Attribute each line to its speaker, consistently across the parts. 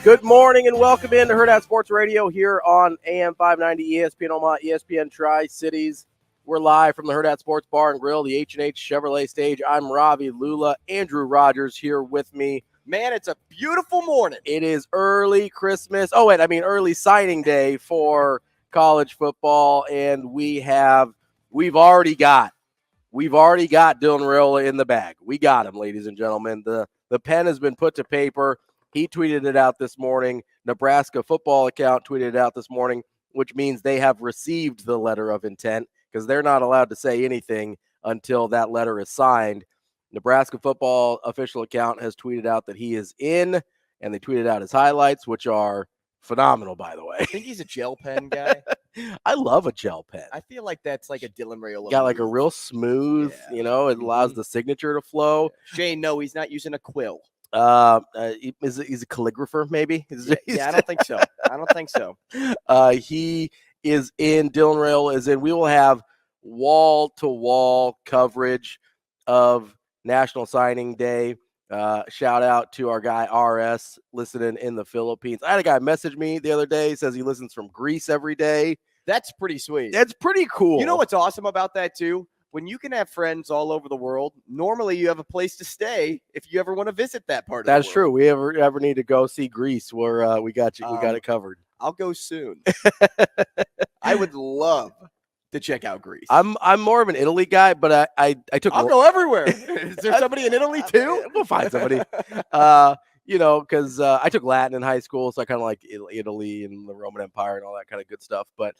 Speaker 1: Good morning and welcome in to Hurrdat Sports Radio here on AM 590 ESPN Omaha, ESPN Tri-Cities. We're live from the Hurrdat Sports Bar and Grill, the H&H Chevrolet stage. I'm Ravi, Lulla, Andrew Rogers here with me.
Speaker 2: Man, it's a beautiful morning.
Speaker 1: It is early Christmas. Early signing day for college football, and we've already got Dylan Raiola in the bag. We got him, ladies and gentlemen. The pen has been put to paper. He tweeted it out this morning. Nebraska football account tweeted it out this morning, which means they have received the letter of intent because they're not allowed to say anything until that letter is signed. Nebraska football official account has tweeted out that he is in, and they tweeted out his highlights, which are phenomenal, by the way.
Speaker 2: I think he's a gel pen guy.
Speaker 1: I love a gel pen.
Speaker 2: I feel like that's like a Dylan Raiola.
Speaker 1: Got like a real smooth, it allows the signature to flow.
Speaker 2: Shane, no, he's not using a quill.
Speaker 1: He's a calligrapher, maybe?
Speaker 2: Yeah, I don't think so.
Speaker 1: He is in. Dylan Raiola is in. We will have wall-to-wall coverage of National Signing Day. Shout out to our guy RS listening in the Philippines. I had a guy message me the other day. He says he listens from Greece every day.
Speaker 2: That's pretty sweet.
Speaker 1: That's pretty cool.
Speaker 2: You know what's awesome about that too? When you can have friends all over the world, normally you have a place to stay if you ever want to visit that part of the world.
Speaker 1: That's true. We ever need to go see Greece, where we got you. We got it covered.
Speaker 2: I'll go soon. I would love to check out Greece.
Speaker 1: I'm more of an Italy guy, but I took.
Speaker 2: I'll go everywhere. Is there somebody in Italy too?
Speaker 1: We'll find somebody. Because I took Latin in high school, so I kind of like Italy and the Roman Empire and all that kind of good stuff. But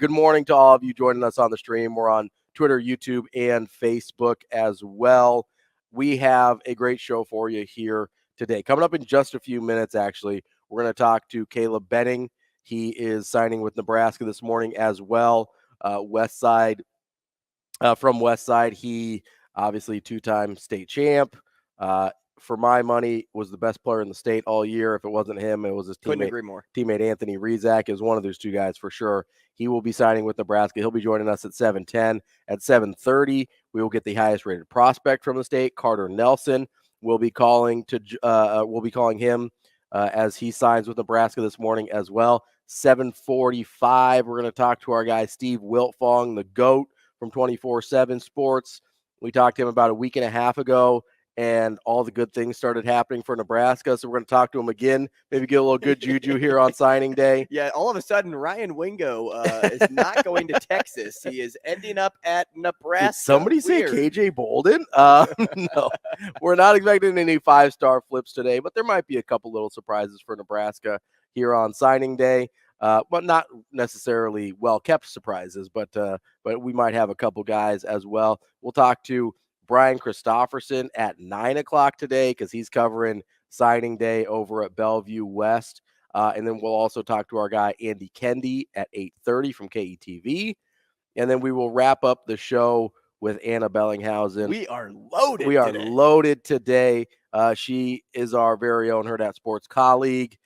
Speaker 1: good morning to all of you joining us on the stream. We're on Twitter, YouTube, and Facebook as well. We have a great show for you here today. Coming up in just a few minutes, actually, we're going to talk to Caleb Benning. He is signing with Nebraska this morning as well. From Westside, he obviously two-time state champ. For my money, was the best player in the state all year. If it wasn't him, it was his teammate Anthony Rizak. Is one of those two guys for sure. He will be signing with Nebraska. He'll be joining us at 7:10. At 7:30, we will get the highest rated prospect from the state, Carter Nelson. We'll be calling him as he signs with Nebraska this morning as well. 7:45, we're going to talk to our guy Steve Wiltfong, the GOAT from 24/7 Sports. We talked to him about a week and a half ago, and all the good things started happening for Nebraska. So we're going to talk to him again, maybe get a little good juju here on signing day.
Speaker 2: Yeah, all of a sudden, Ryan Wingo is not going to Texas. He is ending up at Nebraska.
Speaker 1: Did somebody say KJ Bolden? No, we're not expecting any five-star flips today, but there might be a couple little surprises for Nebraska here on signing day. But not necessarily well-kept surprises, but we might have a couple guys as well. We'll talk to Brian Christopherson at 9 o'clock today because he's covering signing day over at Bellevue West. And then we'll also talk to our guy Andy Kendeigh at 8:30 from KETV. And then we will wrap up the show with Anna Bellinghausen.
Speaker 2: We are loaded.
Speaker 1: Loaded today. She is our very own Hurrdat Sports colleague.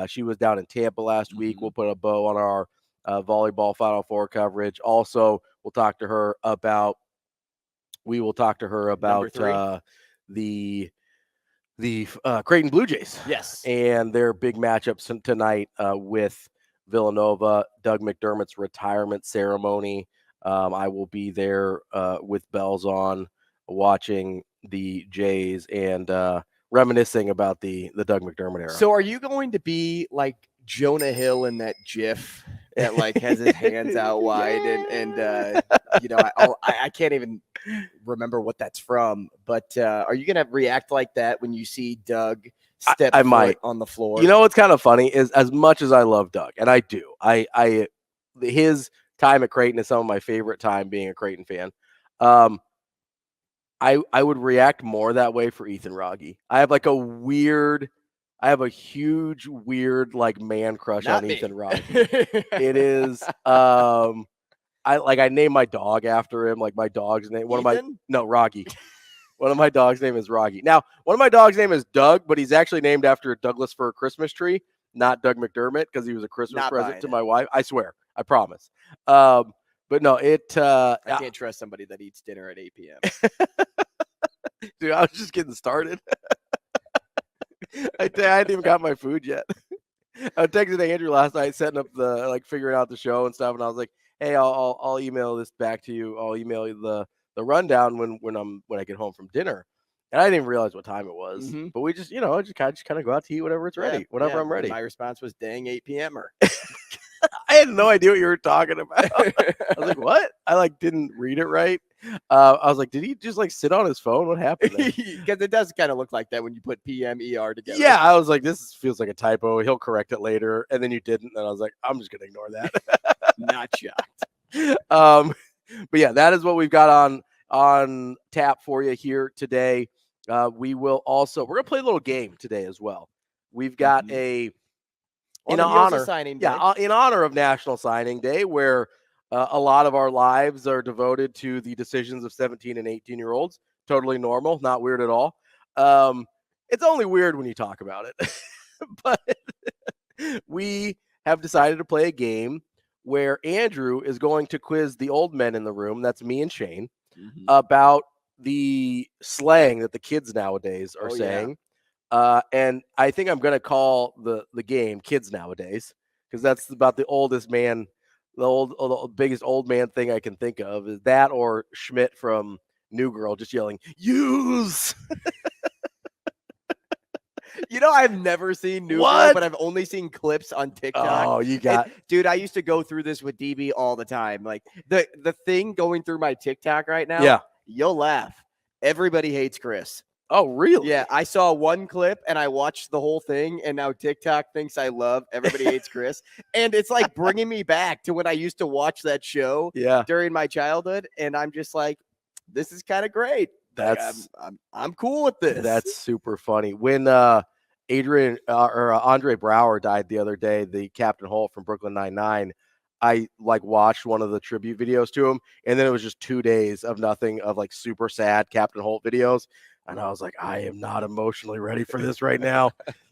Speaker 1: She was down in Tampa last week. We'll put a bow on our volleyball Final Four coverage. Also, we'll talk to her about the Creighton Blue Jays.
Speaker 2: Yes.
Speaker 1: And their big matchups tonight with Villanova, Doug McDermott's retirement ceremony. I will be there with bells on watching the Jays and reminiscing about the Doug McDermott era.
Speaker 2: So are you going to be like Jonah Hill in that GIF that like has his hands out wide and I can't even remember what that's from, but are you going to react like that when you see Doug step foot on the floor?
Speaker 1: You know what's kind of funny is, as much as I love Doug, and I do, his time at Creighton is some of my favorite time being a Creighton fan. I would react more that way for Ethan Wragge. I have a huge weird like man crush on Ethan Wragge. It is I named my dog after him, like my dog's name. Wragge. One of my dog's name is Wragge. Now, one of my dog's name is Doug, but he's actually named after a Douglas fir Christmas tree, not Doug McDermott, because he was a Christmas present to my wife. I swear. I promise. But no, I
Speaker 2: can't trust somebody that eats dinner at 8 p.m.
Speaker 1: Dude, I was just getting started. I hadn't even got my food yet. I texted Andrew last night, setting up figuring out the show and stuff, and I was like, "Hey, I'll email this back to you. I'll email you the rundown when I get home from dinner." And I didn't even realize what time it was,
Speaker 2: Mm-hmm.
Speaker 1: but we just kind of go out to eat whenever it's ready, whenever I'm ready.
Speaker 2: And my response was, "Dang, 8 p.m.er."
Speaker 1: I had no idea what you were talking about. I was like, "What?" I didn't read it right. I was like, "Did he just sit on his phone? What happened?"
Speaker 2: Because it does kind of look like that when you put PM-ER together.
Speaker 1: Yeah, I was like, "This feels like a typo. He'll correct it later." And then you didn't, and I was like, "I'm just gonna ignore that."
Speaker 2: Not shocked.
Speaker 1: But yeah, that is what we've got on tap for you here today. We're gonna play a little game today as well. We've got in honor of National Signing Day, where a lot of our lives are devoted to the decisions of 17 and 18-year-olds. Totally normal, not weird at all. It's only weird when you talk about it. But we have decided to play a game where Andrew is going to quiz the old men in the room, that's me and Shane, about the slang that the kids nowadays are saying. Yeah. And I think I'm going to call the game Kids Nowadays, because that's about the oldest man, the biggest old man thing I can think of is that, or Schmidt from New Girl just yelling, "Use!"
Speaker 2: I've never seen New Girl, but I've only seen clips on TikTok.
Speaker 1: Oh,
Speaker 2: dude, I used to go through this with DB all the time. Like the thing going through my TikTok right now.
Speaker 1: Yeah.
Speaker 2: You'll laugh. Everybody hates Chris.
Speaker 1: Oh, really?
Speaker 2: Yeah, I saw one clip and I watched the whole thing, and now TikTok thinks I love Everybody Hates Chris. And it's like bringing me back to when I used to watch that show during my childhood, and I'm just like, this is kind of great. I'm cool with this.
Speaker 1: That's super funny. When Andre Brower died the other day, the Captain Holt from Brooklyn Nine-Nine, I watched one of the tribute videos to him, and then it was just 2 days of nothing of super sad Captain Holt videos. And I was like, I am not emotionally ready for this right now.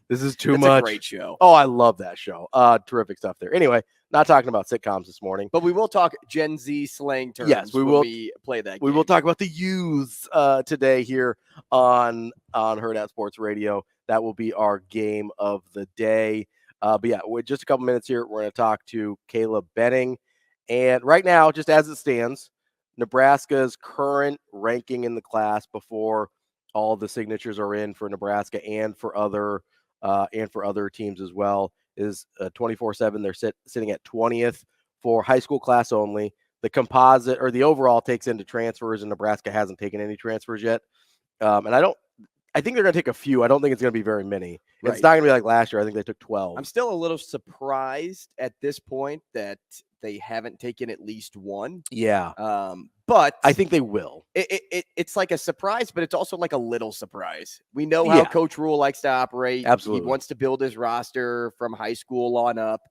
Speaker 1: This is too much.
Speaker 2: It's a great show.
Speaker 1: Oh, I love that show. Terrific stuff there. Anyway, not talking about sitcoms this morning,
Speaker 2: but we will talk Gen Z slang terms.
Speaker 1: Yes, we will.
Speaker 2: We play that game.
Speaker 1: We will talk about the youths today here on Hurrdat Sports Radio. That will be our game of the day. But yeah, with just a couple minutes here, we're going to talk to Caleb Benning. And right now, just as it stands, Nebraska's current ranking in the class before all the signatures are in for Nebraska and for other teams as well is 24/7. They're sitting at 20th for high school class only. The composite or the overall takes into transfers, and Nebraska hasn't taken any transfers yet. And I think they're going to take a few. I don't think it's going to be very many. Right. It's not going to be like last year. I think they took 12.
Speaker 2: I'm still a little surprised at this point that they haven't taken at least one.
Speaker 1: Yeah.
Speaker 2: But
Speaker 1: I think they will.
Speaker 2: It's like a surprise, but it's also like a little surprise. We know how Coach Rule likes to operate.
Speaker 1: Absolutely.
Speaker 2: He wants to build his roster from high school on up.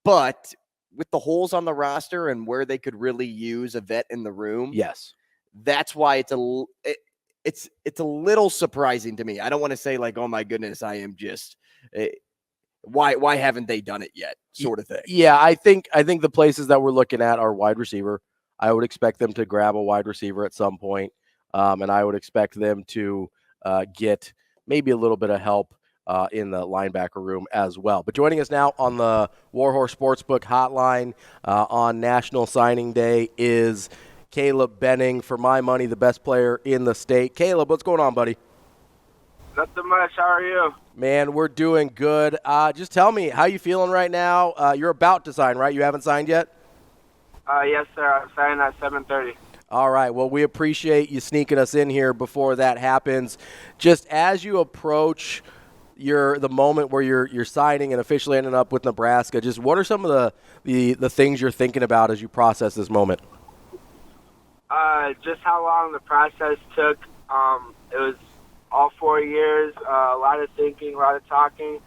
Speaker 2: But with the holes on the roster and where they could really use a vet in the room.
Speaker 1: Yes.
Speaker 2: That's why it's a little surprising to me. I don't want to say oh my goodness, I am just why haven't they done it yet sort of thing.
Speaker 1: Yeah, I think the places that we're looking at are wide receiver. I would expect them to grab a wide receiver at some point. And I would expect them to get maybe a little bit of help in the linebacker room as well. But joining us now on the Warhorse Sportsbook hotline on National Signing Day is Caleb Benning. For my money, the best player in the state. Caleb, what's going on, buddy?
Speaker 3: Nothing much. How are you?
Speaker 1: Man, we're doing good. Just tell me, how you feeling right now? You're about to sign, right? You haven't signed yet?
Speaker 3: Yes, sir. I'm signing at 7:30.
Speaker 1: All right. Well, we appreciate you sneaking us in here before that happens. Just as you approach the moment where you're signing and officially ending up with Nebraska, just what are some of the things you're thinking about as you process this moment?
Speaker 3: Just how long the process took. It was all 4 years, a lot of thinking, a lot of talking,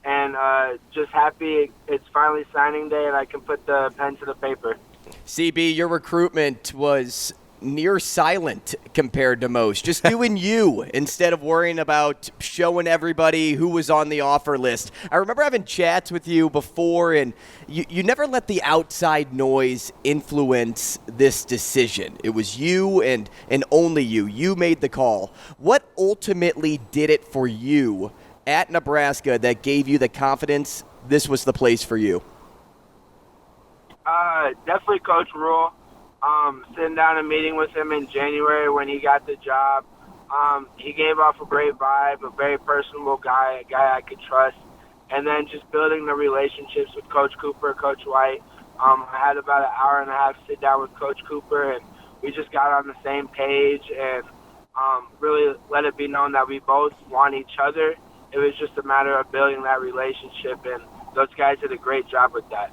Speaker 3: and just happy it's finally signing day and I can put the pen to the paper.
Speaker 2: CB, your recruitment was near silent compared to most. Just doing you instead of worrying about showing everybody who was on the offer list. I remember having chats with you before, and you never let the outside noise influence this decision. It was you and only you. You made the call. What ultimately did it for you at Nebraska that gave you the confidence this was the place for you?
Speaker 3: Definitely Coach Rule. Sitting down and meeting with him in January when he got the job. He gave off a great vibe, a very personable guy, a guy I could trust. And then just building the relationships with Coach Cooper, Coach White. I had about an hour and a half sit down with Coach Cooper, and we just got on the same page and really let it be known that we both want each other. It was just a matter of building that relationship, and those guys did a great job with that.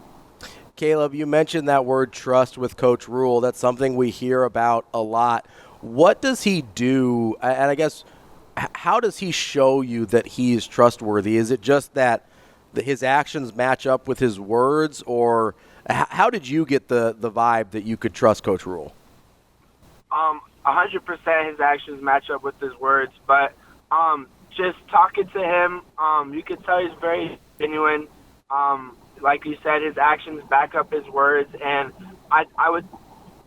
Speaker 1: Caleb, you mentioned that word trust with Coach Rule. That's something we hear about a lot. What does he do, and I guess how does he show you that he's trustworthy? Is it just that his actions match up with his words, or how did you get the vibe that you could trust Coach Rule?
Speaker 3: 100% his actions match up with his words, but just talking to him, you could tell he's very genuine. Like you said, his actions back up his words, and I would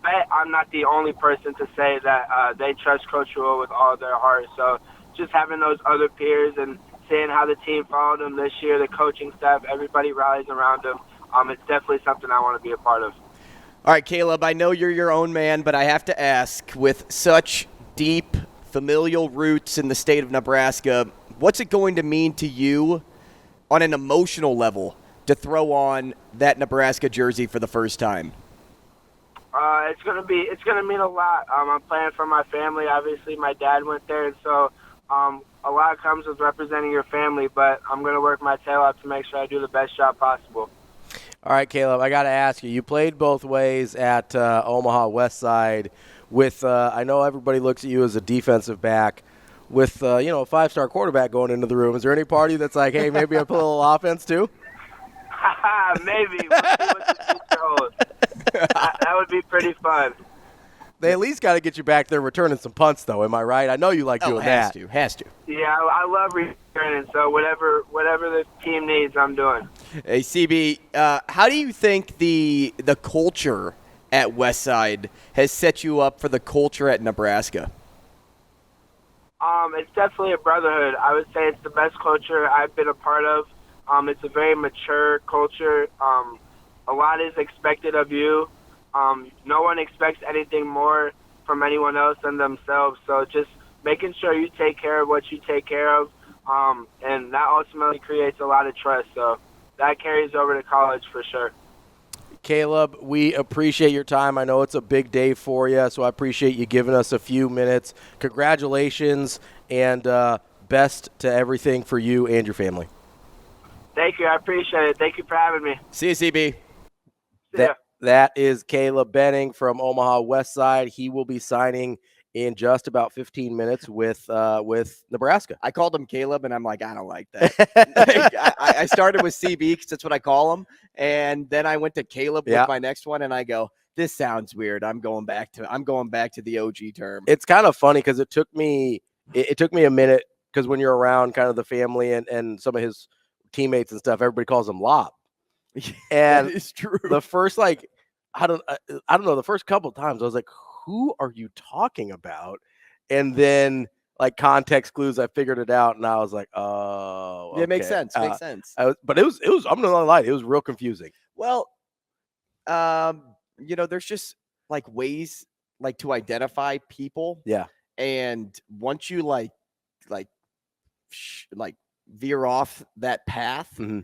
Speaker 3: bet I'm not the only person to say that they trust Coach Rule with all their heart. So just having those other peers and seeing how the team followed him this year, the coaching staff, everybody rallies around him, it's definitely something I want to be a part of.
Speaker 2: All right, Caleb, I know you're your own man, but I have to ask, with such deep familial roots in the state of Nebraska, what's it going to mean to you on an emotional level to throw on that Nebraska jersey for the first time?
Speaker 3: It's gonna mean a lot. I'm playing for my family. Obviously, my dad went there, and so a lot comes with representing your family. But I'm gonna work my tail off to make sure I do the best job possible.
Speaker 1: All right, Caleb, I got to ask you. You played both ways at Omaha West Side. With I know everybody looks at you as a defensive back. With a five-star quarterback going into the room, is there any party that's like, hey, maybe I play a little offense too?
Speaker 3: Maybe. We'll see what the future holds. That would be pretty fun.
Speaker 1: They at least got to get you back there returning some punts, though. Am I right? I know you like doing that.
Speaker 2: Has to.
Speaker 3: Yeah, I love returning. So whatever the team needs, I'm doing.
Speaker 2: Hey, CB, how do you think the culture at Westside has set you up for the culture at Nebraska?
Speaker 3: It's definitely a brotherhood. I would say it's the best culture I've been a part of. It's a very mature culture. A lot is expected of you. No one expects anything more from anyone else than themselves. So just making sure you take care of what you take care of, and that ultimately creates a lot of trust. So that carries over to college for sure.
Speaker 1: Caleb, we appreciate your time. I know it's a big day for you, so I appreciate you giving us a few minutes. Congratulations, and best to everything for you and your family.
Speaker 3: Thank you. I appreciate it. Thank you for having me.
Speaker 2: See you, CB.
Speaker 3: See ya.
Speaker 1: That is Caleb Benning from Omaha West Side. He will be signing in just about 15 minutes with Nebraska.
Speaker 2: I called him Caleb, and I'm like, I don't like that. I started with CB because that's what I call him, and then I went to Caleb with my next one, and I go, this sounds weird. I'm going back to the OG term.
Speaker 1: It's kind of funny because it took me a minute, because when you're around kind of the family and some of his teammates and stuff, everybody calls him Lob. And
Speaker 2: it's true.
Speaker 1: The first I don't know, the first couple of times I was like, who are you talking about? And then context clues, I figured it out, and I was like, oh, okay.
Speaker 2: Yeah, it makes sense.
Speaker 1: But it was I'm not gonna lie, it was real confusing.
Speaker 2: Well, there's just ways to identify people.
Speaker 1: Yeah.
Speaker 2: And once you veer off that path,
Speaker 1: mm-hmm.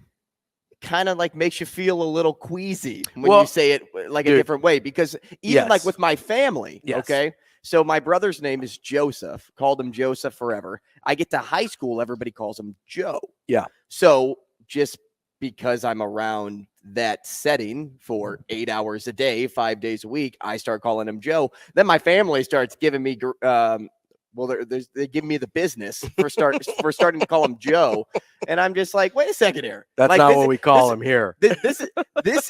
Speaker 2: kind of makes you feel a little queasy when you say it a different way, because even with my family, okay, so my brother's name is Joseph, called him Joseph forever. I get to high school, everybody calls him Joe.
Speaker 1: Yeah.
Speaker 2: So just because I'm around that setting for 8 hours a day, 5 days a week, I start calling him Joe. Then my family starts giving me they give me the business for starting to call him Joe, and I'm just like, wait a second here.
Speaker 1: That's not what we call him here.
Speaker 2: This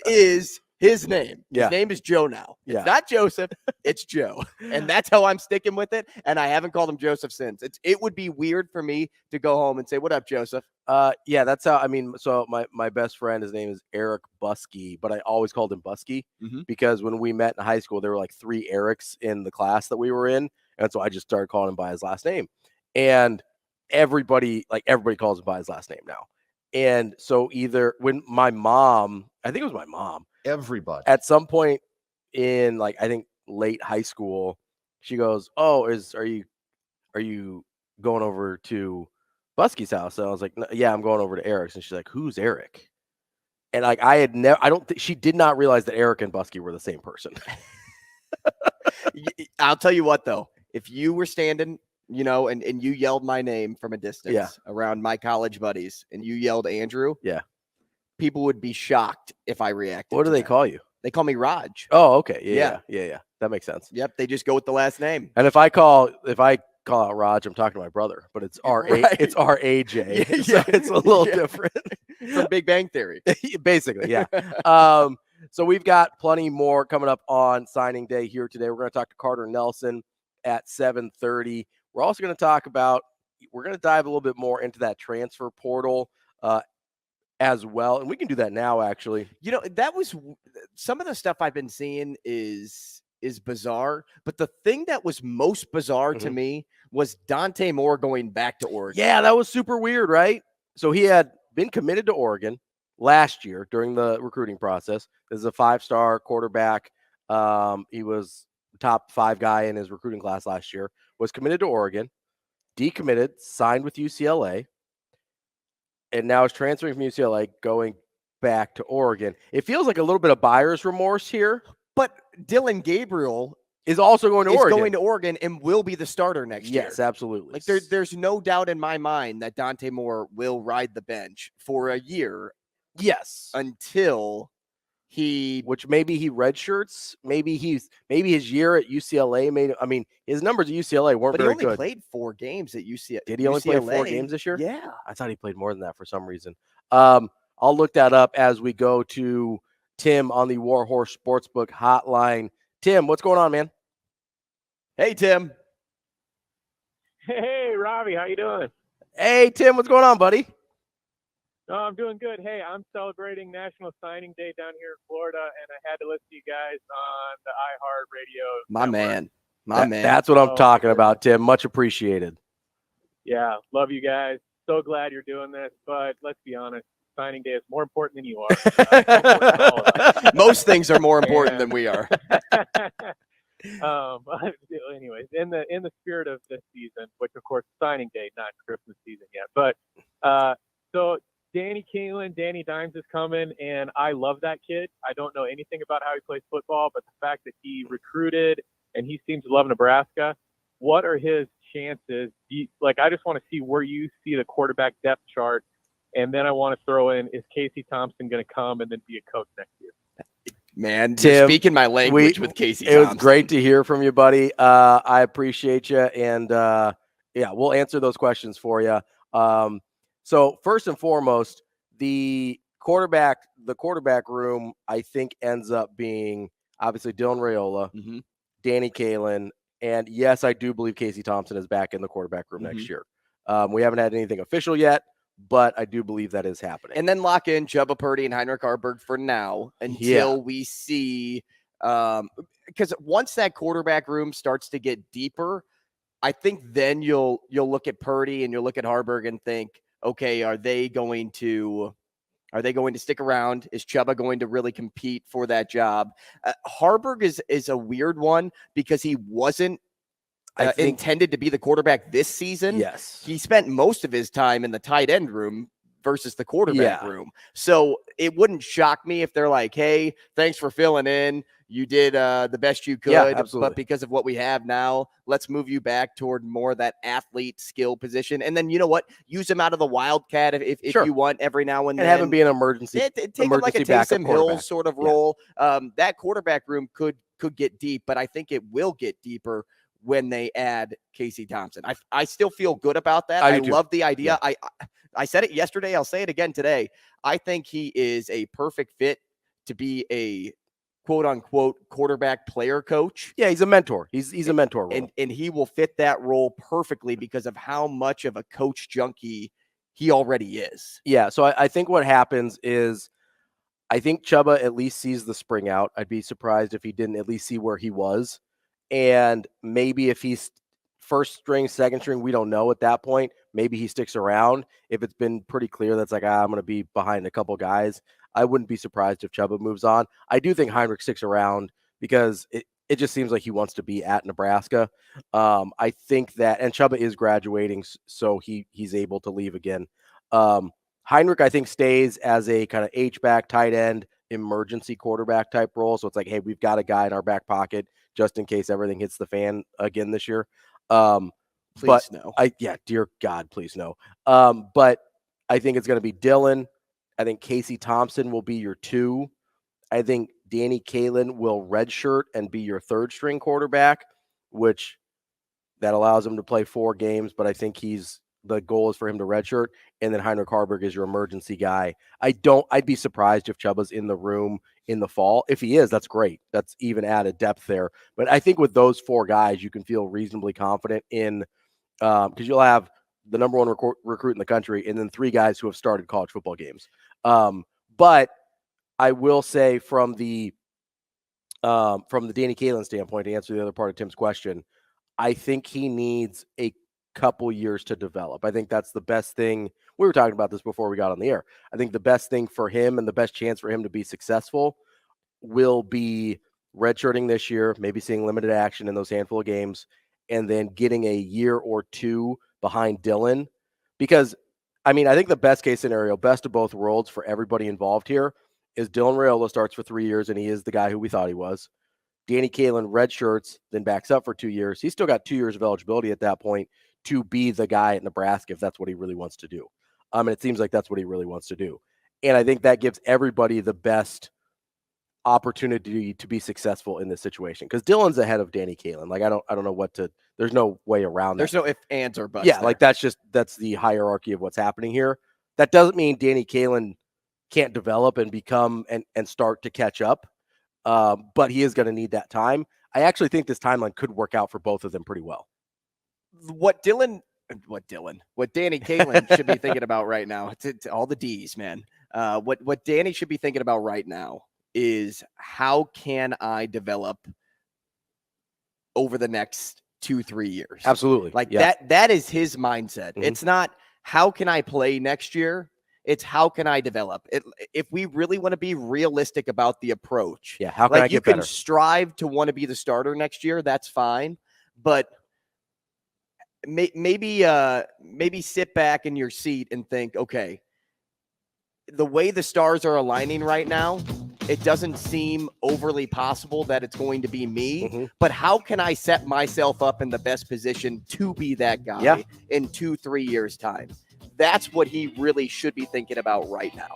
Speaker 2: is his name.
Speaker 1: Yeah.
Speaker 2: His name is Joe now.
Speaker 1: Yeah.
Speaker 2: It's not Joseph. It's Joe, and that's how I'm sticking with it. And I haven't called him Joseph since. It would be weird for me to go home and say, "What up, Joseph?"
Speaker 1: Yeah, that's how. I mean, so my best friend, his name is Eric Buskey, but I always called him Buskey because when we met in high school, there were 3 Erics in the class that we were in. And so I just started calling him by his last name, and everybody calls him by his last name now. And so either when my mom, I think it was my mom,
Speaker 4: everybody
Speaker 1: at some point in like, I think late high school, she goes, "Oh, are you going over to Buskey's house?" And I was like, "Yeah, I'm going over to Eric's." And she's like, "Who's Eric?" And like, I don't think she did not realize that Eric and Buskey were the same person.
Speaker 2: I'll tell you what, though, if you were standing, and you yelled my name from a distance around my college buddies and you yelled Andrew, people would be shocked if I reacted.
Speaker 1: What do they call you?
Speaker 2: They call me Raj.
Speaker 1: Oh, okay. Yeah. That makes sense.
Speaker 2: Yep. They just go with the last name.
Speaker 1: And if I call out Raj, I'm talking to my brother, but it's it's RAJ. So it's a little different.
Speaker 2: From Big Bang Theory.
Speaker 1: Basically, yeah. So we've got plenty more coming up on signing day here today. We're going to talk to Carter Nelson at 7:30. We're also going to dive a little bit more into that transfer portal as well. And we can do that now, actually.
Speaker 2: That was some of the stuff I've been seeing is bizarre. But the thing that was most bizarre to me was Dante Moore going back to Oregon.
Speaker 1: Yeah, that was super weird, right? So he had been committed to Oregon last year during the recruiting process. This is a 5-star quarterback. He was the top 5 guy in his recruiting class last year, was committed to Oregon, decommitted, signed with UCLA, and now is transferring from UCLA, going back to Oregon. It feels like a little bit of buyer's remorse here.
Speaker 2: But Dylan Gabriel
Speaker 1: is also going to
Speaker 2: Oregon and will be the starter next year.
Speaker 1: Yes, absolutely.
Speaker 2: Like there's no doubt in my mind that Dante Moore will ride the bench for a year.
Speaker 1: Yes.
Speaker 2: Until
Speaker 1: maybe he redshirts. Maybe his year at UCLA his numbers at UCLA weren't very good.
Speaker 2: But he only played 4 games at UCLA.
Speaker 1: Did he only play 4 games this year?
Speaker 2: Yeah.
Speaker 1: I thought he played more than that for some reason. I'll look that up as we go to Tim on the Warhorse Sportsbook hotline. Tim, what's going on, man?
Speaker 2: Hey, Tim.
Speaker 5: Hey, Ravi, how you doing?
Speaker 1: Hey, Tim, what's going on, buddy?
Speaker 5: Oh, I'm doing good. Hey, I'm celebrating National Signing Day down here in Florida, and I had to listen to you guys on the iHeartRadio.
Speaker 2: My
Speaker 5: network.
Speaker 2: man.
Speaker 1: That's what I'm talking about, Tim. Much appreciated.
Speaker 5: Yeah, love you guys. So glad you're doing this, but let's be honest. Signing day is more important than you are.
Speaker 2: Most things are more important than we are.
Speaker 5: Anyways, in the spirit of this season, which of course signing day, not Christmas season yet, but so Danny Dimes is coming, and I love that kid. I don't know anything about how he plays football, but the fact that he recruited and he seems to love Nebraska, what are his chances? I just want to see where you see the quarterback depth chart. And then I want to throw in, is Casey Thompson going to come and then be a coach next year?
Speaker 2: Man, Tim, speaking my language with Casey Thompson.
Speaker 1: It was great to hear from you, buddy. I appreciate you. And, we'll answer those questions for you. So first and foremost, the quarterback room, I think, ends up being obviously Dylan Raiola, Danny Kaelin, and yes, I do believe Casey Thompson is back in the quarterback room next year. We haven't had anything official yet, but I do believe that is happening.
Speaker 2: And then lock in Chubba Purdy and Heinrich Harburg for now until we see because once that quarterback room starts to get deeper, I think then you'll look at Purdy and you'll look at Harburg and think, okay, are they going to stick around? Is Chubba going to really compete for that job? Harburg is a weird one because he wasn't intended to be the quarterback this season.
Speaker 1: Yes.
Speaker 2: He spent most of his time in the tight end room versus the quarterback room. So it wouldn't shock me if they're like, hey, thanks for filling in. You did the best you could, but because of what we have now, let's move you back toward more of that athlete skill position. And then, you know what? Use him out of the Wildcat if you want every now and then.
Speaker 1: And have him be an emergency
Speaker 2: take him like a Taysom Hill sort of role. That quarterback room could get deep, but I think it will get deeper when they add Casey Thompson. I still feel good about that. I love the idea. Yeah. I said it yesterday. I'll say it again today. I think he is a perfect fit to be a quote unquote quarterback player coach.
Speaker 1: Yeah, he's a mentor. He's a mentor role.
Speaker 2: And he will fit that role perfectly because of how much of a coach junkie he already is.
Speaker 1: Yeah. So I think what happens is I think Chubba at least sees the spring out. I'd be surprised if he didn't at least see where he was. And maybe if he first string, second string, we don't know at that point. Maybe he sticks around. If it's been pretty clear that's like, I'm going to be behind a couple guys, I wouldn't be surprised if Chubba moves on. I do think Heinrich sticks around because it just seems like he wants to be at Nebraska. I think that, and Chubba is graduating, so he's able to leave again. Heinrich, I think, stays as a kind of H-back, tight end, emergency quarterback type role. So it's like, hey, we've got a guy in our back pocket just in case everything hits the fan again this year.
Speaker 2: Please no.
Speaker 1: Dear God, please no. But I think it's going to be Dylan. I think Casey Thompson will be your 2. I think Danny Kalen will redshirt and be your 3rd string quarterback, which that allows him to play 4 games. But I think the goal is for him to redshirt. And then Heinrich Harburg is your emergency guy. I'd be surprised if Chubba's in the room in the fall. If he is, that's great. That's even added depth there. But I think with those 4 guys, you can feel reasonably confident in, because you'll have the number 1 recruit in the country and then 3 guys who have started college football games. But I will say from the Danny Kalen standpoint, to answer the other part of Tim's question, I think he needs a couple years to develop. I think that's the best thing. We were talking about this before we got on the air. I think the best thing for him and the best chance for him to be successful will be redshirting this year, maybe seeing limited action in those handful of games, and then getting a year or 2 behind Dylan. Because, I mean, I think the best case scenario, best of both worlds for everybody involved here, is Dylan Raiola starts for 3 years, and he is the guy who we thought he was. Danny Kalen redshirts, then backs up for 2 years. He's still got 2 years of eligibility at that point to be the guy at Nebraska if that's what he really wants to do. And it seems like that's what he really wants to do. And I think that gives everybody the best opportunity to be successful in this situation. Because Dylan's ahead of Danny Kalen. Like, I don't know what to – there's no way around
Speaker 2: There's
Speaker 1: that.
Speaker 2: no ifs, ands, or buts.
Speaker 1: Yeah,
Speaker 2: there.
Speaker 1: like that's the hierarchy of what's happening here. That doesn't mean Danny Kalen can't develop and become and start to catch up. But he is going to need that time. I actually think this timeline could work out for both of them pretty well.
Speaker 2: What Danny Kalen should be thinking about right now, to all the D's, man. What Danny should be thinking about right now is, how can I develop over the next 2-3 years?
Speaker 1: Absolutely.
Speaker 2: Like that is his mindset.
Speaker 1: Mm-hmm.
Speaker 2: It's not, how can I play next year? It's, how can I develop it? If we really want to be realistic about the approach,
Speaker 1: how can I get better?
Speaker 2: You can strive to want to be the starter next year. That's fine. But maybe sit back in your seat and think, okay, the way the stars are aligning right now, it doesn't seem overly possible that it's going to be me, but how can I set myself up in the best position to be that guy in 2-3 years' time? That's what he really should be thinking about right now.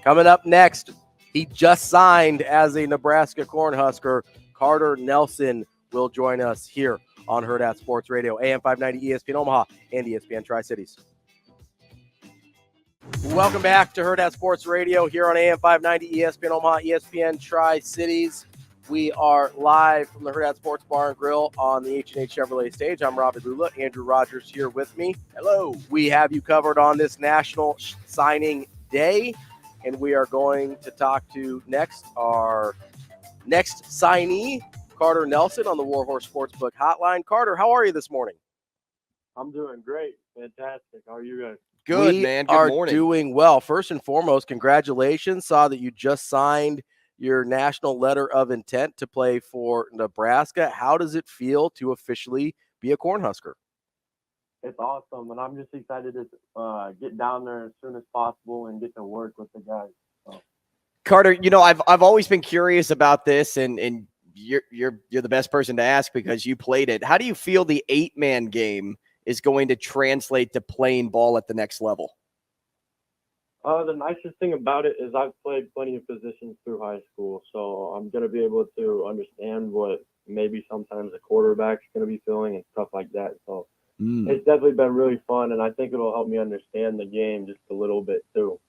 Speaker 1: Coming up next, he just signed as a Nebraska Cornhusker. Carter Nelson will join us here on Hurrdat Sports Radio, AM 590 ESPN Omaha and ESPN Tri-Cities. Welcome back to Hurrdat Sports Radio here on AM 590 ESPN Omaha, ESPN Tri-Cities. We are live from the Hurrdat Sports Bar and Grill on the H&H Chevrolet stage. I'm Ravi Lulla. Andrew Rogers here with me. Hello. We have you covered on this National Signing Day, and we are going to talk to our next signee, Carter Nelson, on the Warhorse Sportsbook Hotline. Carter, how are you this morning?
Speaker 4: I'm doing great. Fantastic. How are you guys?
Speaker 2: Good, man. Good morning.
Speaker 1: Doing well. First and foremost, congratulations. Saw that you just signed your national letter of intent to play for Nebraska. How does it feel to officially be a Cornhusker?
Speaker 4: It's awesome, and I'm just excited to get down there as soon as possible and get to work with the guys. So.
Speaker 2: Carter, I've always been curious about this, and you're the best person to ask because you played it. How do you feel the 8-man game is going to translate to playing ball at the next level?
Speaker 4: The nicest thing about it is I've played plenty of positions through high school, so I'm going to be able to understand what maybe sometimes a quarterback's going to be feeling and stuff like that. So it's definitely been really fun, and I think it'll help me understand the game just a little bit too.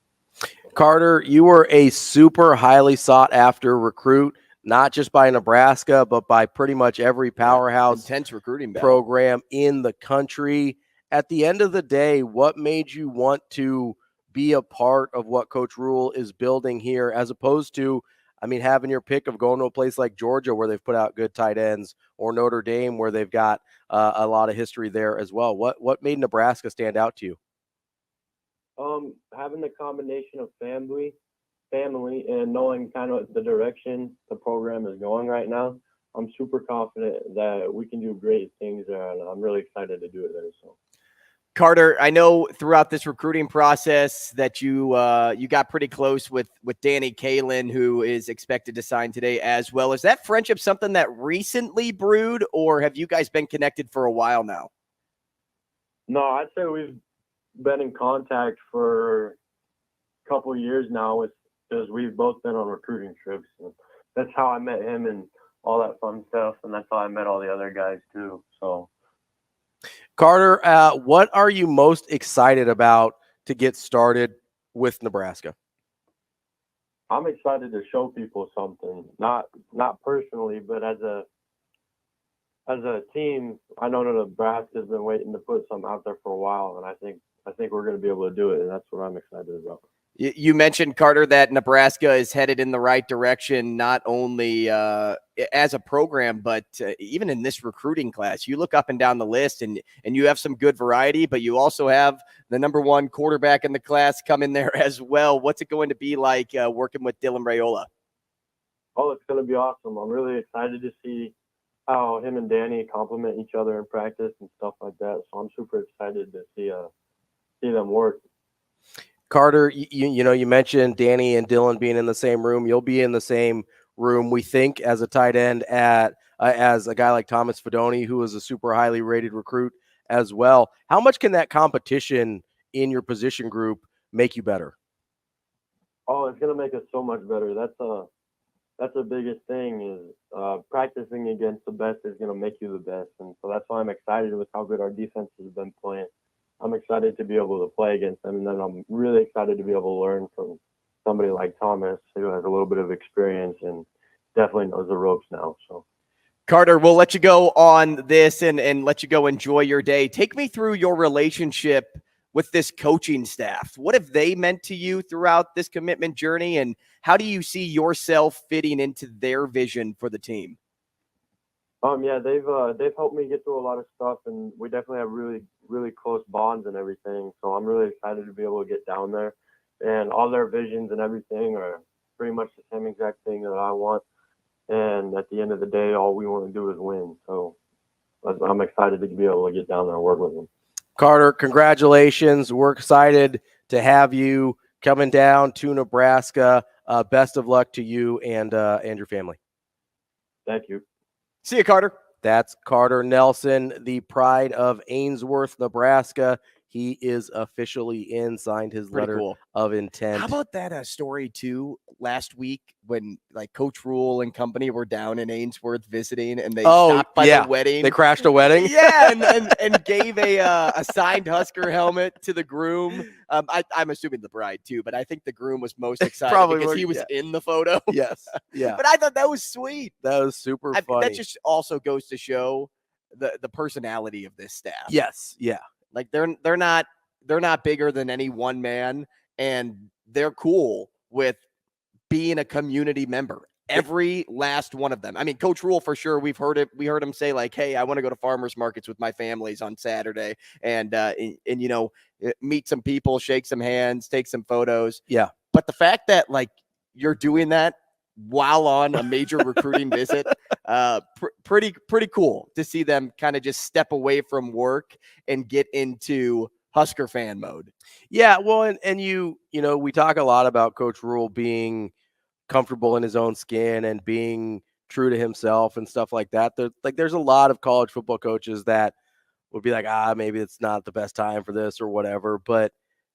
Speaker 1: Carter, you were a super highly sought-after recruit, not just by Nebraska, but by pretty much every powerhouse
Speaker 2: intense recruiting
Speaker 1: program in the country. At the end of the day, what made you want to be a part of what Coach Rule is building here, as opposed to, I mean, having your pick of going to a place like Georgia where they've put out good tight ends, or Notre Dame where they've got a lot of history there as well. What made Nebraska stand out to you?
Speaker 4: Having the combination of family, and knowing kind of the direction the program is going right now, I'm super confident that we can do great things there, and I'm really excited to do it there. So,
Speaker 2: Carter, I know throughout this recruiting process that you got pretty close with Danny Kaelin, who is expected to sign today as well. Is that friendship something that recently brewed, or have you guys been connected for a while now?
Speaker 4: No, I'd say we've been in contact for a couple of years now, because we've both been on recruiting trips. And that's how I met him and all that fun stuff, and that's how I met all the other guys too. So,
Speaker 1: Carter, what are you most excited about to get started with Nebraska?
Speaker 4: I'm excited to show people something, not personally, but as a team. I know that Nebraska's been waiting to put something out there for a while, and I think we're going to be able to do it, and that's what I'm excited about.
Speaker 2: You mentioned, Carter, that Nebraska is headed in the right direction, not only as a program, but even in this recruiting class. You look up and down the list, and you have some good variety, but you also have the number one quarterback in the class come in there as well. What's it going to be like working with Dylan Raiola?
Speaker 4: Oh, it's going to be awesome. I'm really excited to see how him and Danny complement each other in practice and stuff like that. So I'm super excited to see them work.
Speaker 1: Carter, you mentioned Danny and Dylan being in the same room. You'll be in the same room, we think, as a tight end as a guy like Thomas Fedoni, who is a super highly rated recruit as well. How much can that competition in your position group make you better?
Speaker 4: Oh, it's going to make us so much better. That's the biggest thing, is practicing against the best is going to make you the best. And so that's why I'm excited with how good our defense has been playing. I'm excited to be able to play against them, and then I'm really excited to be able to learn from somebody like Thomas, who has a little bit of experience and definitely knows the ropes now. So,
Speaker 2: Carter, we'll let you go on this and let you go enjoy your day. Take me through your relationship with this coaching staff. What have they meant to you throughout this commitment journey, and how do you see yourself fitting into their vision for the team?
Speaker 4: Yeah, they've helped me get through a lot of stuff, and we definitely have really, really close bonds and everything. So I'm really excited to be able to get down there, and all their visions and everything are pretty much the same exact thing that I want. And at the end of the day, all we want to do is win. So I'm excited to be able to get down there and work with them.
Speaker 1: Carter, congratulations. We're excited to have you coming down to Nebraska. Best of luck to you and your family.
Speaker 4: Thank you.
Speaker 2: See you, Carter.
Speaker 1: That's Carter Nelson, the pride of Ainsworth, Nebraska. He is officially in, signed his letter of intent.
Speaker 2: How about that story, too, last week when, like, Coach Rule and company were down in Ainsworth visiting, and they stopped by the wedding.
Speaker 1: They crashed a wedding?
Speaker 2: Yeah, and gave a signed Husker helmet to the groom. I'm assuming the bride, too, but I think the groom was most excited because he was in the photo.
Speaker 1: Yes, yeah.
Speaker 2: But I thought that was sweet.
Speaker 1: That was super funny.
Speaker 2: That just also goes to show the personality of this staff.
Speaker 1: Yes, yeah.
Speaker 2: Like they're not bigger than any one man, and they're cool with being a community member. Every last one of them. I mean, Coach Rule for sure. We heard him say, like, "Hey, I want to go to farmers markets with my families on Saturday and meet some people, shake some hands, take some photos."
Speaker 1: Yeah.
Speaker 2: But the fact that, like, you're doing that while on a major recruiting visit, pretty cool to see them kind of just step away from work and get into Husker fan mode.
Speaker 1: Yeah, well, and we talk a lot about Coach Rule being comfortable in his own skin and being true to himself and stuff like that. There's a lot of college football coaches that would be like, maybe it's not the best time for this or whatever, but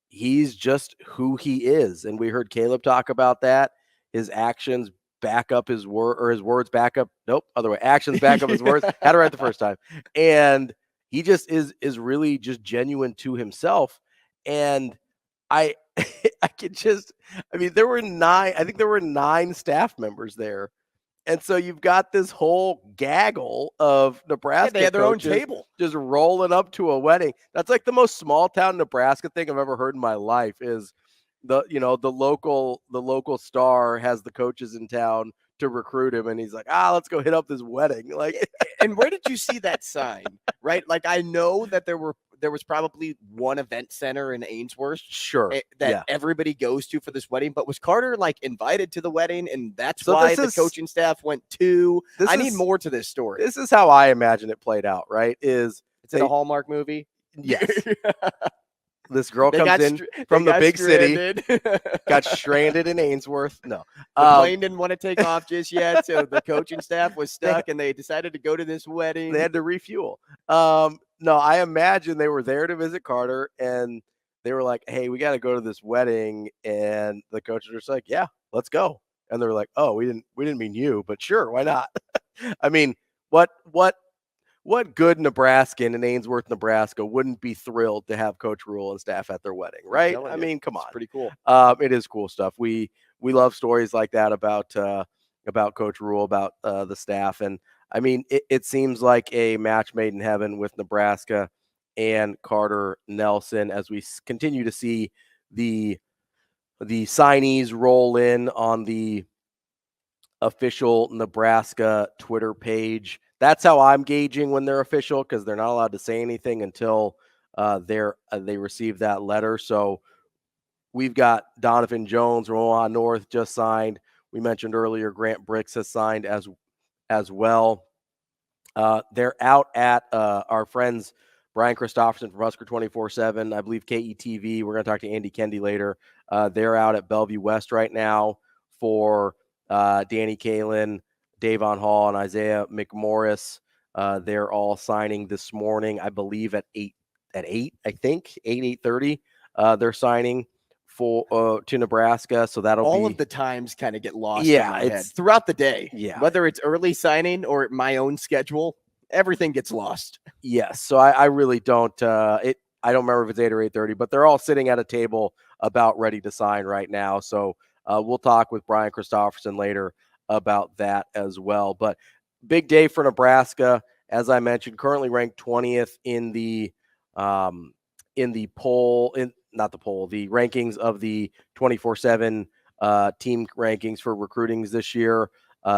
Speaker 1: he's just who he is. And we heard Caleb talk about that. His actions back up his word, or his words back up. Nope, other way. Actions back up his words. Had it right the first time. And he just is really just genuine to himself. And I there were 9 staff members there. And so you've got this whole gaggle of Nebraska
Speaker 2: they had their own
Speaker 1: coaches
Speaker 2: table
Speaker 1: just rolling up to a wedding. That's like the most small town Nebraska thing I've ever heard in my life is, the local star has the coaches in town to recruit him, and he's like, let's go hit up this wedding. Like,
Speaker 2: and where did you see that sign? Right, like I know that there was probably one event center in Ainsworth,
Speaker 1: sure,
Speaker 2: that everybody goes to for this wedding. But was Carter like invited to the wedding, and that's why the coaching staff went to? I need more to this story.
Speaker 1: This is how I imagine it played out. Right? It's
Speaker 2: a Hallmark movie.
Speaker 1: Yes. This girl comes in from the big city, got stranded in Ainsworth. No,
Speaker 2: the plane didn't want to take off just yet, so the coaching staff was stuck, and they decided to go to this wedding.
Speaker 1: They had to refuel. No, I imagine they were there to visit Carter, and they were like, "Hey, we got to go to this wedding," and the coaches were just like, "Yeah, let's go." And they were like, "Oh, we didn't mean you, but sure, why not?" I mean, what good Nebraskan in Ainsworth, Nebraska wouldn't be thrilled to have Coach Rule and staff at their wedding, right? I mean, come on.
Speaker 2: It's pretty cool.
Speaker 1: It is cool stuff. We love stories like that about Coach Rule, about the staff. And I mean, it seems like a match made in heaven with Nebraska and Carter Nelson as we continue to see the signees roll in on the official Nebraska Twitter page. That's how I'm gauging when they're official, because they're not allowed to say anything until they receive that letter. So we've got Donovan Jones from Omaha North just signed. We mentioned earlier Grant Bricks has signed as well. They're out at our friends Brian Christopherson from Husker 24/7. I believe KETV. We're going to talk to Andy Kendeigh later. They're out at Bellevue West right now for Danny Kalin, Davon Hall, and Isaiah McMorris. They're all signing this morning, I believe at 8, I think 8:30. They're signing to Nebraska, so that'll
Speaker 2: all
Speaker 1: be
Speaker 2: of the times kind of get lost in my head throughout the day.
Speaker 1: Yeah,
Speaker 2: whether it's early signing or my own schedule, everything gets lost.
Speaker 1: Yes, so I really don't. I don't remember if it's 8 or 8:30, but they're all sitting at a table about ready to sign right now. So we'll talk with Brian Christopherson later about that as well. But big day for Nebraska, as I mentioned, currently ranked 20th in the poll, the rankings of the 24/7 team rankings for recruitings this year.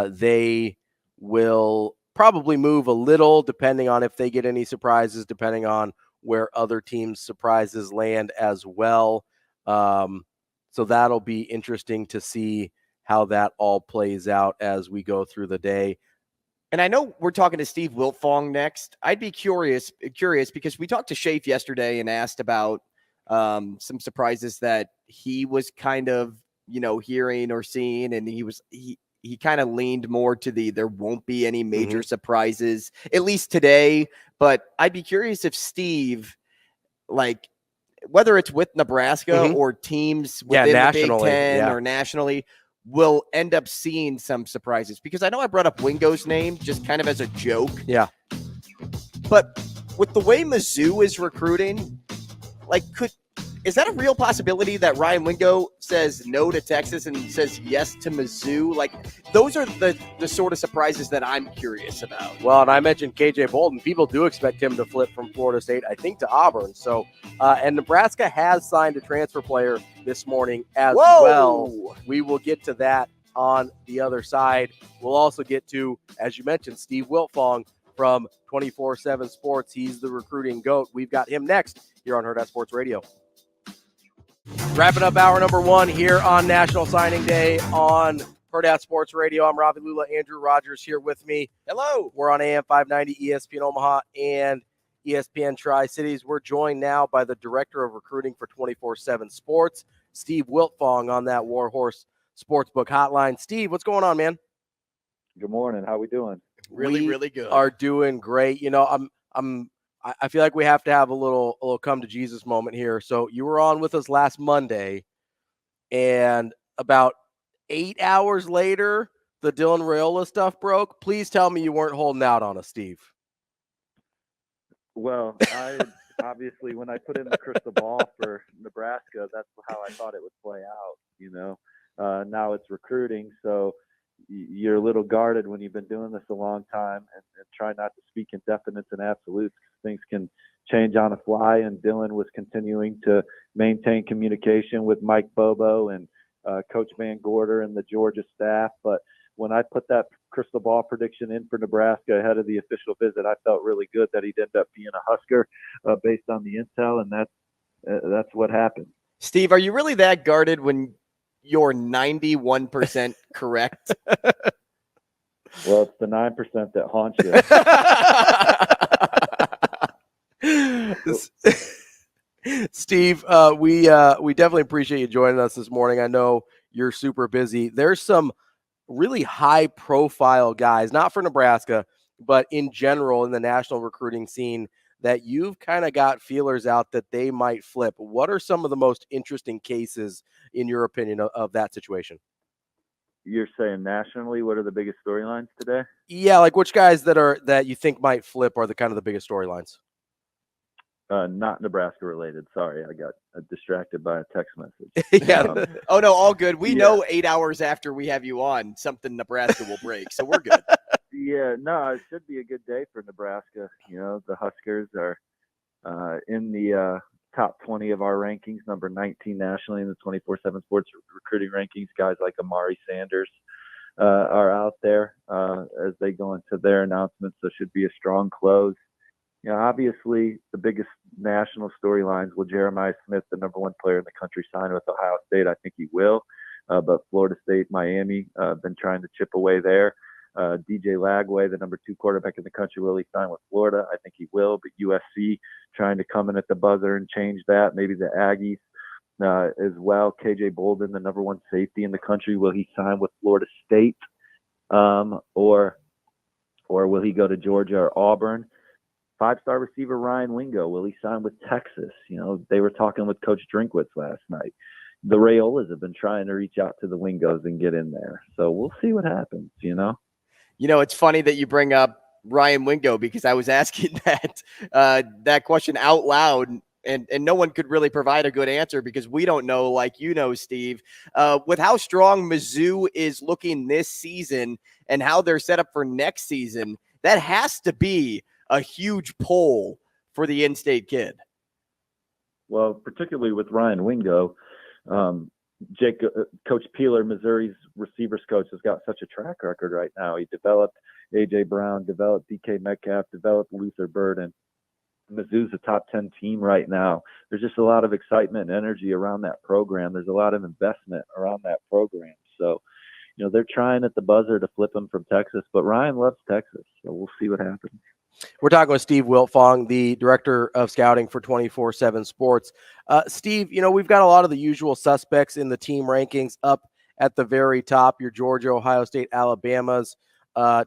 Speaker 1: They will probably move a little depending on if they get any surprises, depending on where other teams' surprises land as well. So that'll be interesting to see how that all plays out as we go through the day.
Speaker 2: And I know we're talking to Steve Wiltfong next. I'd be curious because we talked to Shafe yesterday and asked about some surprises that he was kind of, hearing or seeing. And he kind of leaned more to there won't be any major surprises, at least today. But I'd be curious if Steve, like, whether it's with Nebraska or teams within the Big Ten or nationally, will end up seeing some surprises. Because I know I brought up Wingo's name just kind of as a joke.
Speaker 1: Yeah.
Speaker 2: But with the way Mizzou is recruiting, like, is that a real possibility that Ryan Wingo says no to Texas and says yes to Mizzou? Like, those are the sort of surprises that I'm curious about.
Speaker 1: Well, and I mentioned KJ Bolden. People do expect him to flip from Florida State, I think, to Auburn. So, and Nebraska has signed a transfer player this morning as well. We will get to that on the other side. We'll also get to, as you mentioned, Steve Wiltfong from 24/7 Sports. He's the recruiting GOAT. We've got him next here on Hurrdat Sports Radio. Wrapping up hour number 1 here on National Signing Day on Hurrdat Sports Radio. I'm Ravi, Lulla, Andrew Rogers here with me.
Speaker 2: Hello.
Speaker 1: We're on AM 590, ESPN Omaha, and ESPN Tri-Cities. We're joined now by the Director of Recruiting for 24/7 Sports, Steve Wiltfong, on that Warhorse Sportsbook hotline. Steve, what's going on, man?
Speaker 6: Good morning. How we doing?
Speaker 2: Really good.
Speaker 1: Are doing great. I feel like we have to have a little come to Jesus moment here. So you were on with us last Monday, and about 8 hours later, the Dylan Raiola stuff broke. Please tell me you weren't holding out on us, Steve.
Speaker 6: Well, I obviously, when I put in the crystal ball for Nebraska, that's how I thought it would play out. Now it's recruiting, so you're a little guarded when you've been doing this a long time, and try not to speak in definites and absolutes. Things can change on the fly, and Dylan was continuing to maintain communication with Mike Bobo and Coach Van Gorder and the Georgia staff. But when I put that crystal ball prediction in for Nebraska ahead of the official visit, I felt really good that he'd end up being a Husker based on the intel, and that's what happened.
Speaker 2: Steve, are you really that guarded when you're 91% correct?
Speaker 6: Well, it's the 9% that haunts
Speaker 1: you. Steve, we definitely appreciate you joining us this morning. I know you're super busy. There's some really high-profile guys, not for Nebraska, but in general in the national recruiting scene, that you've kind of got feelers out that they might flip. What are some of the most interesting cases, in your opinion, of that situation?
Speaker 6: You're saying nationally, what are the biggest storylines today?
Speaker 1: Yeah, like which guys that you think might flip are the kind of the biggest storylines?
Speaker 6: Not Nebraska related. Sorry, I got distracted by a text message.
Speaker 2: Yeah. Oh no, all good. We know 8 hours after we have you on, something Nebraska will break, so we're good.
Speaker 6: Yeah, no, it should be a good day for Nebraska. You know, the Huskers are in the top 20 of our rankings, number 19 nationally in the 24/7 Sports recruiting rankings. Guys like Amari Sanders are out there as they go into their announcements, so should be a strong close. You know, obviously the biggest national storylines, will Jeremiah Smith, the number one player in the country, sign with Ohio State? I think he will, but Florida State, Miami, been trying to chip away there. DJ Lagway, the number 2 quarterback in the country, will he sign with Florida? I think he will, but USC trying to come in at the buzzer and change that. Maybe the Aggies as well. KJ Bolden, the number 1 safety in the country, will he sign with Florida State? Or will he go to Georgia or Auburn? 5-star receiver Ryan Wingo, will he sign with Texas? You know, they were talking with Coach Drinkwitz last night. The Rayolas have been trying to reach out to the Wingos and get in there. So we'll see what happens, you know?
Speaker 2: You know, it's funny that you bring up Ryan Wingo, because I was asking that question out loud, and no one could really provide a good answer because we don't know, like you know, Steve, with how strong Mizzou is looking this season and how they're set up for next season. That has to be a huge pull for the in-state kid.
Speaker 6: Well, particularly with Ryan Wingo, Coach Peeler, Missouri's receivers coach, has got such a track record right now. He developed A.J. Brown, developed DK Metcalf, developed Luther Burden. Mizzou's a top 10 team right now. There's just a lot of excitement and energy around that program. There's a lot of investment around that program. So, you know, they're trying at the buzzer to flip him from Texas, but Ryan loves Texas, so we'll see what happens.
Speaker 1: We're talking with Steve Wiltfong, the director of scouting for 24/7 Sports. Steve, you know, we've got a lot of the usual suspects in the team rankings up at the very top. Your Georgia, Ohio State, Alabama's,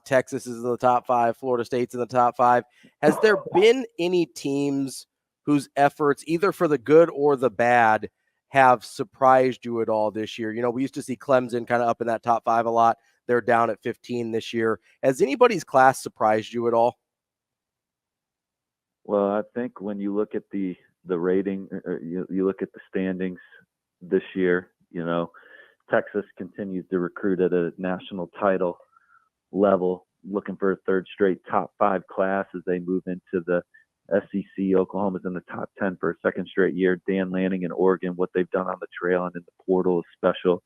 Speaker 1: Texas is in the top 5, Florida State's in the top 5. Has there been any teams whose efforts, either for the good or the bad, have surprised you at all this year? You know, we used to see Clemson kind of up in that top 5 a lot. They're down at 15 this year. Has anybody's class surprised you at all?
Speaker 6: Well, I think when you look at the rating, you look at the standings this year, you know, Texas continues to recruit at a national title level, looking for a 3rd straight top 5 class as they move into the SEC. Oklahoma's in the top 10 for a 2nd straight year. Dan Lanning in Oregon, what they've done on the trail and in the portal is special.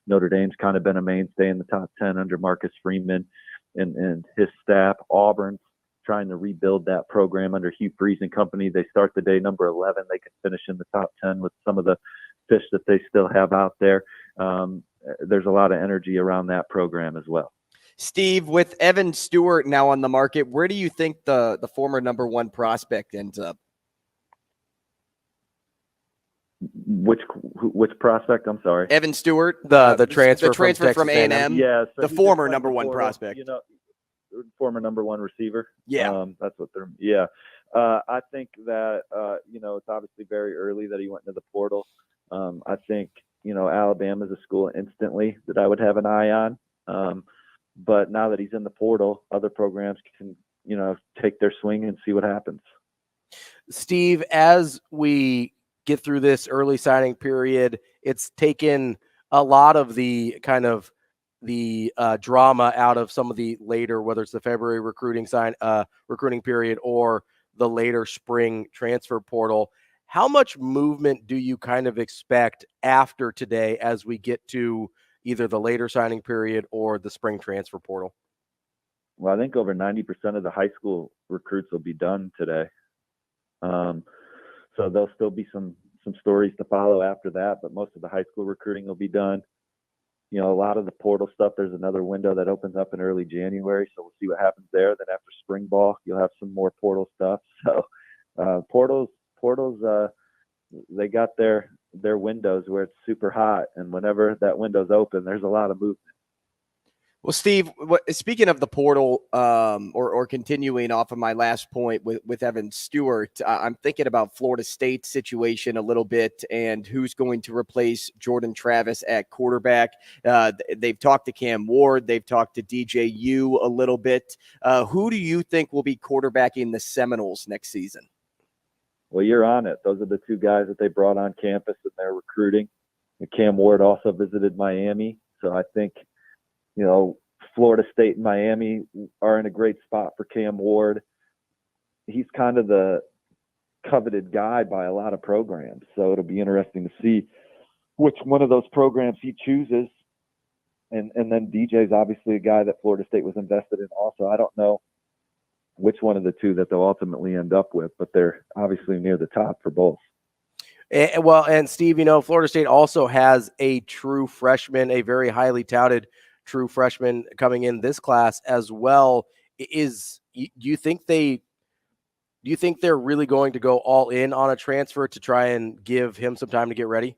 Speaker 6: Notre Dame's kind of been a mainstay in the top 10 under Marcus Freeman and his staff. Auburn's trying to rebuild that program under Hugh Freeze and company. They start the day number 11. They can finish in the top 10 with some of the fish that they still have out there. There's a lot of energy around that program as well.
Speaker 2: Steve, with Evan Stewart now on the market, where do you think the former number 1 prospect ends up?
Speaker 6: Which prospect? I'm sorry.
Speaker 2: Evan Stewart,
Speaker 1: the transfer
Speaker 2: from A&M.
Speaker 6: Yeah, so
Speaker 2: the former number 1 prospect.
Speaker 6: You know, former number 1 receiver.
Speaker 2: Yeah.
Speaker 6: That's what they're. Yeah. I think that you know, it's obviously very early that he went into the portal. I think, you know, Alabama's a school instantly that I would have an eye on. But now that he's in the portal, other programs can, you know, take their swing and see what happens.
Speaker 1: Steve, as we get through this early signing period, it's taken a lot of the kind of the drama out of some of the later, whether it's the February recruiting period or the later spring transfer portal. How much movement do you kind of expect after today as we get to either the later signing period or the spring transfer portal?
Speaker 6: Well, I think over 90% of the high school recruits will be done today. So there'll still be some stories to follow after that, but most of the high school recruiting will be done. You know, a lot of the portal stuff, there's another window that opens up in early January, so we'll see what happens there. Then after spring ball, you'll have some more portal stuff. So portals, they got their windows where it's super hot, and whenever that window's open, there's a lot of movement.
Speaker 2: Well, Steve, speaking of the portal, or continuing off of my last point with Evan Stewart, I'm thinking about Florida State's situation a little bit and who's going to replace Jordan Travis at quarterback. They've talked to Cam Ward. They've talked to DJU a little bit. Who do you think will be quarterbacking the Seminoles next season?
Speaker 6: Well, you're on it. Those are the two guys that they brought on campus and they're recruiting. And Cam Ward also visited Miami. So I think, you know, Florida State and Miami are in a great spot for Cam Ward. He's kind of the coveted guy by a lot of programs. So it'll be interesting to see which one of those programs he chooses. And then DJ's obviously a guy that Florida State was invested in also. I don't know which one of the two that they'll ultimately end up with, but they're obviously near the top for both.
Speaker 1: Well, and Steve, you know, Florida State also has a true freshman, a very highly touted true freshman coming in this class as well. Do you think they're really going to go all in on a transfer to try and give him some time to get ready?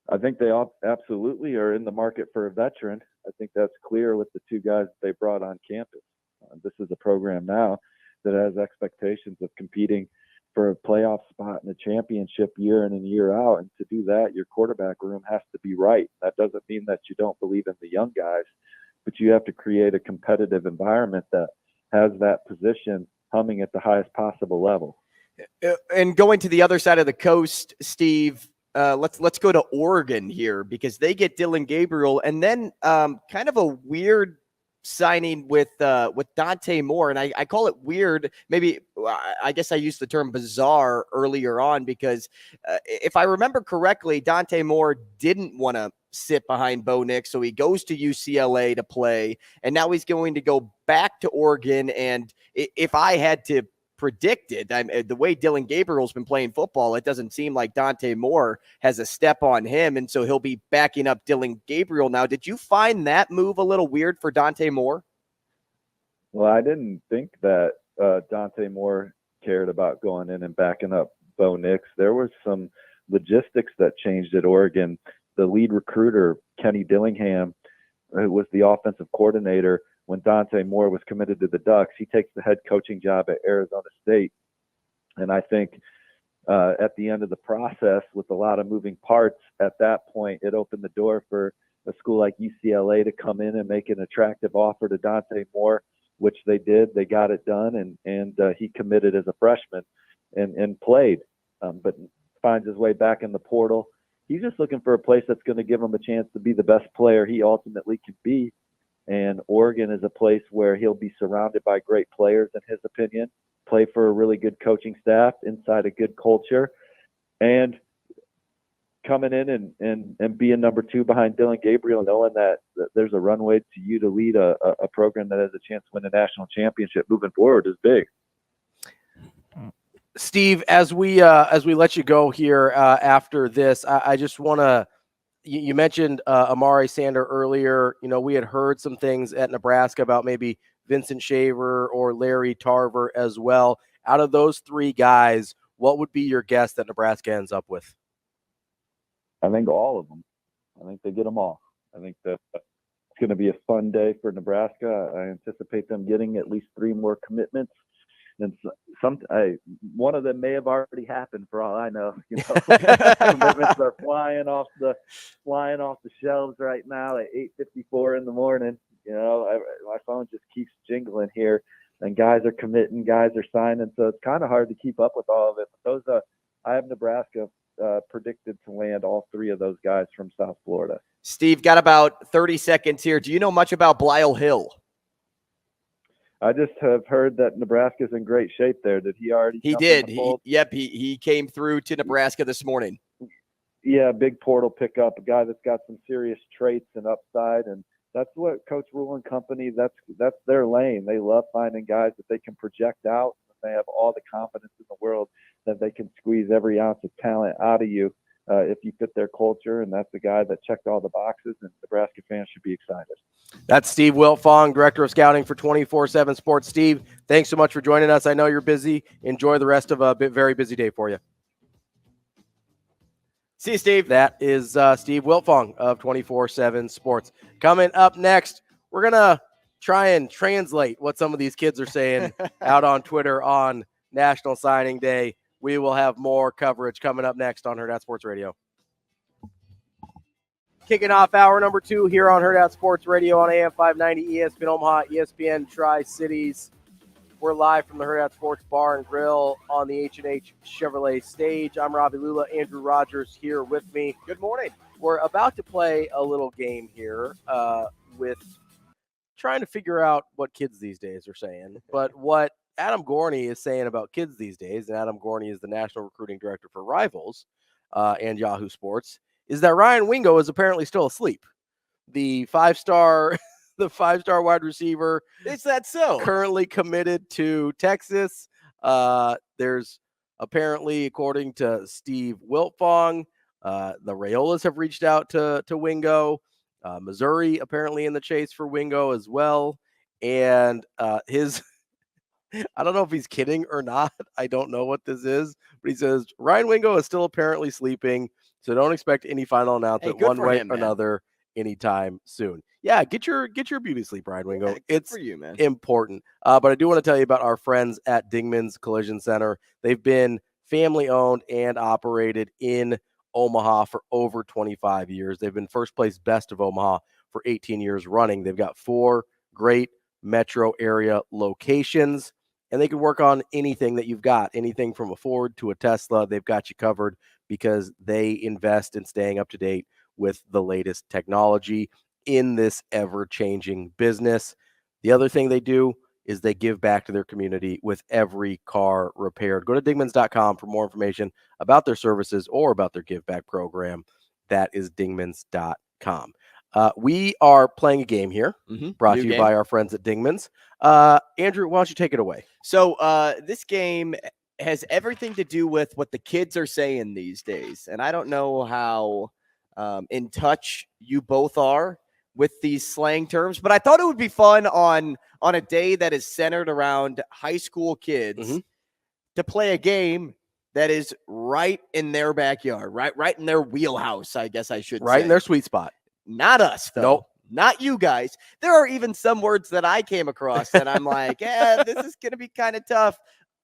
Speaker 6: I think they all absolutely are in the market for a veteran. I think that's clear with the two guys that they brought on campus. This is a program now that has expectations of competing for a playoff spot in a championship year in and year out. And to do that, your quarterback room has to be right. That doesn't mean that you don't believe in the young guys, but you have to create a competitive environment that has that position humming at the highest possible level.
Speaker 2: And going to the other side of the coast, Steve, let's go to Oregon here because they get Dillon Gabriel and then kind of a weird signing with Dante Moore. And I call it weird. Maybe I guess I used the term bizarre earlier on because if I remember correctly, Dante Moore didn't want to sit behind Bo Nix. So he goes to UCLA to play and now he's going to go back to Oregon. And if I had to predict it, the way Dillon Gabriel's been playing football, it doesn't seem like Dante Moore has a step on him. And so he'll be backing up Dillon Gabriel now. Did you find that move a little weird for Dante Moore?
Speaker 6: Well, I didn't think that Dante Moore cared about going in and backing up Bo Nix. There was some logistics that changed at Oregon. The lead recruiter, Kenny Dillingham, who was the offensive coordinator when Dante Moore was committed to the Ducks, he takes the head coaching job at Arizona State. And I think at the end of the process, with a lot of moving parts, at that point, it opened the door for a school like UCLA to come in and make an attractive offer to Dante Moore, which they did. They got it done, and he committed as a freshman and played, but finds his way back in the portal. He's just looking for a place that's going to give him a chance to be the best player he ultimately can be. And Oregon is a place where he'll be surrounded by great players, in his opinion, play for a really good coaching staff inside a good culture, and coming in and being number two behind Dillon Gabriel, knowing that there's a runway to you to lead a program that has a chance to win a national championship moving forward is big.
Speaker 1: Steve, as we let you go here after this, I just want to. You mentioned Amari Sander earlier. You know, we had heard some things at Nebraska about maybe Vincent Shaver or Larry Tarver as well. Out of those three guys, what would be your guess that Nebraska ends up with?
Speaker 6: I think all of them. I think they get them all. I think that it's going to be a fun day for Nebraska. I anticipate them getting at least three more commitments. And one of them may have already happened for all I know. You know, commitments are flying off the shelves right now at 8:54 in the morning. You know, my phone just keeps jingling here, and guys are committing, guys are signing, so it's kind of hard to keep up with all of it. But I have Nebraska predicted to land all three of those guys from South Florida.
Speaker 2: Steve, got about 30 seconds here. Do you know much about Blyle Hill?
Speaker 6: I just have heard that Nebraska's in great shape there. Did he already?
Speaker 2: He did. He came through to Nebraska this morning.
Speaker 6: Yeah, big portal pickup, a guy that's got some serious traits and upside, and that's what Coach Rule and company, that's their lane. They love finding guys that they can project out. They have all the confidence in the world that they can squeeze every ounce of talent out of you if you fit their culture, and that's the guy that checked all the boxes, and Nebraska fans should be excited.
Speaker 1: That's Steve Wiltfong, Director of Scouting for 24/7 Sports. Steve, thanks so much for joining us. I know you're busy. Enjoy the rest of a very busy day for you.
Speaker 2: See you, Steve.
Speaker 1: That is Steve Wiltfong of 24/7 Sports. Coming up next, we're going to try and translate what some of these kids are saying out on Twitter on National Signing Day. We will have more coverage coming up next on Hurrdat Sports Radio. Kicking off hour number 2 here on Hurrdat Sports Radio on AM 590, ESPN Omaha, ESPN Tri-Cities. We're live from the Hurrdat Sports Bar and Grill on the H&H Chevrolet stage. I'm Ravi, Lulla, Andrew Rogers here with me. Good morning. We're about to play a little game here with trying to figure out what kids these days are saying. But what Adam Gorney is saying about kids these days, and Adam Gorney is the National Recruiting Director for Rivals and Yahoo Sports, is that Ryan Wingo is apparently still asleep. The five-star wide receiver.
Speaker 2: Is that so?
Speaker 1: Currently committed to Texas. There's apparently, according to Steve Wiltfong, the Rayolas have reached out to Wingo. Missouri apparently in the chase for Wingo as well. And I don't know if he's kidding or not. I don't know what this is. But he says, Ryan Wingo is still apparently sleeping, so don't expect any final announcement one way or another anytime soon. Yeah, get your beauty sleep, Ryan Wingo.
Speaker 2: Yeah, it's for you, man.
Speaker 1: Important. But I do want to tell you about our friends at Dingman's Collision Center. They've been family owned and operated in Omaha for over 25 years. They've been first place best of Omaha for 18 years running. They've got 4 great metro area locations, and they can work on anything that you've got, anything from a Ford to a Tesla. They've got you covered because they invest in staying up to date with the latest technology in this ever-changing business. The other thing they do is they give back to their community with every car repaired. Go to Dingmans.com for more information about their services or about their give back program. That is Dingmans.com. We are playing a game here, brought to you by our friends at Dingmans. Andrew, why don't you take it away?
Speaker 2: So this game has everything to do with what the kids are saying these days. And I don't know how in touch you both are with these slang terms, but I thought it would be fun on a day that is centered around high school kids to play a game that is right in their backyard, right in their wheelhouse, I guess I should say.
Speaker 1: Right in their sweet spot.
Speaker 2: Not us, though.
Speaker 1: Nope.
Speaker 2: Not you guys. There are even some words that I came across that I'm like, this is going to be kind of tough.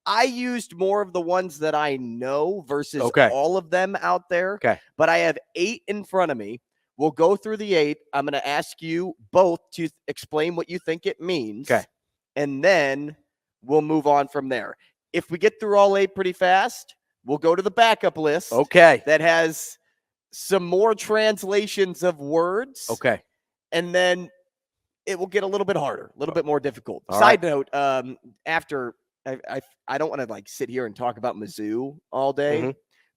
Speaker 2: I used more of the ones that I know versus all of them out there.
Speaker 1: Okay.
Speaker 2: But I have 8 in front of me. We'll go through the 8. I'm going to ask you both to explain what you think it means.
Speaker 1: Okay.
Speaker 2: And then we'll move on from there. If we get through all 8 pretty fast, we'll go to the backup list.
Speaker 1: Okay.
Speaker 2: That has some more translations of words.
Speaker 1: Okay.
Speaker 2: And then it will get a little bit harder, a little bit more difficult.
Speaker 1: All
Speaker 2: Side
Speaker 1: right.
Speaker 2: note, after I don't want to like sit here and talk about Mizzou all day.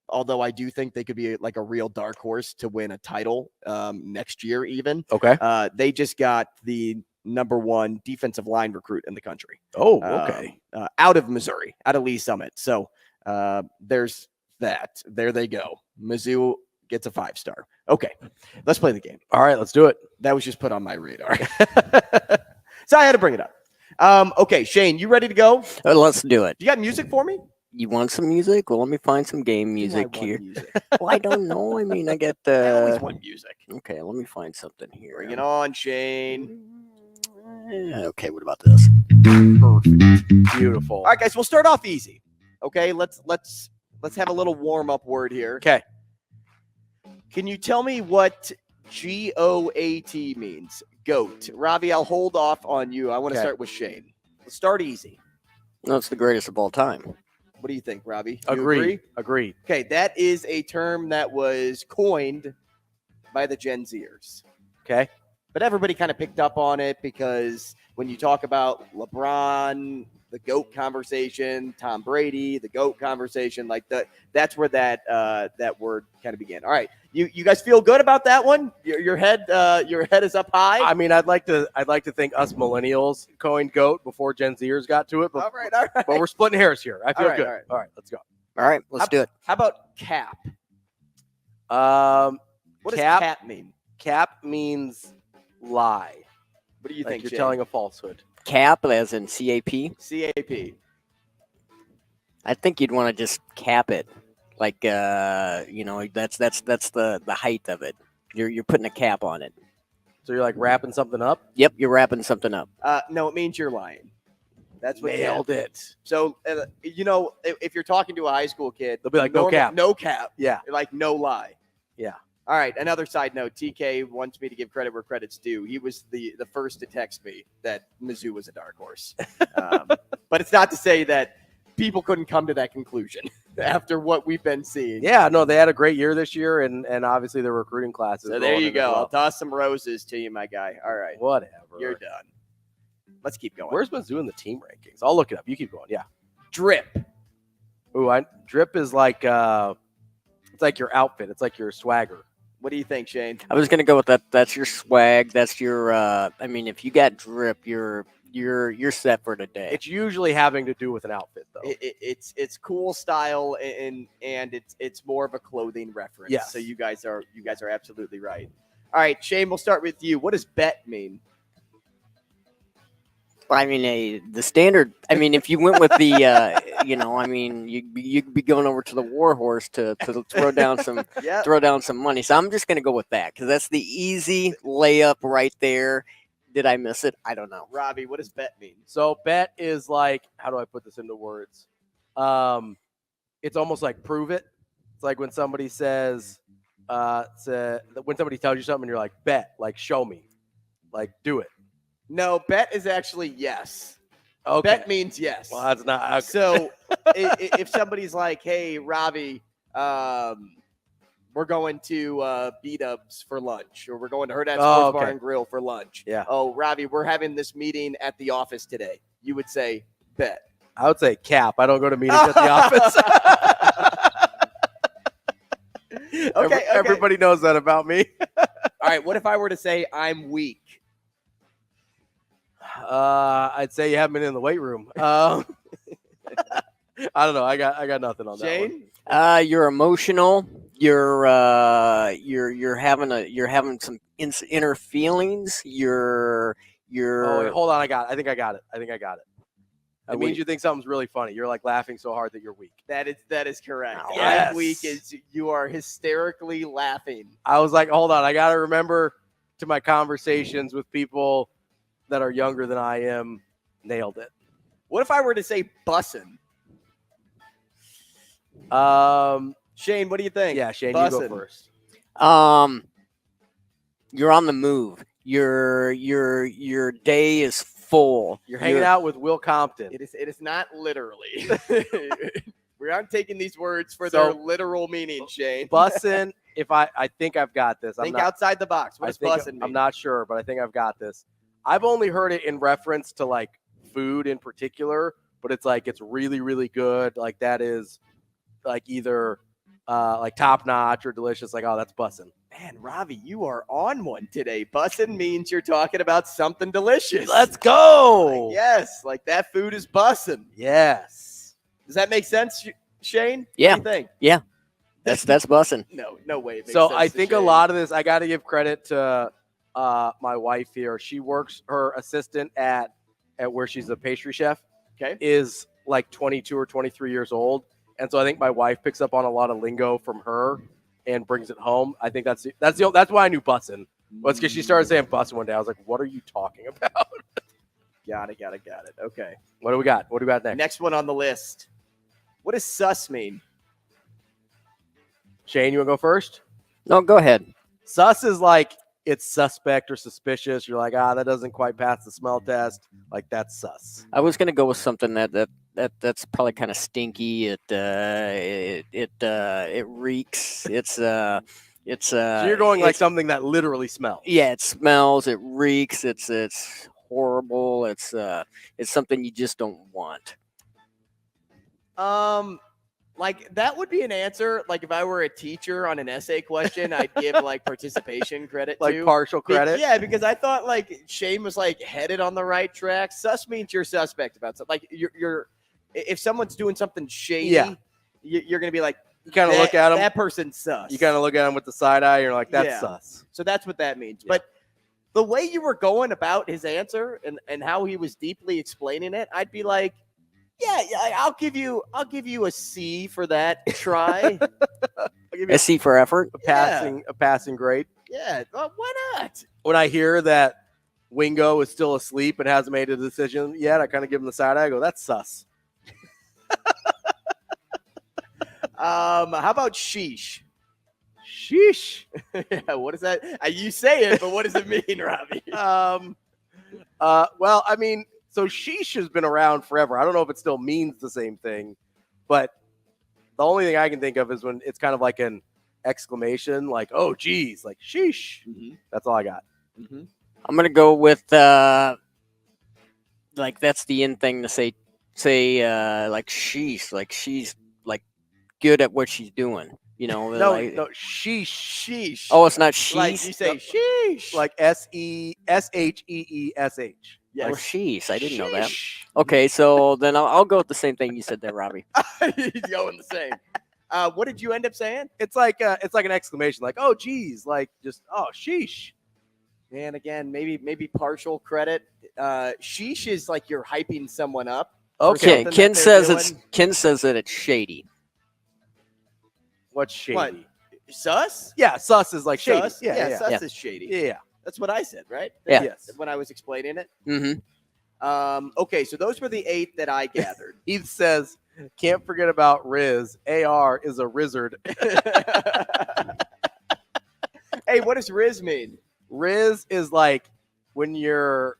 Speaker 2: Although I do think they could be like a real dark horse to win a title next year even.
Speaker 1: Okay.
Speaker 2: They just got the #1 defensive line recruit in the country.
Speaker 1: Oh, okay.
Speaker 2: Out of Missouri, out of Lee Summit. So there's that. There they go. Mizzou gets a 5-star. Okay, let's play the game.
Speaker 1: All right, let's do it.
Speaker 2: That was just put on my radar. So I had to bring it up. Okay, Shane, you ready to go?
Speaker 7: Let's do it.
Speaker 2: You got music for me?
Speaker 7: You want some music? Well, let me find some game music here. Well, I don't know. I mean, I get
Speaker 2: I always want music.
Speaker 7: Okay, let me find something here.
Speaker 2: Bring it on, Shane.
Speaker 7: Okay, what about this?
Speaker 1: Perfect. Beautiful.
Speaker 2: All right, guys, we'll start off easy. Okay, let's have a little warm-up word here.
Speaker 1: Okay.
Speaker 2: Can you tell me what GOAT means? GOAT. Ravi, I'll hold off on you. I want to start with Shane. Let's start easy.
Speaker 7: No, it's the greatest of all time.
Speaker 2: What do you think, Ravi?
Speaker 1: Agreed.
Speaker 2: Okay, that is a term that was coined by the Gen Zers.
Speaker 1: Okay.
Speaker 2: But everybody kind of picked up on it because when you talk about LeBron, the GOAT conversation, Tom Brady, the GOAT conversation, like that's where that word kind of began. All right, you guys feel good about that one? Your head is up high.
Speaker 1: I mean, I'd like to think us millennials coined GOAT before Gen Zers got to it. But,
Speaker 2: all right.
Speaker 1: But we're splitting hairs here. I feel good.
Speaker 2: All right,
Speaker 1: let's go.
Speaker 7: All right, let's do it.
Speaker 2: How about cap? What does cap mean?
Speaker 1: Cap means lie.
Speaker 2: What do you
Speaker 1: Like
Speaker 2: think?
Speaker 1: you're
Speaker 2: Shane?
Speaker 1: telling a falsehood.
Speaker 7: Cap, as in CAP.
Speaker 2: CAP.
Speaker 7: I think you'd want to just cap it, like that's the height of it. You're putting a cap on it.
Speaker 1: So you're like wrapping something up?
Speaker 7: Yep, you're wrapping something up.
Speaker 2: No, it means you're lying. That's what
Speaker 1: Nailed it.
Speaker 2: So if you're talking to a high school kid,
Speaker 1: they'll be like, no cap.
Speaker 2: No cap.
Speaker 1: Yeah.
Speaker 2: Like no lie.
Speaker 1: Yeah.
Speaker 2: All right. Another side note: TK wants me to give credit where credit's due. He was the first to text me that Mizzou was a dark horse. But it's not to say that people couldn't come to that conclusion after what we've been seeing.
Speaker 1: Yeah. No, they had a great year this year, and obviously their recruiting classes.
Speaker 2: So there you go. I'll toss some roses to you, my guy. All right.
Speaker 1: Whatever.
Speaker 2: You're done. Let's keep going.
Speaker 1: Where's Mizzou in the team rankings? I'll look it up. You keep going. Yeah.
Speaker 2: Drip?
Speaker 1: Ooh, drip is like it's like your outfit. It's like your swagger.
Speaker 2: What do you think, Shane?
Speaker 7: I was gonna go with that. That's your swag. That's your. I mean, if you got drip, you're set for the day.
Speaker 1: It's usually having to do with an outfit, though.
Speaker 2: It's cool style and it's more of a clothing reference.
Speaker 1: Yeah.
Speaker 2: So you guys are absolutely right. All right, Shane, we'll start with you. What does bet mean?
Speaker 7: I mean, the standard. I mean, if you went with the, I mean, you'd be going over to the war horse to throw down some money. So I'm just gonna go with that because that's the easy layup right there. Did I miss it? I don't know.
Speaker 2: Ravi, what does bet mean?
Speaker 1: So bet is like, how do I put this into words? It's almost like prove it. It's like when somebody says, when somebody tells you something, and you're like, bet, like show me, like do it.
Speaker 2: No, bet is actually yes.
Speaker 1: Okay.
Speaker 2: Bet means yes.
Speaker 1: Well, that's not. Okay.
Speaker 2: So if somebody's like, hey, Ravi, we're going to B-Dubs for lunch, or we're going to Hurrdat Sports Bar and Grill for lunch.
Speaker 1: Yeah.
Speaker 2: Oh, Ravi, we're having this meeting at the office today. You would say bet.
Speaker 1: I would say cap. I don't go to meetings at the office.
Speaker 2: Okay.
Speaker 1: Everybody knows that about me.
Speaker 2: All right. What if I were to say I'm weak?
Speaker 1: I'd say you haven't been in the weight room. I don't know. I got nothing on
Speaker 2: Shane?
Speaker 1: that one.
Speaker 7: You're emotional. You're having some inner feelings. You're.
Speaker 1: Oh, wait, hold on. I think I got it. It means
Speaker 7: weak.
Speaker 1: you think something's really funny. You're like laughing so hard that you're weak.
Speaker 2: That is correct.
Speaker 7: Oh,
Speaker 1: yes.
Speaker 2: I'm weak is you are hysterically laughing.
Speaker 1: I was like, hold on. I got to remember to my conversations with people that are younger than I am. Nailed it.
Speaker 2: What if I were to say bussin'? Shane, what do you think?
Speaker 1: Yeah, Shane,
Speaker 2: bussin'.
Speaker 1: you go first.
Speaker 7: You're on the move. Your day is full.
Speaker 1: You're hanging out with Will Compton.
Speaker 2: It is not literally. We aren't taking these words for their literal meaning, Shane.
Speaker 1: Bussin', I think I've got this.
Speaker 2: Think outside the box. What does bussin' mean?
Speaker 1: I'm not sure, but I think I've got this. I've only heard it in reference to like food in particular, but it's like it's really, really good. Like that is like either like top notch or delicious. Like, oh, that's bussin'.
Speaker 2: Man, Ravi, you are on one today. Bussin' means you're talking about something delicious.
Speaker 1: Let's go.
Speaker 2: Like, yes, like that food is bussin'.
Speaker 1: Yes.
Speaker 2: Does that make sense, Shane?
Speaker 7: Yeah.
Speaker 2: What do you think?
Speaker 7: Yeah. That's bussin'.
Speaker 2: No way. It makes
Speaker 1: So
Speaker 2: sense
Speaker 1: I
Speaker 2: to
Speaker 1: think
Speaker 2: Shane.
Speaker 1: a lot of this, I got to give credit to my wife here. She works, her assistant at where she's a pastry chef.
Speaker 2: Okay.
Speaker 1: Is like 22 or 23 years old. And so I think my wife picks up on a lot of lingo from her and brings it home. I think that's why I knew bussin'. Was because she started saying bussin' one day. I was like, what are you talking about?
Speaker 2: Got it. Okay.
Speaker 1: What do we got? What do we got next?
Speaker 2: Next one on the list. What does sus mean?
Speaker 1: Shane, you want to go first?
Speaker 7: No, go ahead.
Speaker 1: Sus is like it's suspect or suspicious. You're like, that doesn't quite pass the smell test. Like that's sus.
Speaker 7: I was gonna go with something that's probably kind of stinky. It reeks. So you're
Speaker 1: going like something that literally smells.
Speaker 7: Yeah, it smells. It reeks. It's horrible. It's something you just don't want.
Speaker 2: Like that would be an answer. Like if I were a teacher on an essay question, I'd give like participation credit
Speaker 1: like
Speaker 2: to.
Speaker 1: partial credit.
Speaker 2: Yeah, because I thought like Shane was like headed on the right track. Sus means you're suspect about something. Like you're if someone's doing something shady, you're gonna be like,
Speaker 1: you kind of look at them.
Speaker 2: That person's sus.
Speaker 1: You kind of look at them with the side eye. You're like, that's sus.
Speaker 2: So that's what that means. Yeah. But the way you were going about his answer and how he was deeply explaining it, I'd be like, yeah, I'll give you a C for that try.
Speaker 7: A C for effort.
Speaker 1: A passing grade.
Speaker 2: Yeah, well, why not?
Speaker 1: When I hear that Wingo is still asleep and hasn't made a decision yet, I kind of give him the side eye. I go, that's sus.
Speaker 2: How about sheesh?
Speaker 1: Sheesh.
Speaker 2: Yeah, what is that? You say it, but what does it mean, Ravi?
Speaker 1: Well, I mean, so sheesh has been around forever. I don't know if it still means the same thing, but the only thing I can think of is when it's kind of like an exclamation, like, oh, geez, like sheesh. Mm-hmm. That's all I got.
Speaker 7: Mm-hmm. I'm going to go with, like, that's the in thing to say, like, sheesh, like she's, like, good at what she's doing. You know,
Speaker 1: no,
Speaker 2: sheesh, sheesh.
Speaker 7: Oh, it's not sheesh.
Speaker 2: Like you say sheesh,
Speaker 1: like SESHEESH.
Speaker 7: Yes. Oh, sheesh. I didn't know that. Okay, so then I'll go with the same thing you said there, Ravi.
Speaker 2: He's going the same. What did you end up saying?
Speaker 1: It's like an exclamation, like, oh, geez, like just, oh, sheesh.
Speaker 2: And again, maybe partial credit. Sheesh is like you're hyping someone up.
Speaker 7: Okay, Ken says that it's shady.
Speaker 1: What's shady?
Speaker 2: What? Sus?
Speaker 1: Yeah, sus is like shady.
Speaker 2: Sus? Yeah, sus is shady.
Speaker 1: Yeah.
Speaker 2: That's what I said, right?
Speaker 7: Yeah.
Speaker 2: Yes. When I was explaining it.
Speaker 7: Mm-hmm.
Speaker 2: Okay, so those were the 8 that I gathered.
Speaker 1: He says, can't forget about Riz. AR is a rizzard.
Speaker 2: Hey, what does Riz mean?
Speaker 1: Riz is like when you're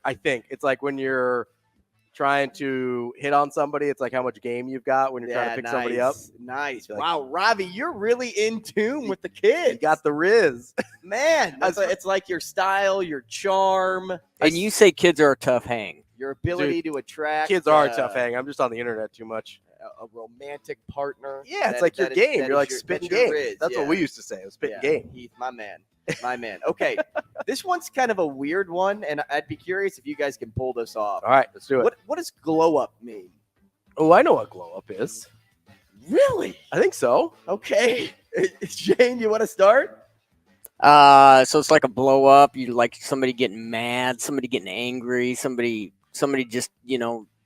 Speaker 1: trying to hit on somebody. It's like how much game you've got when you're trying to pick somebody up.
Speaker 2: Nice. Wow, Ravi, you're really in tune with the kids.
Speaker 1: You got the Riz.
Speaker 2: Man, it's like your style, your charm.
Speaker 7: And you say kids are a tough hang.
Speaker 2: Your ability to attract.
Speaker 1: Kids are a tough hang. I'm just on the internet too much.
Speaker 2: A romantic partner.
Speaker 1: Yeah, it's like your game. You're like spitting game. That's what we used to say. It was spitting game.
Speaker 2: Heath, my man. My man. Okay, this one's kind of a weird one, and I'd be curious if you guys can pull this off.
Speaker 1: All right, let's do it.
Speaker 2: What does glow up mean?
Speaker 1: Oh, I know what glow up is.
Speaker 2: Really?
Speaker 1: I think so.
Speaker 2: Okay. Shane, you want to start?
Speaker 7: So it's like a blow up. You like somebody getting mad, somebody getting angry, somebody just,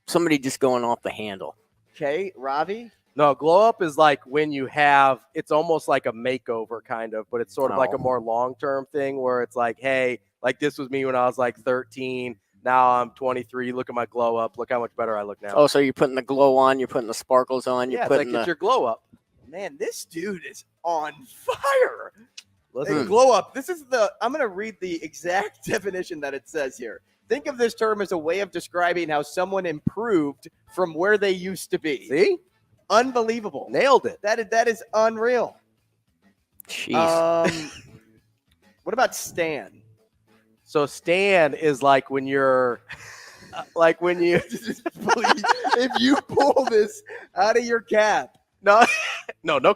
Speaker 7: somebody just going off the handle.
Speaker 2: Okay, Ravi?
Speaker 1: No, glow up is like when you have, it's almost like a makeover kind of, but it's sort of like a more long-term thing where it's like, hey, like this was me when I was like 13. Now I'm 23. Look at my glow up. Look how much better I look now.
Speaker 7: Oh, so you're putting the glow on. You're putting the sparkles on. You're putting
Speaker 1: it's your glow up.
Speaker 2: Man, this dude is on fire.
Speaker 1: Listen.
Speaker 2: Glow up. I'm going to read the exact definition that it says here. Think of this term as a way of describing how someone improved from where they used to be.
Speaker 1: See?
Speaker 2: Unbelievable.
Speaker 1: Nailed it.
Speaker 2: That is unreal.
Speaker 7: Jeez.
Speaker 2: What about Stan?
Speaker 1: So Stan is like when you're
Speaker 2: if you pull this out of your cap.
Speaker 1: No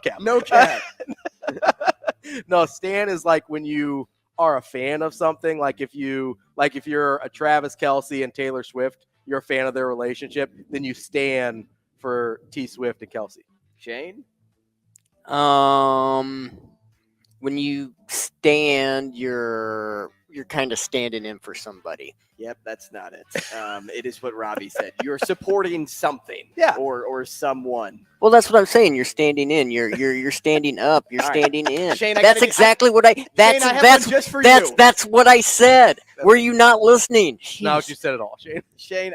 Speaker 1: cap.
Speaker 2: No cap.
Speaker 1: No, Stan is like when you are a fan of something. Like if you're a Travis Kelce and Taylor Swift, you're a fan of their relationship, then you stan for T Swift and Kelce.
Speaker 2: Shane?
Speaker 7: When you stand, you're kind of standing in for somebody.
Speaker 2: Yep, that's not it. It is what Ravi said. You're supporting something, or someone.
Speaker 7: Well, that's what I'm saying. You're standing in. You're standing up. You're standing in.
Speaker 2: Shane,
Speaker 7: that's exactly what I. That's
Speaker 2: Shane, I have one just for you.
Speaker 7: That's what I said. Were you not listening?
Speaker 1: Now you said it all, Shane.
Speaker 2: Shane,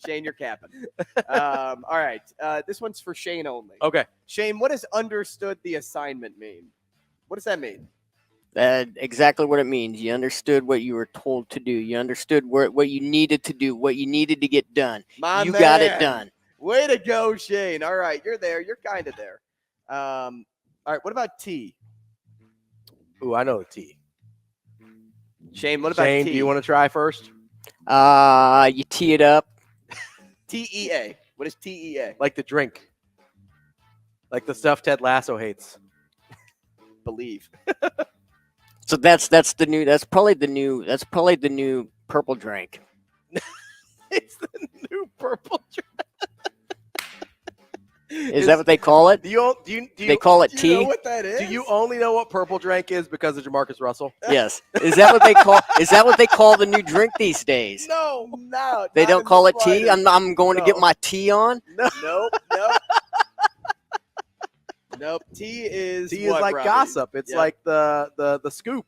Speaker 2: Shane, you're capping. All right, this one's for Shane only.
Speaker 1: Okay,
Speaker 2: Shane, what does understood the assignment mean? What does that mean?
Speaker 7: Exactly what it means. You understood what you were told to do. You understood what you needed to do, what you needed to get done. You got it done.
Speaker 2: Way to go, Shane. All right, you're there. You're kind of there. All right, what about T?
Speaker 1: Ooh, I know the T.
Speaker 2: Shane, what about tea?
Speaker 1: Do you want to try first?
Speaker 7: You tee it up.
Speaker 2: TEA. What is TEA?
Speaker 1: Like the drink. Like the stuff Ted Lasso hates.
Speaker 2: Believe.
Speaker 7: So that's probably the new purple drink.
Speaker 1: It's the new purple drink.
Speaker 7: Is that what they call it? They call it tea?
Speaker 2: Do you know what that is?
Speaker 1: Do you only know what purple drink is because of Jamarcus Russell?
Speaker 7: Yes. Is that what they call the new drink these days?
Speaker 2: No.
Speaker 7: They don't call it tea? I'm going to get my tea on?
Speaker 2: Nope. Tea is
Speaker 1: like
Speaker 2: Robbie?
Speaker 1: gossip. It's like the scoop.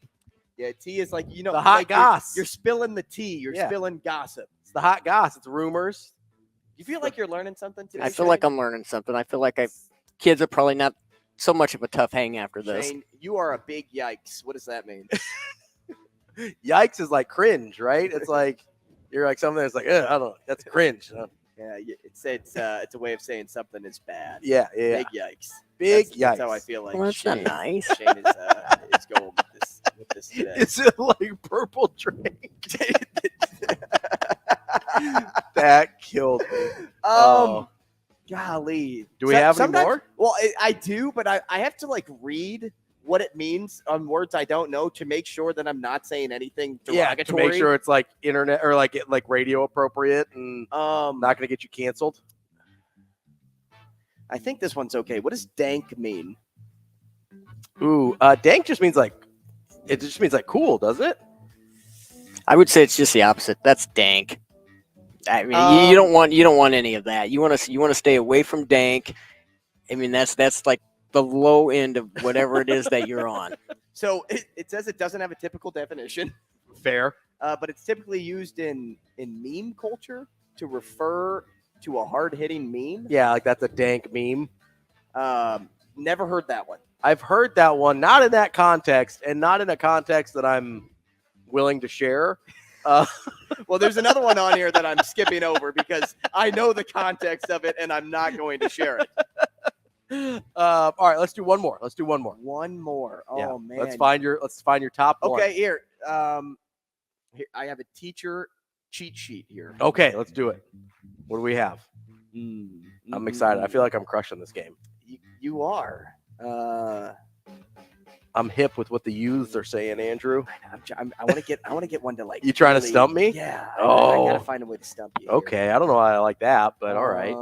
Speaker 2: Yeah, tea is like,
Speaker 1: the hot goss.
Speaker 2: You're spilling the tea. You're spilling gossip.
Speaker 1: It's the hot goss. It's rumors.
Speaker 2: You feel like you're learning something today?
Speaker 7: I feel like I'm learning something. I feel like kids are probably not so much of a tough hang after this.
Speaker 2: Shane, you are a big yikes. What does that mean?
Speaker 1: Yikes is like cringe, right? It's like you're like something that's like, I don't know. That's cringe.
Speaker 2: Yeah, it's a way of saying something is bad.
Speaker 1: Yeah.
Speaker 2: Big yikes.
Speaker 1: Yikes.
Speaker 2: That's how I feel like.
Speaker 7: Well, that's
Speaker 2: Shane,
Speaker 7: not nice.
Speaker 2: Shane is going with this today.
Speaker 1: Is it like purple drink? That killed me.
Speaker 2: Golly.
Speaker 1: Do we have any more?
Speaker 2: Well, I do, but I have to like read what it means on words I don't know to make sure that I'm not saying anything derogatory.
Speaker 1: To make sure it's like internet or like radio appropriate and not going to get you canceled.
Speaker 2: I think this one's okay. What does dank mean?
Speaker 1: Ooh, dank just means like cool, doesn't it?
Speaker 7: I would say it's just the opposite. That's dank. I mean, you don't want any of that. You want to stay away from dank. I mean, that's like the low end of whatever it is that you're on.
Speaker 2: So it says it doesn't have a typical definition.
Speaker 1: Fair.
Speaker 2: But it's typically used in meme culture to refer to a hard-hitting meme.
Speaker 1: Yeah, like that's a dank meme.
Speaker 2: Never heard that one.
Speaker 1: I've heard that one, not in that context, and not in a context that I'm willing to share.
Speaker 2: Well, there's another one on here that I'm skipping over because I know the context of it, and I'm not going to share it.
Speaker 1: All right, let's do one more.
Speaker 2: One more. Oh
Speaker 1: yeah.
Speaker 2: man.
Speaker 1: Let's find your top one.
Speaker 2: Okay, here. Here I have a teacher cheat sheet here.
Speaker 1: Okay, let's do it. What do we have? I'm excited. I feel like I'm crushing this game.
Speaker 2: You are.
Speaker 1: I'm hip with what the youths are saying, Andrew.
Speaker 2: I want to get one to like.
Speaker 1: You trying to stump me?
Speaker 2: Yeah. I gotta find a way to stump you.
Speaker 1: Okay, here. I don't know why I like that, but all right.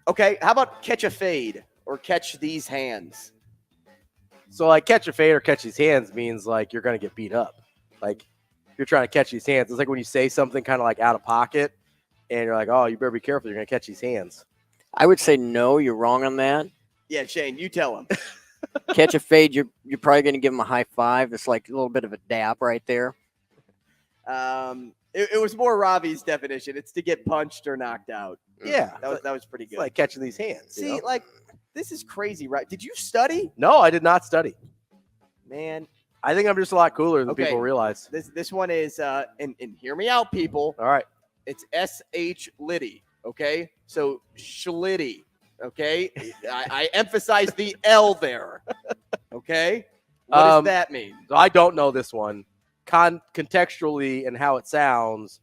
Speaker 2: Okay, how about catch a fade or catch these hands?
Speaker 1: So like catch a fade or catch these hands means like you're gonna get beat up. Like if you're trying to catch these hands, it's like when you say something kind of like out of pocket, and you're like, oh, you better be careful. You're gonna catch these hands.
Speaker 7: I would say no. You're wrong on that.
Speaker 2: Yeah, Shane, you tell him.
Speaker 7: Catch a fade, you're probably going to give him a high five. It's like a little bit of a dap right there.
Speaker 2: It was more Ravi's definition. It's to get punched or knocked out.
Speaker 1: Yeah,
Speaker 2: that was pretty good.
Speaker 1: It's like catching these hands.
Speaker 2: See, like this is crazy, right? Did you study?
Speaker 1: No, I did not study.
Speaker 2: Man,
Speaker 1: I think I'm just a lot cooler than people realize.
Speaker 2: This one is and hear me out, people.
Speaker 1: All right,
Speaker 2: it's S.H. Liddy. Okay, so Schlitty. Okay, I emphasize the L there. Okay, what does that mean?
Speaker 1: So I don't know this one. Contextually and how it sounds,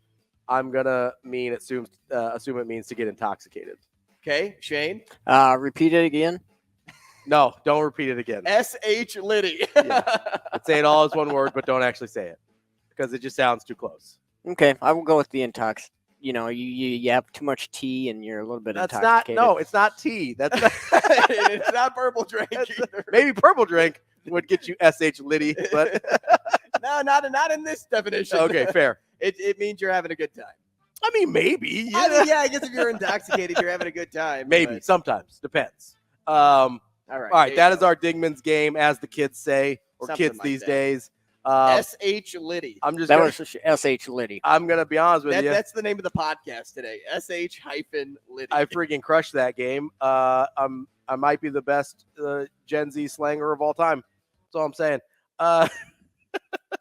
Speaker 1: I'm gonna assume it means to get intoxicated.
Speaker 2: Okay, Shane.
Speaker 7: Repeat it again.
Speaker 1: No, don't repeat it again.
Speaker 2: S.H. Liddy.
Speaker 1: Yeah. Say it all as one word, but don't actually say it because it just sounds too close.
Speaker 7: Okay, I will go with the intox. You know, you have too much tea and you're a little bit intoxicated.
Speaker 1: It's not tea. That's not,
Speaker 2: it's not purple drink either.
Speaker 1: Maybe purple drink would get you S.H. Liddy, but
Speaker 2: no, not in this definition.
Speaker 1: Okay, fair.
Speaker 2: It means you're having a good time.
Speaker 1: I mean, maybe.
Speaker 2: Yeah. I guess if you're intoxicated, you're having a good time.
Speaker 1: Maybe,
Speaker 2: but...
Speaker 1: sometimes. Depends. All right. That is our Dingman's game, as the kids say, or
Speaker 2: something
Speaker 1: kids
Speaker 2: like
Speaker 1: these
Speaker 2: that.
Speaker 1: Days.
Speaker 2: S.H. Liddy.
Speaker 7: That was S.H. Liddy.
Speaker 1: I'm going to be honest with you.
Speaker 2: That's the name of the podcast today. S.H. Liddy.
Speaker 1: I freaking crushed that game. I might be the best Gen Z slanger of all time. That's all I'm saying.
Speaker 2: I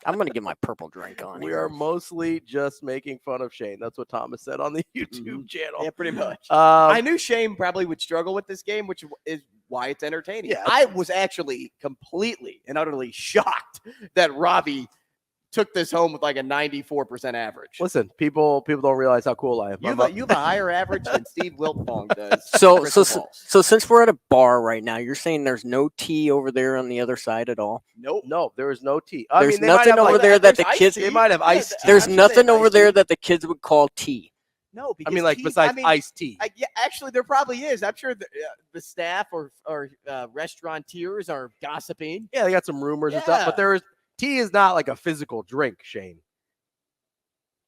Speaker 7: I'm going to get my purple drink on.
Speaker 1: We are mostly just making fun of Shane. That's what Thomas said on the YouTube channel.
Speaker 2: Yeah, pretty much. I knew Shane probably would struggle with this game, which is why it's entertaining.
Speaker 1: Yeah.
Speaker 2: I was actually completely and utterly shocked that Ravi took this home with like a 94% average.
Speaker 1: Listen, people don't realize how cool I am.
Speaker 2: You have a higher average than Steve Wiltfong does.
Speaker 7: So since we're at a bar right now, you're saying there's no tea over there on the other side at all?
Speaker 2: Nope.
Speaker 1: No, there is no tea.
Speaker 7: There's nothing over there that the kids.
Speaker 1: They might have iced tea.
Speaker 7: There's nothing over there that the kids would call tea.
Speaker 2: No, because
Speaker 1: besides iced tea.
Speaker 2: Yeah, actually, there probably is. I'm sure the staff or restaurateurs are gossiping.
Speaker 1: Yeah, they got some rumors and stuff, but tea is not like a physical drink, Shane.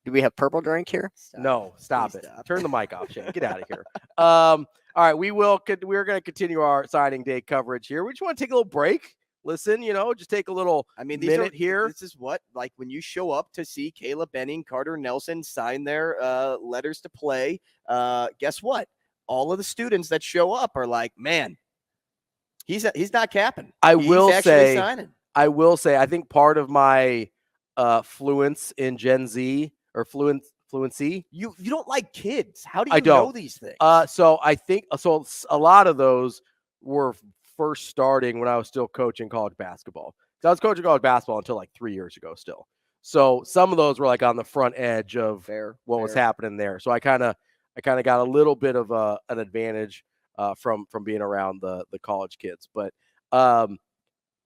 Speaker 7: Do we have purple drink here?
Speaker 1: Stop it. Turn the mic off, Shane. Get out of here. All right, we're going to continue our signing day coverage here. We just want to take a little break. Listen, just take a little minute here.
Speaker 2: This is what, like when you show up to see Caleb Benning, Carter Nelson sign their letters to play, guess what? All of the students that show up are like, man, he's not capping.
Speaker 1: I will say, I think part of my fluence in Gen Z or fluency.
Speaker 2: You don't like kids. How do you know these things?
Speaker 1: So I think a lot of those were first starting when I was still coaching college basketball. So I was coaching college basketball until like 3 years ago still. So some of those were like on the front edge of what was happening there. So I kind of got a little bit of an advantage from being around the college kids. But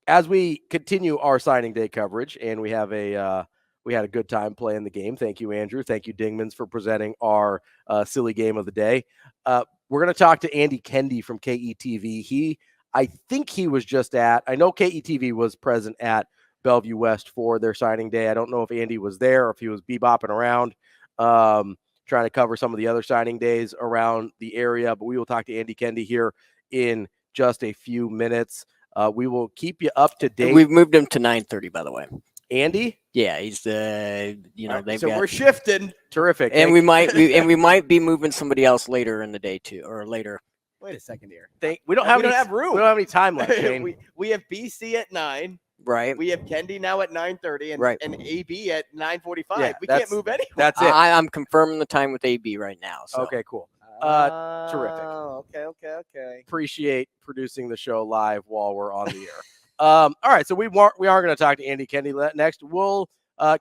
Speaker 1: as we continue our signing day coverage, and we had a good time playing the game. Thank you, Andrew. Thank you, Dingmans, for presenting our silly game of the day. We're going to talk to Andy Kendeigh from KETV. I think he was just I know KETV was present at Bellevue West for their signing day. I don't know if Andy was there or if he was bebopping around trying to cover some of the other signing days around the area, but we will talk to Andy Kendeigh here in just a few minutes. We will keep you up to date.
Speaker 7: We've moved him to 9:30, by the way.
Speaker 1: Andy?
Speaker 7: Yeah, he's
Speaker 2: we're shifting.
Speaker 1: Terrific.
Speaker 7: And we might be moving somebody else later in the day too, or later.
Speaker 2: Wait a second here.
Speaker 1: We don't have room. We don't have any time left, Shane.
Speaker 2: we have BC at 9.
Speaker 7: Right.
Speaker 2: We have Kendeigh now at 9:30 and AB at 9:45.
Speaker 1: Yeah,
Speaker 2: we can't move anywhere.
Speaker 1: That's it.
Speaker 7: I'm confirming the time with AB right now. So.
Speaker 1: Okay, cool. Terrific.
Speaker 2: Okay.
Speaker 1: Appreciate producing the show live while we're on the air. All right, so we are going to talk to Andy Kendeigh next. We'll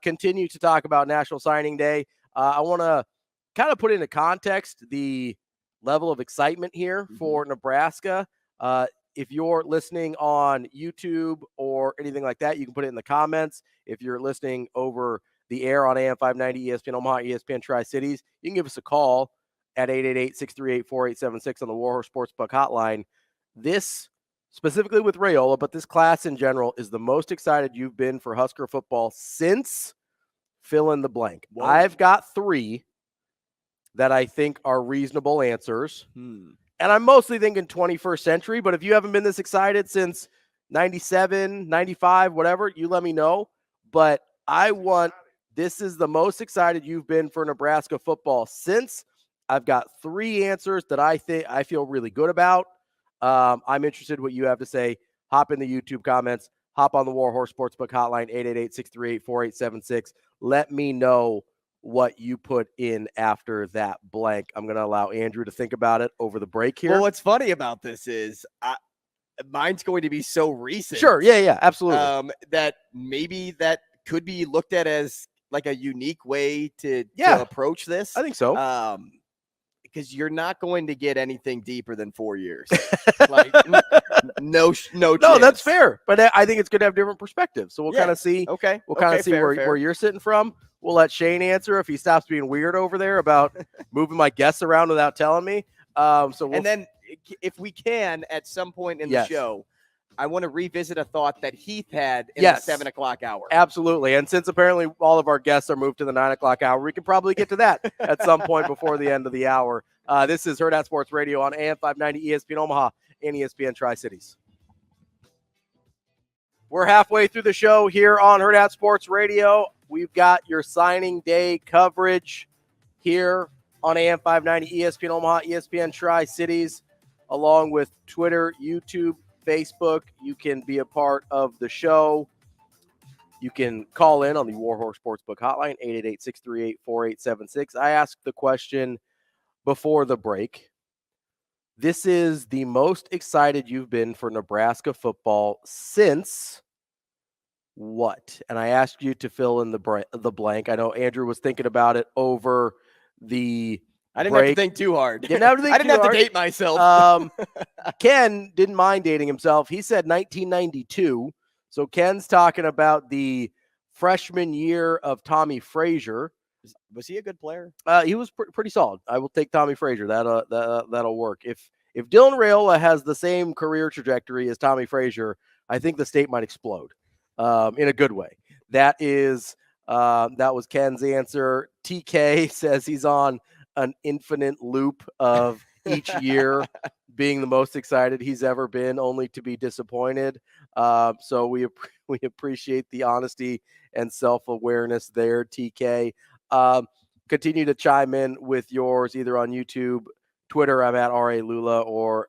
Speaker 1: continue to talk about National Signing Day. I want to kind of put into context the level of excitement here for Nebraska. If you're listening on YouTube or anything like that, you can put it in the comments. If you're listening over the air on AM 590, ESPN Omaha, ESPN Tri-Cities, you can give us a call at 888-638-4876 on the Warhorse Sportsbook hotline. This, specifically with Rayola, but this class in general, is the most excited you've been for Husker football since fill in the blank. Whoa. I've got 3 that I think are reasonable answers. And I'm mostly thinking 21st century, but if you haven't been this excited since 97, 95, whatever, you let me know. But this is the most excited you've been for Nebraska football since. I've got 3 answers that I feel really good about. I'm interested in what you have to say. Hop in the YouTube comments. Hop on the Warhorse Sportsbook hotline, 888-638-4876. Let me know what you put in after that blank. I'm going to allow Andrew to think about it over the break here.
Speaker 2: Well, what's funny about this is mine's going to be so recent.
Speaker 1: Sure. Yeah, absolutely.
Speaker 2: That maybe that could be looked at as like a unique way to approach this.
Speaker 1: I think so.
Speaker 2: Because you're not going to get anything deeper than 4 years. Like no chance.
Speaker 1: No, that's fair. But I think it's good to have different perspectives. So we'll kind of see.
Speaker 2: Okay.
Speaker 1: We'll kind of see
Speaker 2: fair.
Speaker 1: where you're sitting from. We'll let Shane answer if he stops being weird over there about moving my guests around without telling me. And
Speaker 2: then if we can, at some point in the show, I want to revisit a thought that Heath had in the 7 o'clock hour.
Speaker 1: Absolutely. And since apparently all of our guests are moved to the 9 o'clock hour, we can probably get to that at some point before the end of the hour. This is Hurrdat Sports Radio on AM 590 ESPN Omaha and ESPN Tri-Cities. We're halfway through the show here on Hurrdat Sports Radio. We've got your signing day coverage here on AM 590 ESPN Omaha, ESPN Tri-Cities, along with Twitter, YouTube, Facebook. You can be a part of the show. You can call in on the Warhorse Sportsbook hotline, 888-638-4876. I asked the question before the break. This is the most excited you've been for Nebraska football since what? And I asked you to fill in the blank. I know Andrew was thinking about it over the
Speaker 2: I didn't
Speaker 1: break.
Speaker 2: have to think too hard.
Speaker 1: Didn't have to think
Speaker 2: I didn't have
Speaker 1: hard.
Speaker 2: to date myself.
Speaker 1: Ken didn't mind dating himself. He said 1992. So Ken's talking about the freshman year of Tommy Frazier.
Speaker 2: Was he a good player?
Speaker 1: He was pretty solid. I will take Tommy Frazier. That'll work. If Dylan Raiola has the same career trajectory as Tommy Frazier, I think the state might explode in a good way. That was Ken's answer. TK says he's on an infinite loop of each year being the most excited he's ever been, only to be disappointed. So we appreciate the honesty and self-awareness there, TK. Continue to chime in with yours either on YouTube, Twitter, I'm at R.A. Lulla, or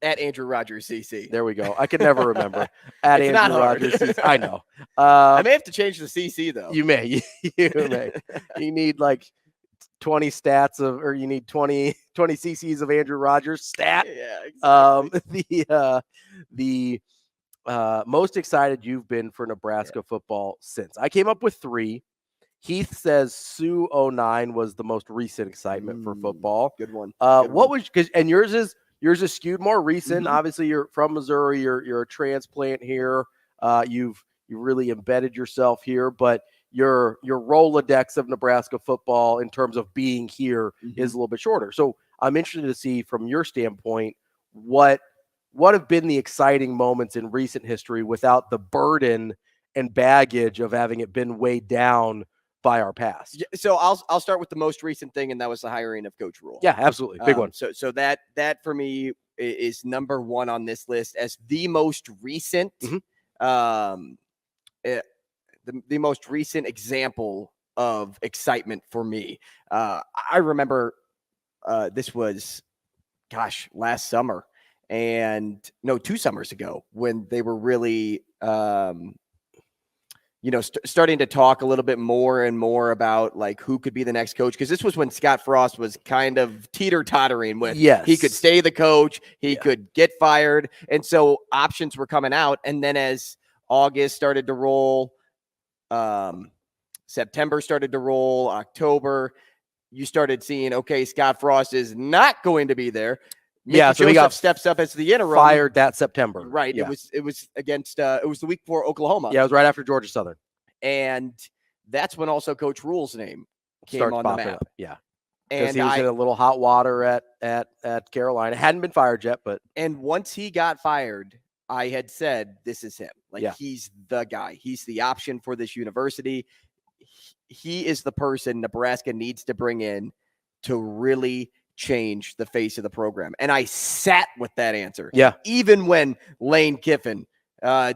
Speaker 2: at Andrew Rogers CC.
Speaker 1: There we go. I can never remember. At
Speaker 2: it's
Speaker 1: Andrew
Speaker 2: not hard.
Speaker 1: Rogers CC. I know.
Speaker 2: I may have to change the CC though.
Speaker 1: You may. You may. You need like 20 stats or you need 20 CCs of Andrew Rogers stat.
Speaker 2: Yeah, exactly.
Speaker 1: The most excited you've been for Nebraska football since. I came up with 3. Heath says Sioux 09 was the most recent excitement for football.
Speaker 2: Good one.
Speaker 1: And yours is skewed more recent. Mm-hmm. Obviously, you're from Missouri. You're a transplant here. You've really embedded yourself here, but your Rolodex of Nebraska football in terms of being here is a little bit shorter. So I'm interested to see from your standpoint what have been the exciting moments in recent history without the burden and baggage of having it been weighed down by our past.
Speaker 2: So I'll start with the most recent thing, and that was the hiring of Coach Rule.
Speaker 1: Yeah, absolutely. Big one.
Speaker 2: So that for me is number one on this list as the most recent, the most recent example of excitement for me. I remember this was, last summer, and 2 summers ago when they were really starting to talk a little bit more and more about like who could be the next coach. Because this was when Scott Frost was kind of teeter-tottering with he could stay the coach, he could get fired. And so options were coming out. And then as August started to roll, September started to roll, October, you started seeing, okay, Scott Frost is not going to be there.
Speaker 1: So
Speaker 2: Joseph
Speaker 1: he got
Speaker 2: steps up as the interim.
Speaker 1: Fired that September.
Speaker 2: Right.
Speaker 1: Yeah.
Speaker 2: It was against it was the week before Oklahoma.
Speaker 1: Yeah, it was right after Georgia Southern.
Speaker 2: And that's when also Coach Rule's name came on the map.
Speaker 1: Up. Yeah. Because he was in a little hot water at Carolina. Hadn't been fired yet, but
Speaker 2: once he got fired, I had said this is him. He's the guy. He's the option for this university. He is the person Nebraska needs to bring in to really change the face of the program. And I sat with that answer.
Speaker 1: Yeah.
Speaker 2: Even when Lane Kiffin,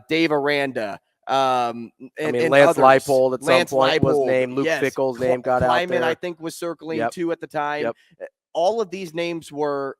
Speaker 2: Dave Aranda,
Speaker 1: and
Speaker 2: others,
Speaker 1: Lance Leipold at some point was
Speaker 2: Leipold,
Speaker 1: named. Luke Fickell's name got out there.
Speaker 2: I think was circling too at the time. Yep. All of these names were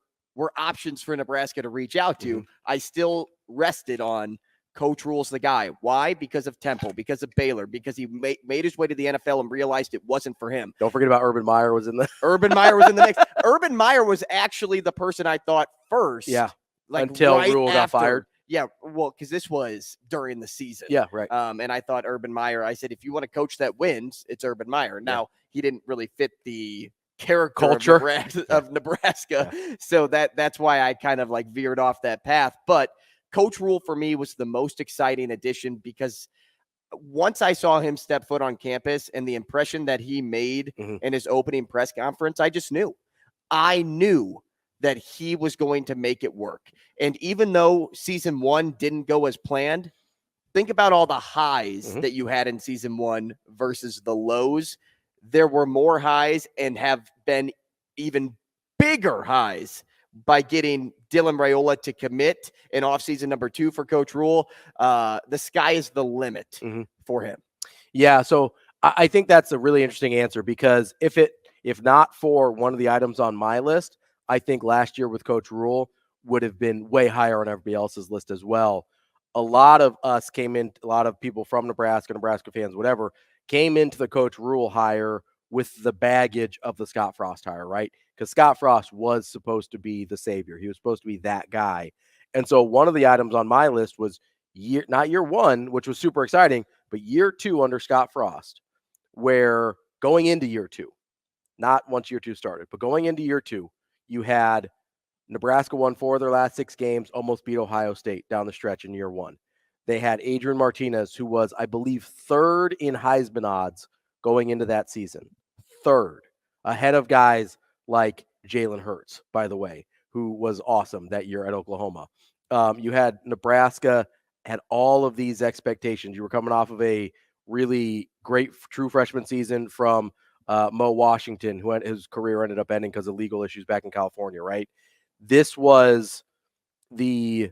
Speaker 2: options for Nebraska to reach out to. I still rested on Coach Rule's the guy. Why? Because of Temple, because of Baylor, because he made his way to the NFL and realized it wasn't for him.
Speaker 1: Don't forget about Urban Meyer was in the
Speaker 2: Urban Meyer was in the mix. Urban Meyer was actually the person I thought first.
Speaker 1: Yeah. Until Rule got fired.
Speaker 2: Yeah. Well, because this was during the season.
Speaker 1: Yeah. Right.
Speaker 2: And I thought Urban Meyer, I said, if you want a coach that wins, it's Urban Meyer. Now, he didn't really fit the culture of Nebraska. Yeah. So that's why I kind of veered off that path. But Coach Rule for me was the most exciting addition because once I saw him step foot on campus and the impression that he made in his opening press conference, I knew that he was going to make it work. And even though season 1 didn't go as planned, think about all the highs that you had in season 1 versus the lows. There were more highs and have been even bigger highs by getting Dylan Raiola to commit in offseason number 2 for Coach Rule. The sky is the limit for him.
Speaker 1: Yeah, so I think that's a really interesting answer because if not for one of the items on my list, I think last year with Coach Rule would have been way higher on everybody else's list as well. a lot of us came in, a lot of people from Nebraska fans, whatever, came into the Coach Rule hire with the baggage of the Scott Frost hire, right? Because Scott Frost was supposed to be the savior. He was supposed to be that guy. And so one of the items on my list was not year one, which was super exciting, but year two under Scott Frost, where going into year two, not once year two started, but going into year two, you had Nebraska won 4 of their last 6 games, almost beat Ohio State down the stretch in year one. They had Adrian Martinez, who was, I believe, 3rd in Heisman odds going into that season. 3rd, ahead of guys like Jalen Hurts, by the way, who was awesome that year at Oklahoma. You had Nebraska had all of these expectations. You were coming off of a really great true freshman season from Mo Washington, who his career ended up ending because of legal issues back in California, right? This was the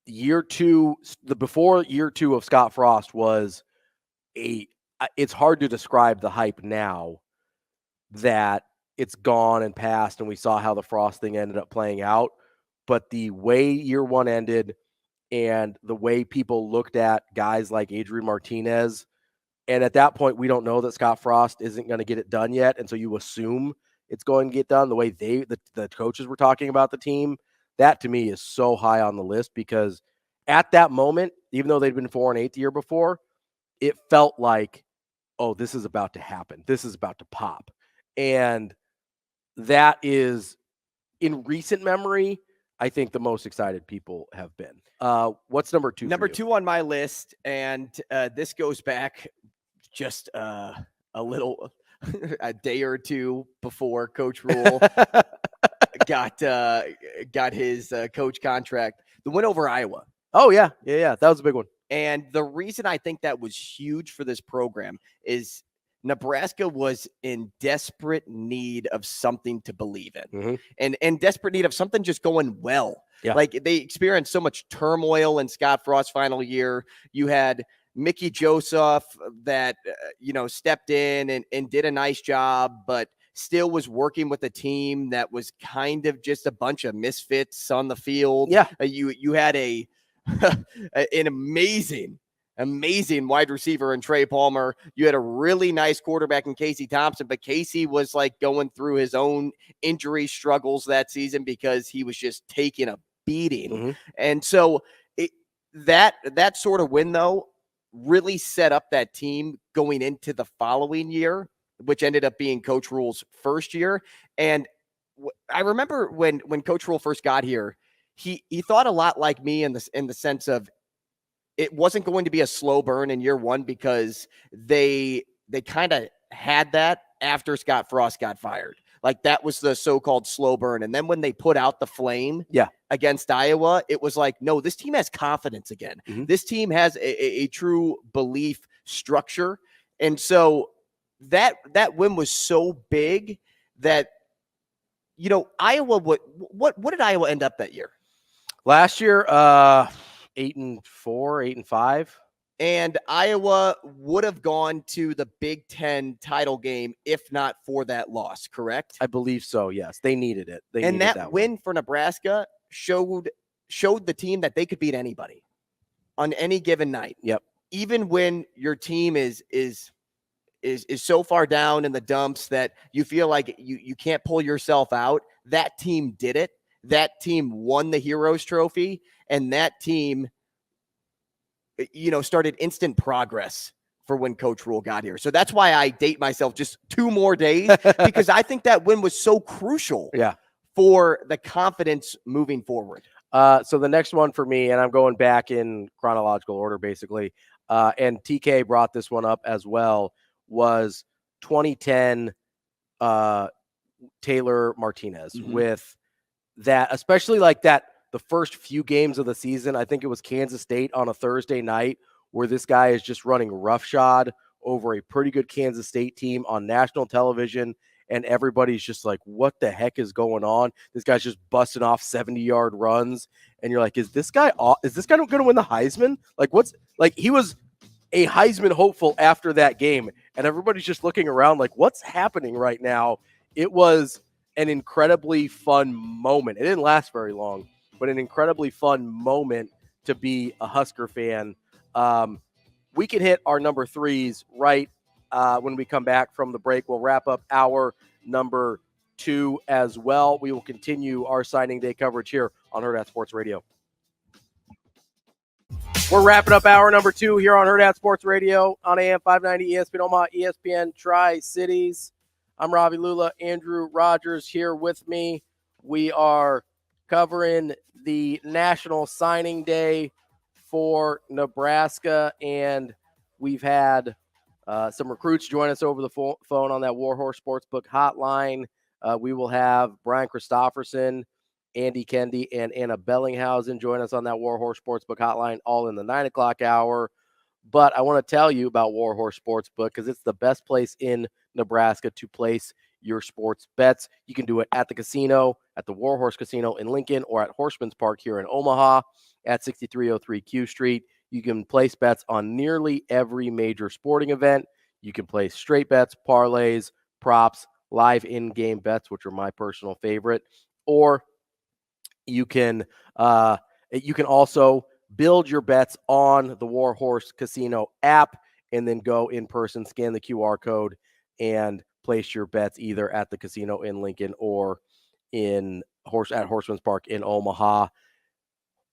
Speaker 1: year two, before year two of Scott Frost was it's hard to describe the hype now that it's gone and passed, and we saw how the Frost thing ended up playing out. But the way year one ended and the way people looked at guys like Adrian Martinez, and at that point, we don't know that Scott Frost isn't going to get it done yet, and so you assume it's going to get done. The way the coaches were talking about the team, that to me is so high on the list, because at that moment, even though they'd been 4-8 the year before, it felt like, oh, this is about to happen. This is about to pop. And that is, in recent memory, I think the most excited people have been. What's number 2?
Speaker 2: Number 2 on my list, and this goes back just a little, a day or two before Coach Rule got his coach contract. The win over Iowa.
Speaker 1: Oh, yeah. That was a big one.
Speaker 2: And the reason I think that was huge for this program is Nebraska was in desperate need of something to believe in, and desperate need of something just going well.
Speaker 1: Yeah.
Speaker 2: Like, they experienced so much turmoil in Scott Frost's final year. You had Mickey Joseph that, stepped in and did a nice job, but still was working with a team that was kind of just a bunch of misfits on the field.
Speaker 1: Yeah.
Speaker 2: You had an amazing wide receiver in Trey Palmer. You had a really nice quarterback in Casey Thompson, but Casey was like going through his own injury struggles that season because he was just taking a beating. And so that sort of win, though, really set up that team going into the following year, which ended up being Coach Rule's first year. And I remember when Coach Rule first got here, he thought a lot like me in the sense of it wasn't going to be a slow burn in year one, because they kind of had that after Scott Frost got fired. Like, that was the so-called slow burn. And then when they put out the flame against Iowa, it was like, no, this team has confidence again. This team has a true belief structure. And so that win was so big that, Iowa, what did Iowa end up that year?
Speaker 1: Last year, 8-4, 8-5.
Speaker 2: And Iowa would have gone to the Big Ten title game if not for that loss, correct?
Speaker 1: I believe so, yes. They needed it.
Speaker 2: And that win for Nebraska showed the team that they could beat anybody on any given night.
Speaker 1: Yep.
Speaker 2: Even when your team is so far down in the dumps that you feel like you can't pull yourself out, that team did it. That team won the Heroes Trophy, and that team, started instant progress for when Coach Rule got here. So that's why I date myself just 2 more days, because I think that win was so crucial for the confidence moving forward.
Speaker 1: So the next one for me, and I'm going back in chronological order, basically, and TK brought this one up as well, was 2010 Taylor Martinez with that, especially like that, the first few games of the season. I think it was Kansas State on a Thursday night, where this guy is just running roughshod over a pretty good Kansas State team on national television. And everybody's just like, what the heck is going on? This guy's just busting off 70-yard runs. And you're like, is this guy going to win the Heisman? He was a Heisman hopeful after that game. And everybody's just looking around like, what's happening right now? It was an incredibly fun moment. It didn't last very long, but an incredibly fun moment to be a Husker fan. We can hit our number 3s right when we come back from the break. We'll wrap up our number 2 as well. We will continue our signing day coverage here on Hurrdat Sports Radio. We're wrapping up hour number 2 here on Hurrdat Sports Radio on AM 590 ESPN Omaha, ESPN Tri-Cities. I'm Ravi, Lulla, Andrew Rogers here with me. We are covering the National Signing Day for Nebraska, and we've had some recruits join us over the phone on that Warhorse Sportsbook hotline. We will have Brian Christopherson, Andy Kendeigh, and Anna Bellinghausen join us on that Warhorse Sportsbook hotline, all in the 9 o'clock hour. But I want to tell you about Warhorse Sportsbook because it's the best place in Nebraska to place your sports bets. You can do it at the casino, at the Warhorse Casino in Lincoln, or at Horseman's Park here in Omaha at 6303 Q Street. You can place bets on nearly every major sporting event. You can place straight bets, parlays, props, live in-game bets, which are my personal favorite, or you can also build your bets on the Warhorse Casino app and then go in person, scan the QR code, and place your bets either at the casino in Lincoln or at Horseman's Park in Omaha.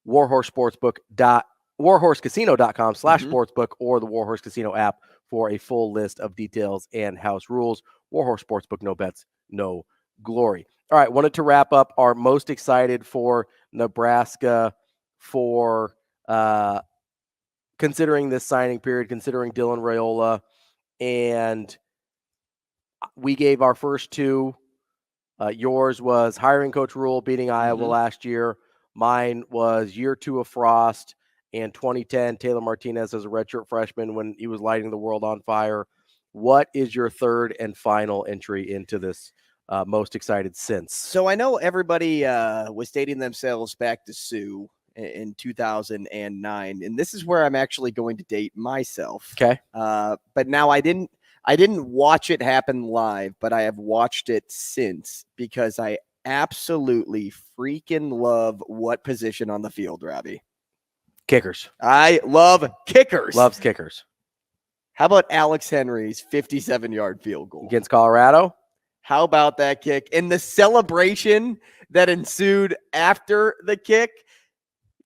Speaker 1: warhorsecasino.com/sportsbook or the Warhorse Casino app for a full list of details and house rules. Warhorse Sportsbook, no bets, no glory. All right, wanted to wrap up our most excited for Nebraska for considering this signing period, considering Dylan Raiola, and we gave our first 2. Yours was hiring Coach Rule beating Iowa last year. Mine was year 2 of Frost and 2010 Taylor Martinez as a redshirt freshman when he was lighting the world on fire. What is your third and final entry into this most excited since?
Speaker 2: So I know everybody was dating themselves back to Sue in 2009, and this is where I'm actually going to date myself.
Speaker 1: Okay.
Speaker 2: But now I didn't watch it happen live, but I have watched it since because I absolutely freaking love what position on the field, Ravi?
Speaker 1: Kickers.
Speaker 2: I love kickers.
Speaker 1: Loves kickers.
Speaker 2: How about Alex Henry's 57-yard field goal?
Speaker 1: Against Colorado?
Speaker 2: How about that kick? And the celebration that ensued after the kick.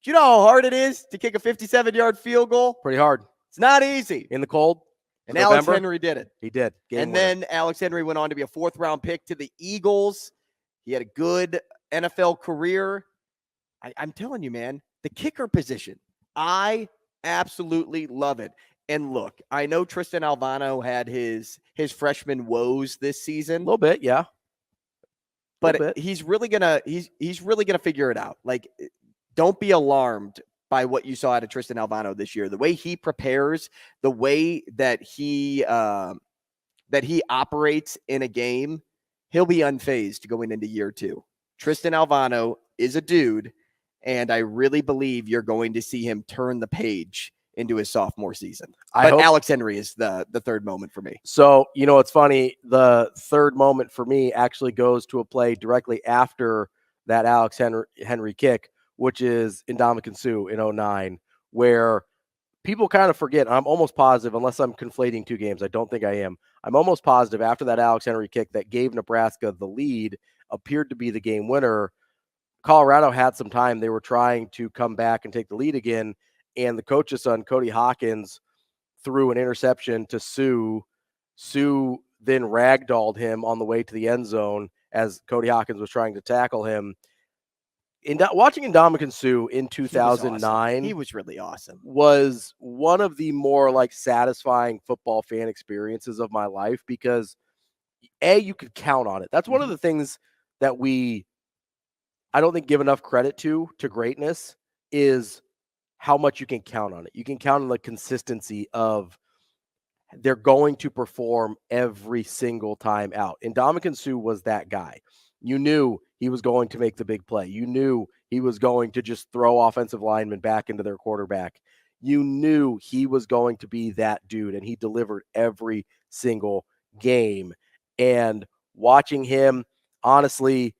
Speaker 2: Do you know how hard it is to kick a 57-yard field goal?
Speaker 1: Pretty hard.
Speaker 2: It's not easy.
Speaker 1: In the cold?
Speaker 2: And Alex Henry did it.
Speaker 1: He did.
Speaker 2: And then Alex Henry went on to be a 4th-round pick to the Eagles. He had a good NFL career. I'm telling you, man, the kicker position, I absolutely love it. And look, I know Tristan Alvano had his freshman woes this season.
Speaker 1: A little bit, yeah.
Speaker 2: But he's really gonna figure it out. Like, don't be alarmed by what you saw out of Tristan Alvano this year. The way he prepares, the way that he operates in a game, he'll be unfazed going into year 2. Tristan Alvano is a dude, and I really believe you're going to see him turn the page into his sophomore season. But Alex Henry is the third moment for me.
Speaker 1: So, you know, it's funny. The third moment for me actually goes to a play directly after that Alex Henry kick, which is Ndamukong Suh in 2009, where people kind of forget. I'm almost positive, unless I'm conflating 2 games, I don't think I am. I'm almost positive after that Alex Henry kick that gave Nebraska the lead, appeared to be the game winner. Colorado had some time. They were trying to come back and take the lead again, and the coach's son, Cody Hawkins, threw an interception to Suh. Suh then ragdolled him on the way to the end zone as Cody Hawkins was trying to tackle him. Watching Ndamukong Suh in 2009,
Speaker 2: he was really awesome.
Speaker 1: Was one of the more like satisfying football fan experiences of my life because you could count on it. That's one of the things that I don't think give enough credit to greatness is how much you can count on it. You can count on the consistency of they're going to perform every single time out. And Ndamukong Suh was that guy. You knew he was going to make the big play. You knew he was going to just throw offensive linemen back into their quarterback. You knew he was going to be that dude, and he delivered every single game. And watching him, honestly,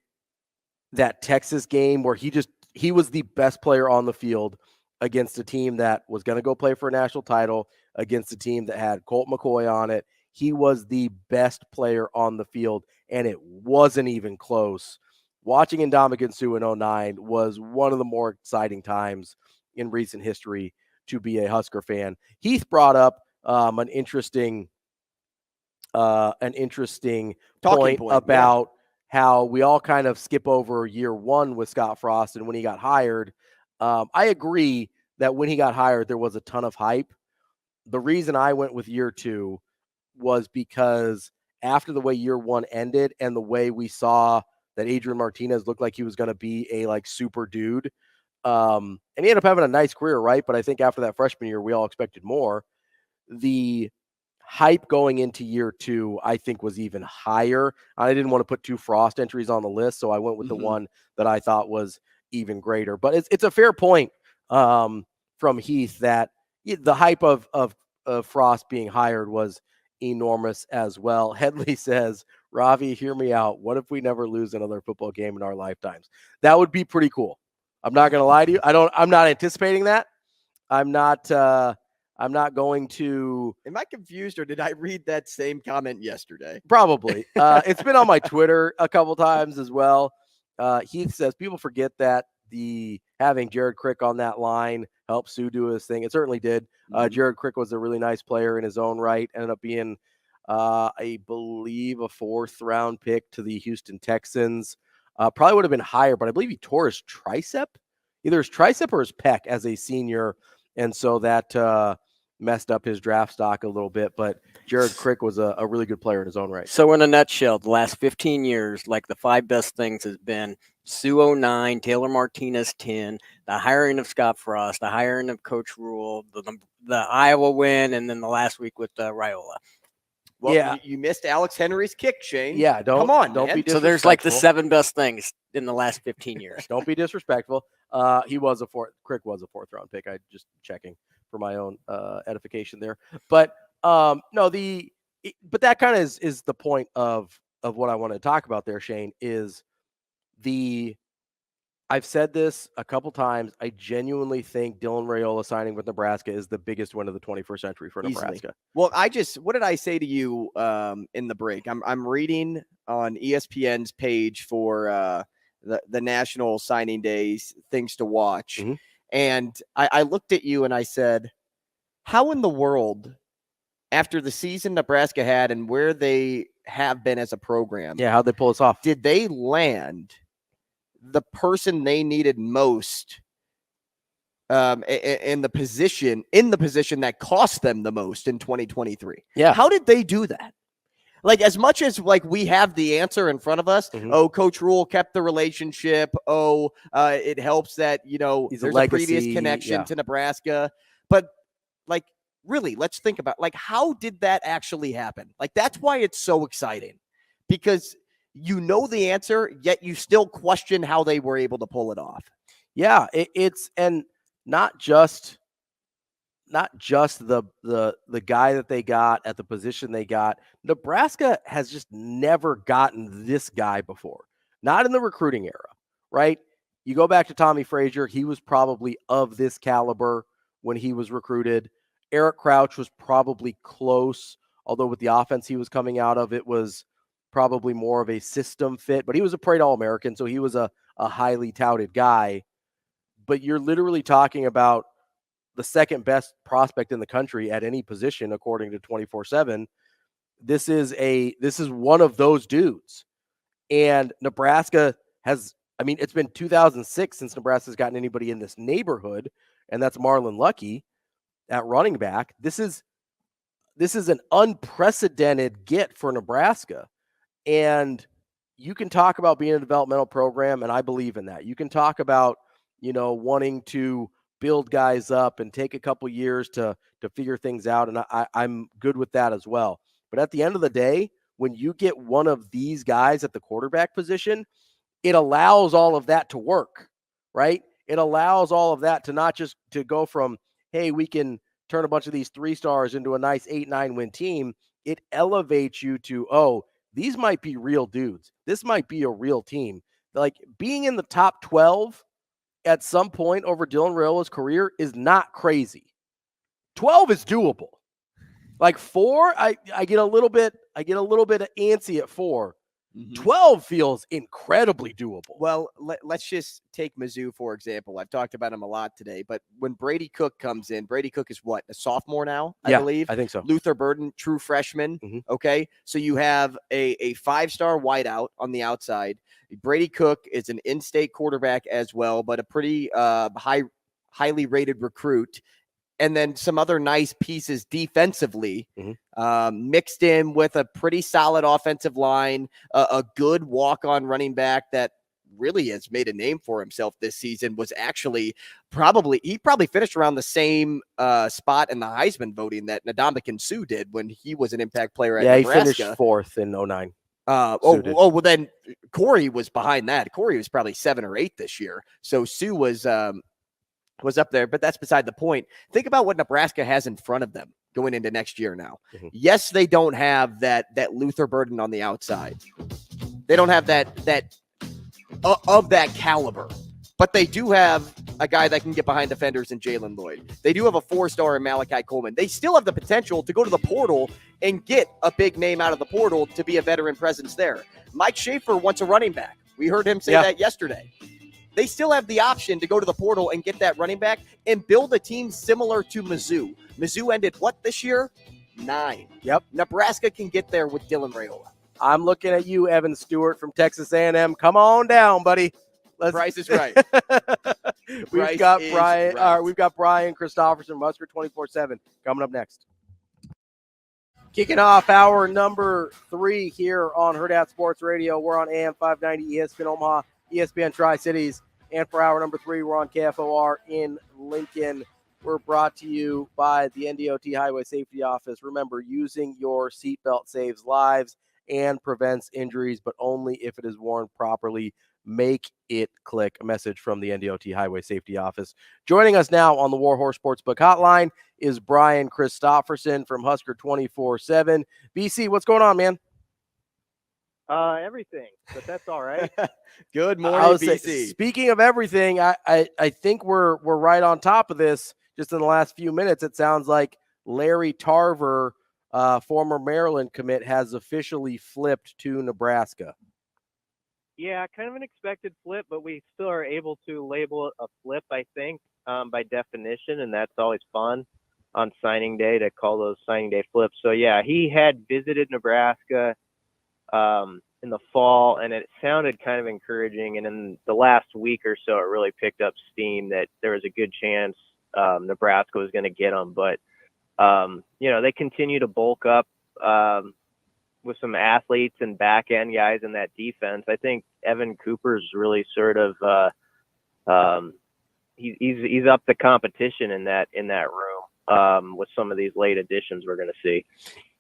Speaker 1: that Texas game where he was the best player on the field, against a team that was going to go play for a national title, against a team that had Colt McCoy on it. He was the best player on the field, and it wasn't even close. Watching Ndamukong Suh in 2009 was one of the more exciting times in recent history to be a Husker fan. Heath brought up an interesting point about how we all kind of skip over year one with Scott Frost and when he got hired. I agree that when he got hired, there was a ton of hype. The reason I went with year two was because after the way year one ended and the way we saw that Adrian Martinez looked like he was going to be a like super dude. And he ended up having a nice career, right? But I think after that freshman year, we all expected more. The hype going into year two, I think, was even higher. I didn't want to put two Frost entries on the list, so I went with the one that I thought was even greater. But it's a fair point from Heath that the hype of Frost being hired was enormous as well. Headley says, Ravi, hear me out. What if we never lose another football game in our lifetimes? That would be pretty cool. I'm not going to lie to you. I'm not anticipating that. I'm not going to.
Speaker 2: Am I confused, or did I read that same comment yesterday?
Speaker 1: Probably. It's been on my Twitter a couple times as well. Heath says people forget that having Jared Crick on that line helped Sue do his thing. It certainly did. Jared Crick was a really nice player in his own right. Ended up being, I believe, a 4th round pick to the Houston Texans. Probably would have been higher, but I believe he tore his tricep, either his tricep or his pec as a senior. And so that messed up his draft stock a little bit. But Jared Crick was a really good player in his own right.
Speaker 7: So in a nutshell, the last 15 years, like the 5 best things has been Sue 09, Taylor Martinez 10, the hiring of Scott Frost, the hiring of Coach Rule, the Iowa win, and then the last week with Raiola.
Speaker 2: Well, yeah, you missed Alex Henry's kick, Shane.
Speaker 1: Yeah, don't be disrespectful.
Speaker 7: So there's like the 7 best things in the last 15 years.
Speaker 1: Don't be disrespectful. Crick was a 4th round pick. I just checking for my own edification there. But but that kind of is the point of what I want to talk about there, Shane, is I've said this a couple times. I genuinely think Dylan Raiola signing with Nebraska is the biggest win of the 21st century for Nebraska.
Speaker 2: Easily. Well, what did I say to you in the break? I'm reading on ESPN's page for the National Signing Days things to watch. Mm-hmm. And I looked at you and I said, how in the world, after the season Nebraska had and where they have been as a program,
Speaker 1: how'd they pull us off?
Speaker 2: Did they land the person they needed most in the position that cost them the most in 2023?
Speaker 1: Yeah.
Speaker 2: How did they do that? Like, as much as like we have the answer in front of us, Coach Rule kept the relationship. It helps that, there's a previous connection to Nebraska. But like, really, let's think about like, how did that actually happen? Like, that's why it's so exciting, because you know the answer, yet you still question how they were able to pull it off.
Speaker 1: Yeah, it's and not just the guy that they got at the position they got. Nebraska has just never gotten this guy before. Not in the recruiting era, right? You go back to Tommy Frazier, he was probably of this caliber when he was recruited. Eric Crouch was probably close, although with the offense he was coming out of, it was probably more of a system fit, but he was a Parade All-American, so he was a highly touted guy. But you're literally talking about the second best prospect in the country at any position, according to 24/7. This is one of those dudes. And Nebraska it's been 2006 since Nebraska's gotten anybody in this neighborhood, and that's Marlon Lucky at running back. This is an unprecedented get for Nebraska. And you can talk about being a developmental program, and I believe in that. You can talk about, wanting to build guys up and take a couple years to figure things out, and I'm good with that as well. But at the end of the day, when you get one of these guys at the quarterback position, it allows all of that to work, right? It allows all of that to not just to go from, hey, we can turn a bunch of these 3-stars into a nice 8-9 win team. It elevates you to, these might be real dudes. This might be a real team. Like, being in the top 12 at some point over Dylan Raiola's career is not crazy. 12 is doable. Like 4, I get a little bit antsy at 4. 12 feels incredibly doable.
Speaker 2: Well, let's just take Mizzou, for example. I've talked about him a lot today, but when Brady Cook comes in, Brady Cook is what, a sophomore now, I believe?
Speaker 1: I think so.
Speaker 2: Luther Burden, true freshman. Okay. So you have a 5-star wideout on the outside. Brady Cook is an in-state quarterback as well, but a pretty highly rated recruit. And then some other nice pieces defensively, mixed in with a pretty solid offensive line, a good walk-on running back that really has made a name for himself this season. Was actually he probably finished around the same spot in the Heisman voting that Ndamukong Suh did when he was an impact player at Nebraska.
Speaker 1: He finished 4th in 09.
Speaker 2: Well, then Corey was behind that. Corey was probably 7 or 8 this year. So Suh was up there, but that's beside the point. Think about what Nebraska has in front of them going into next year now. Yes, they don't have that Luther Burden on the outside. They don't have that of that caliber, but they do have a guy that can get behind defenders in Jalen Lloyd. They do have a 4-star in Malachi Coleman. They still have the potential to go to the portal and get a big name out of the portal to be a veteran presence there. Mike Schaefer wants a running back. We heard him say that yesterday. They still have the option to go to the portal and get that running back and build a team similar to Mizzou. Mizzou ended what this year? 9.
Speaker 1: Yep.
Speaker 2: Nebraska can get there with Dylan Raiola.
Speaker 1: I'm looking at you, Evan Stewart from Texas A&M. Come on down, buddy.
Speaker 2: Price is right.
Speaker 1: We've got Brian. Right. We've got Brian Christopherson, Husker 24/7 coming up next. Kicking off hour number 3 here on Hurrdat Sports Radio. We're on AM 590 ESPN Omaha, ESPN Tri-Cities. And for hour number 3, we're on KFOR in Lincoln. We're brought to you by the NDOT Highway Safety Office. Remember, using your seatbelt saves lives and prevents injuries, but only if it is worn properly. Make it click. A message from the NDOT Highway Safety Office. Joining us now on the Warhorse Sportsbook Hotline is Brian Christopherson from Husker 24/7. BC, what's going on, man?
Speaker 5: Everything, but that's all right.
Speaker 2: Good morning, BC.
Speaker 1: Speaking of everything, I think we're right on top of this. Just in the last few minutes, it sounds like Larry Tarver, former Maryland commit, has officially flipped to Nebraska.
Speaker 5: Yeah, kind of an expected flip, but we still are able to label it a flip, I think, by definition, and that's always fun on signing day to call those signing day flips. So, yeah, he had visited Nebraska in the fall, and it sounded kind of encouraging. And in the last week or so, it really picked up steam that there was a good chance Nebraska was going to get him. But, they continue to bulk up with some athletes and back end guys in that defense. I think Evan Cooper's really sort of he's up the competition in that room with some of these late additions we're going to see.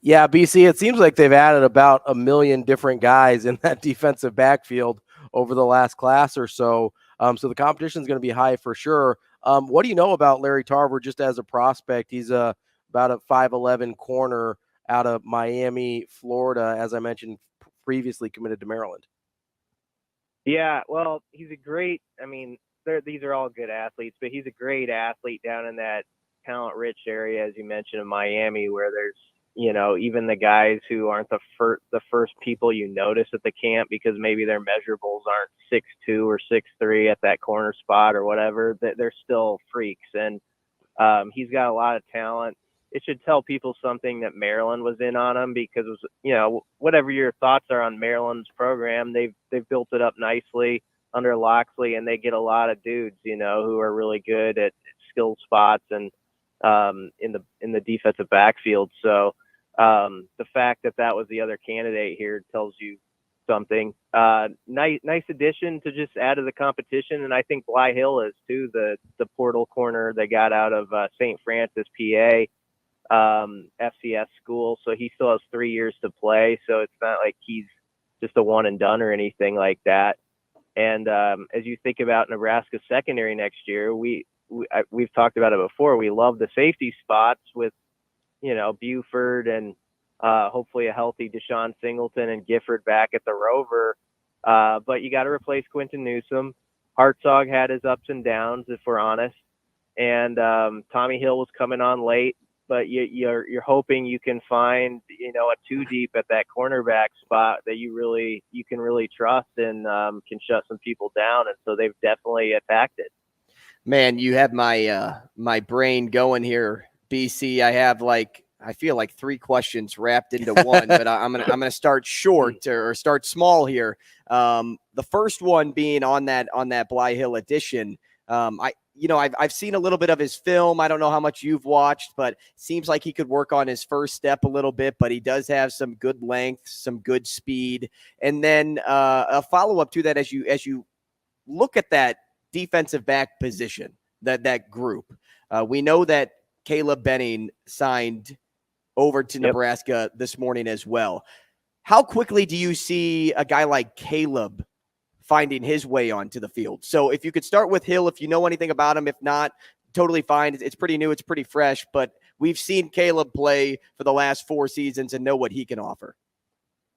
Speaker 1: Yeah, BC, it seems like they've added about 1 million different guys in that defensive backfield over the last class or so. So the competition is going to be high for sure. What do you know about Larry Tarver just as a prospect? He's about a 5'11" corner out of Miami, Florida, as I mentioned, previously committed to Maryland.
Speaker 5: Yeah, well, he's a great – these are all good athletes, but he's a great athlete down in that talent-rich area, as you mentioned, in Miami, where there's, even the guys who aren't the first people you notice at the camp because maybe their measurables aren't 6'2" or 6'3" at that corner spot or whatever, they're still freaks. And he's got a lot of talent. It should tell people something that Maryland was in on him because, whatever your thoughts are on Maryland's program, they've built it up nicely under Loxley, and they get a lot of dudes, who are really good at skill spots and in the defensive backfield. So the fact that was the other candidate here tells you something. Nice addition to just add to the competition, and I think Bly Hill is too, the portal corner they got out of St. Francis, PA. FCS school, so he still has 3 years to play, so it's not like he's just a one and done or anything like that. And as you think about Nebraska's secondary next year, we've talked about it before. We love the safety spots with Buford and hopefully a healthy Deshaun Singleton and Gifford back at the Rover, but you got to replace Quentin Newsome.
Speaker 8: Hartzog had his ups and downs, if we're honest. And Tommy Hill was coming on late, but you're hoping you can find, a 2 deep at that cornerback spot that you can really trust and can shut some people down. And so they've definitely attacked it.
Speaker 2: Man, you have my brain going here, BC. I feel like 3 questions wrapped into one, but I'm gonna start short or start small here. The first one being on that Bly Hill edition. I've seen a little bit of his film. I don't know how much you've watched, but it seems like he could work on his first step a little bit, but he does have some good length, some good speed. And then a follow-up to that, as you look at that defensive back position, that group, we know that Caleb Benning signed over to Nebraska this morning as well. How quickly do you see a guy like Caleb finding his way onto the field? So if you could start with Hill, if you know anything about him, if not, totally fine. It's pretty new. It's pretty fresh, but we've seen Caleb play for the last 4 seasons and know what he can offer.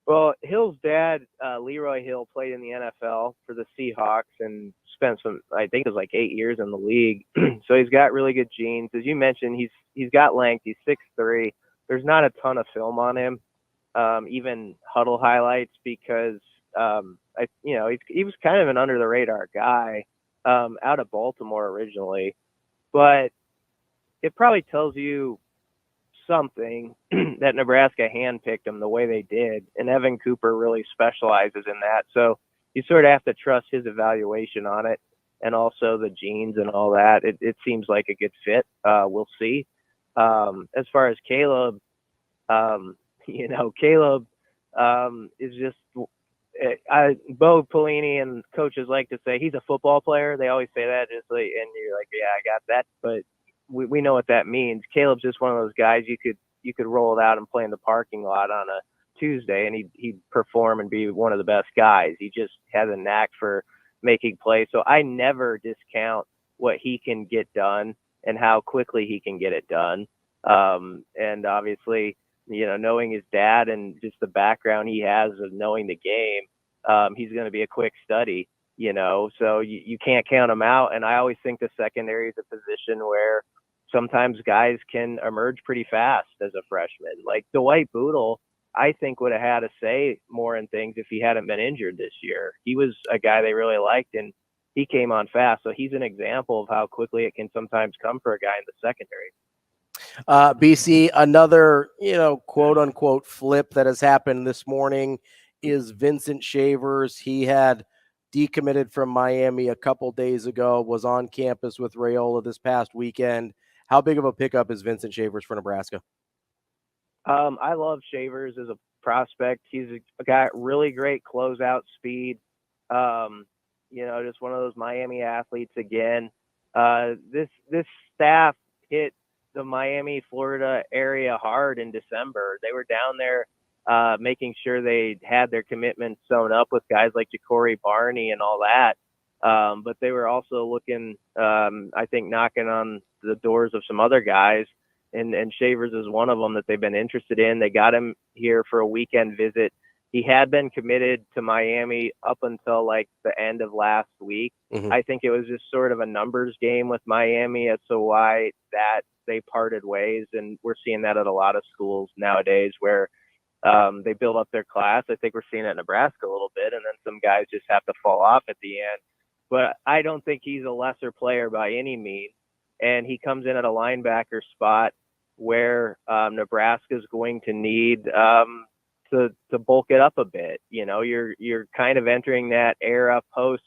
Speaker 8: Well, Hill's dad, Leroy Hill, played in the NFL for the Seahawks and spent I think it was like 8 years in the league. So he's got really good genes. As you mentioned, he's got length. He's 6'3". There's not a ton of film on him, even huddle highlights, because he was kind of an under the radar guy out of Baltimore originally, but it probably tells you something that Nebraska handpicked him the way they did, and Evan Cooper really specializes in that. So you sort of have to trust his evaluation on it, and also the genes and all that. It seems like a good fit. We'll see. As far as Caleb, Caleb is just. Bo Pelini and coaches like to say he's a football player. They always say that, and you're like, yeah, I got that, but we know what that means. Caleb's just one of those guys you could roll it out and play in the parking lot on a Tuesday, and he'd perform and be one of the best guys. He just has a knack for making plays. So I never discount what he can get done and how quickly he can get it done. And obviously, knowing his dad and just the background he has of knowing the game, he's going to be a quick study, so you can't count him out. And I always think the secondary is a position where sometimes guys can emerge pretty fast as a freshman. Like Dwight Boodle, I think would have had a say more in things if he hadn't been injured this year. He was a guy they really liked, and he came on fast. So he's an example of how quickly it can sometimes come for a guy in the secondary.
Speaker 1: BC, another, quote unquote flip that has happened this morning is Vincent Shavers. He had decommitted from Miami a couple days ago, was on campus with Raiola this past weekend. How big of a pickup is Vincent Shavers for Nebraska?
Speaker 8: I love Shavers as a prospect. He's a guy, really great closeout speed. Just one of those Miami athletes again. This staff hit the Miami, Florida area hard in December. They were down there making sure they had their commitments sewn up with guys like Ja'Cory Barney and all that. But they were also looking, I think, knocking on the doors of some other guys, and Shavers is one of them that they've been interested in. They got him here for a weekend visit. He had been committed to Miami up until like the end of last week. Mm-hmm. I think it was just sort of a numbers game with Miami as to why that they parted ways. And we're seeing that at a lot of schools nowadays where they build up their class. I think we're seeing it at Nebraska a little bit, and then some guys just have to fall off at the end. But I don't think he's a lesser player by any means. And he comes in at a linebacker spot where Nebraska is going to need to bulk it up a bit. You're kind of entering that era post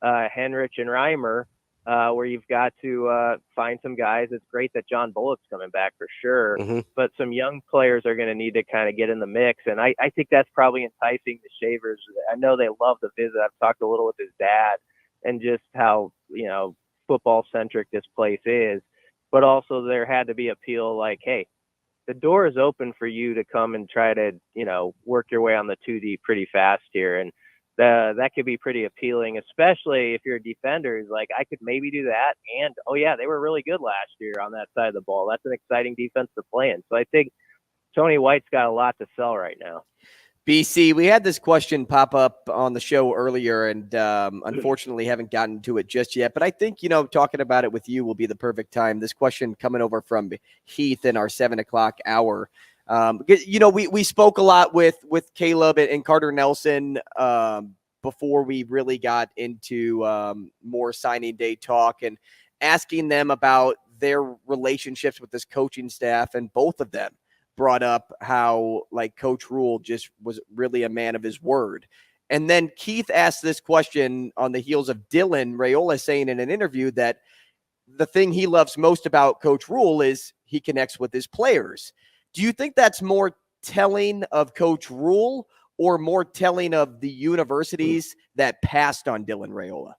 Speaker 8: Henrich and Reimer, where you've got to find some guys. It's great that John Bullock's coming back for sure, mm-hmm. but some young players are going to need to kind of get in the mix. And I think that's probably enticing the Shavers. I know they love the visit. I've talked a little with his dad and just how, football centric this place is, but also there had to be appeal like, hey, the door is open for you to come and try to, work your way on the 2D pretty fast here. And that could be pretty appealing, especially if you're a defender who's like, I could maybe do that. And, oh, yeah, they were really good last year on that side of the ball. That's an exciting defense to play in. So I think Tony White's got a lot to sell right now.
Speaker 2: BC, we had this question pop up on the show earlier, and unfortunately haven't gotten to it just yet. But I think, talking about it with you will be the perfect time. This question coming over from Heath in our 7 o'clock hour. We spoke a lot with Caleb and Carter Nelson before we really got into more signing day talk and asking them about their relationships with this coaching staff, and both of them brought up how Coach Rule just was really a man of his word. And then Keith asked this question on the heels of Dylan Raiola saying in an interview that the thing he loves most about Coach Rule is he connects with his players. Do you think that's more telling of Coach Rule or more telling of the universities that passed on Dylan Raiola?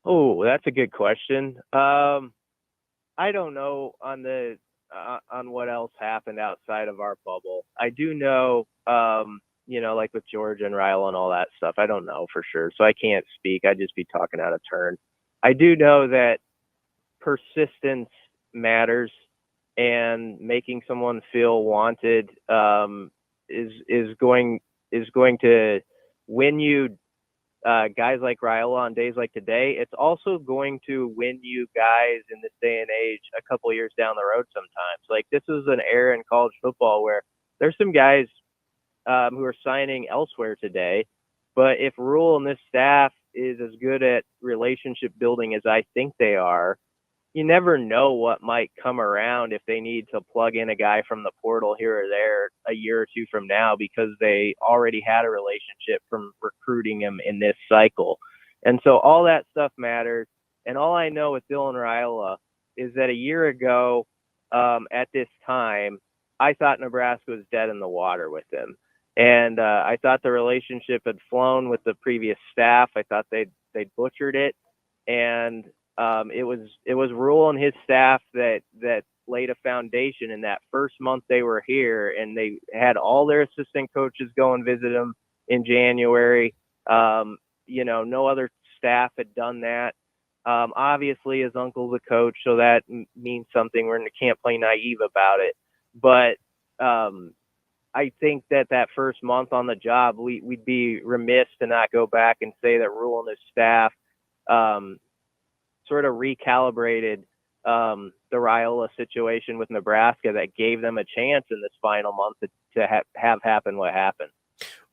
Speaker 8: Oh, that's a good question. I don't know on what else happened outside of our bubble. I do know, like with George and Ryle and all that stuff, I don't know for sure. So I can't speak. I'd just be talking out of turn. I do know that persistence matters, and making someone feel wanted is going to win you guys like Ryle on days like today. It's also going to win you guys in this day and age a couple of years down the road sometimes. Like, this is an era in college football where there's some guys who are signing elsewhere today, but if Rule and this staff is as good at relationship building as I think they are, you never know what might come around if they need to plug in a guy from the portal here or there a year or two from now, because they already had a relationship from recruiting him in this cycle. And so all that stuff matters. And all I know with Dylan Raiola is that a year ago at this time, I thought Nebraska was dead in the water with him. And I thought the relationship had flown with the previous staff. I thought they'd butchered it. And it was Rule and his staff that laid a foundation in that first month they were here, and they had all their assistant coaches go and visit them in January. No other staff had done that. Obviously his uncle's a coach, so that means something. We can't play naive about it. But I think that first month on the job, we'd be remiss to not go back and say that Rule and his staff sort of recalibrated the Raiola situation with Nebraska that gave them a chance in this final month to have happen what happened.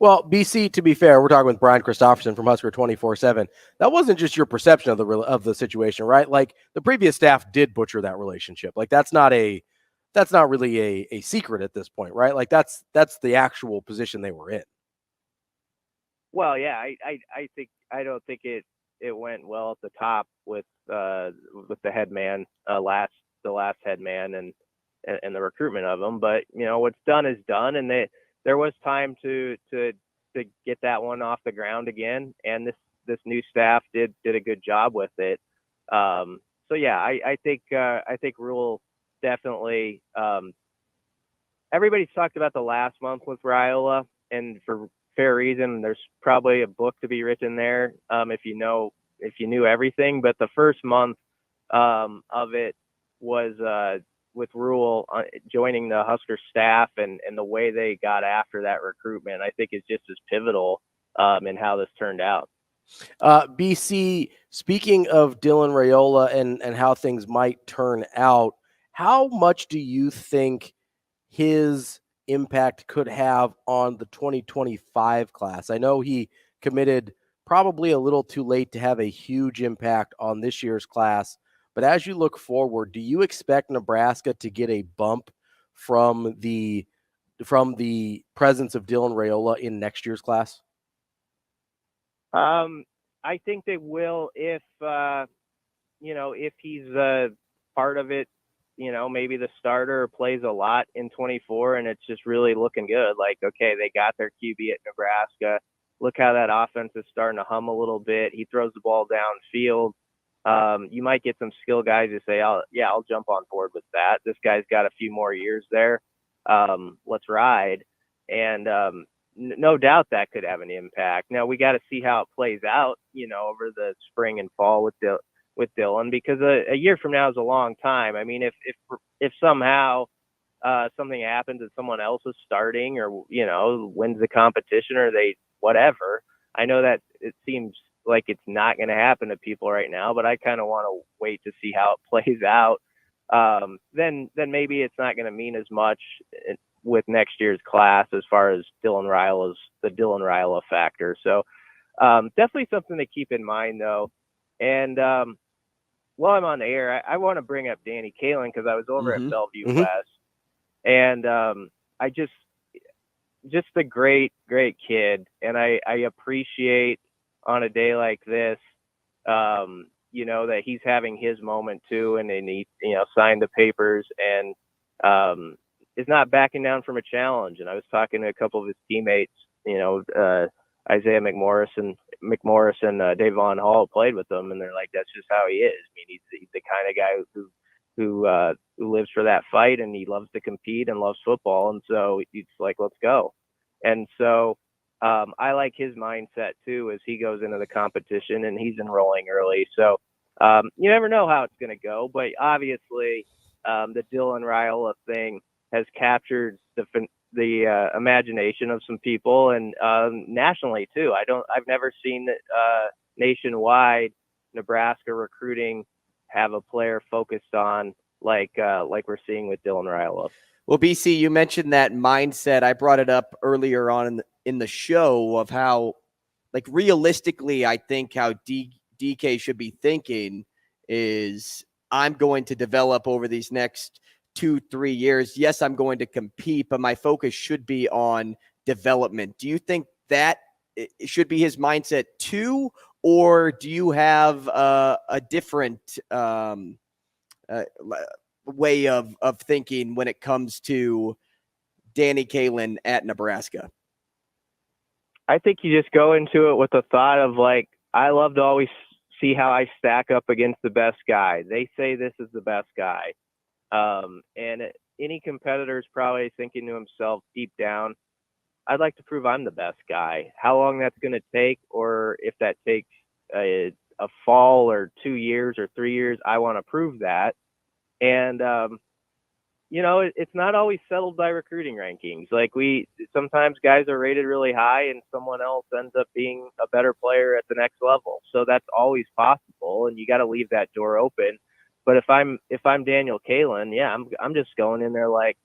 Speaker 1: Well, BC, to be fair, we're talking with Brian Christopherson from Husker 24/7. That wasn't just your perception of the situation, right? Like, the previous staff did butcher that relationship. Like, that's not really a secret at this point, right? Like, that's the actual position they were in.
Speaker 8: Well, yeah, I don't think it went well at the top with the head man, the last head man, and the recruitment of them. But what's done is done, and there was time to get that one off the ground again, and this new staff did a good job with it. So yeah, I think Rule definitely. Everybody's talked about the last month with Raiola, and for fair reason. There's probably a book to be written there if you knew everything. But the first month of it was with Rule joining the Husker staff, and the way they got after that recruitment, I think is just as pivotal in how this turned out.
Speaker 1: BC, speaking of Dylan Raiola and how things might turn out, how much do you think his impact could have on the 2025 class? I know he committed probably a little too late to have a huge impact on this year's class, but as you look forward, do you expect Nebraska to get a bump from the presence of Dylan Raiola in next year's class?
Speaker 8: I think they will if he's part of it. Maybe the starter plays a lot in 24 and it's just really looking good. Like, okay, they got their QB at Nebraska. Look how that offense is starting to hum a little bit. He throws the ball downfield. You might get some skill guys who say, I'll jump on board with that. This guy's got a few more years there. Let's ride. And no doubt that could have an impact. Now we got to see how it plays out, over the spring and fall with Dylan, because a year from now is a long time. I mean, if somehow something happens and someone else is starting or, wins the competition or whatever. I know that it seems like it's not going to happen to people right now, but I kind of want to wait to see how it plays out. Then maybe it's not going to mean as much with next year's class as far as the Dylan Raiola factor. So definitely something to keep in mind, though. And while I'm on the air, I want to bring up Danny Kaelin because I was over at Bellevue West, and I just a great kid, and I appreciate on a day like this, that he's having his moment too, and he signed the papers and is not backing down from a challenge. And I was talking to a couple of his teammates, Isaiah McMorris and Dave Von Hall played with him, and they're like, that's just how he is. I mean, he's the kind of guy who lives for that fight, and he loves to compete and loves football, and so he's like, let's go. And so I like his mindset too as he goes into the competition, and he's enrolling early. So you never know how it's going to go, but obviously the Dylan Raiola thing has captured the imagination of some people, and nationally too. I've never seen nationwide Nebraska recruiting have a player focused on like we're seeing with Dylan Raiola.
Speaker 2: Well, BC, you mentioned that mindset. I brought it up earlier on in the show of how, like, realistically, I think how DK should be thinking is, I'm going to develop over these next 2-3 years. Yes, I'm going to compete, but my focus should be on development. Do you think that it should be his mindset too, or do you have a different way of thinking when it comes to Danny Kaelin at Nebraska?
Speaker 8: I think you just go into it with the thought of, like, I love to always see how I stack up against the best guy. They say this is the best guy. And any competitor is probably thinking to himself deep down, I'd like to prove I'm the best guy. How long that's going to take, or if that takes a fall or 2 years or 3 years, I want to prove that. And, it's not always settled by recruiting rankings. Like, sometimes guys are rated really high and someone else ends up being a better player at the next level. So that's always possible, and you got to leave that door open. But if I'm Daniel Kaelin, yeah, I'm just going in there like,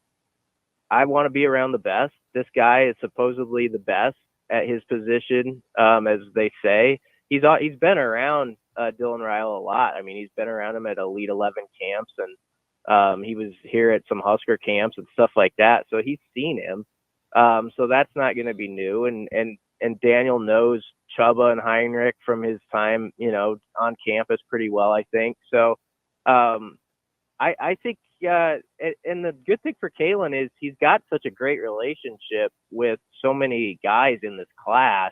Speaker 8: I want to be around the best. This guy is supposedly the best at his position, as they say. He's been around Dylan Raiola a lot. I mean, he's been around him at Elite 11 camps, and he was here at some Husker camps and stuff like that. So he's seen him. So that's not going to be new. And Daniel knows Chubba and Heinrich from his time, on campus pretty well, I think. So I think, and the good thing for Kaelin is he's got such a great relationship with so many guys in this class.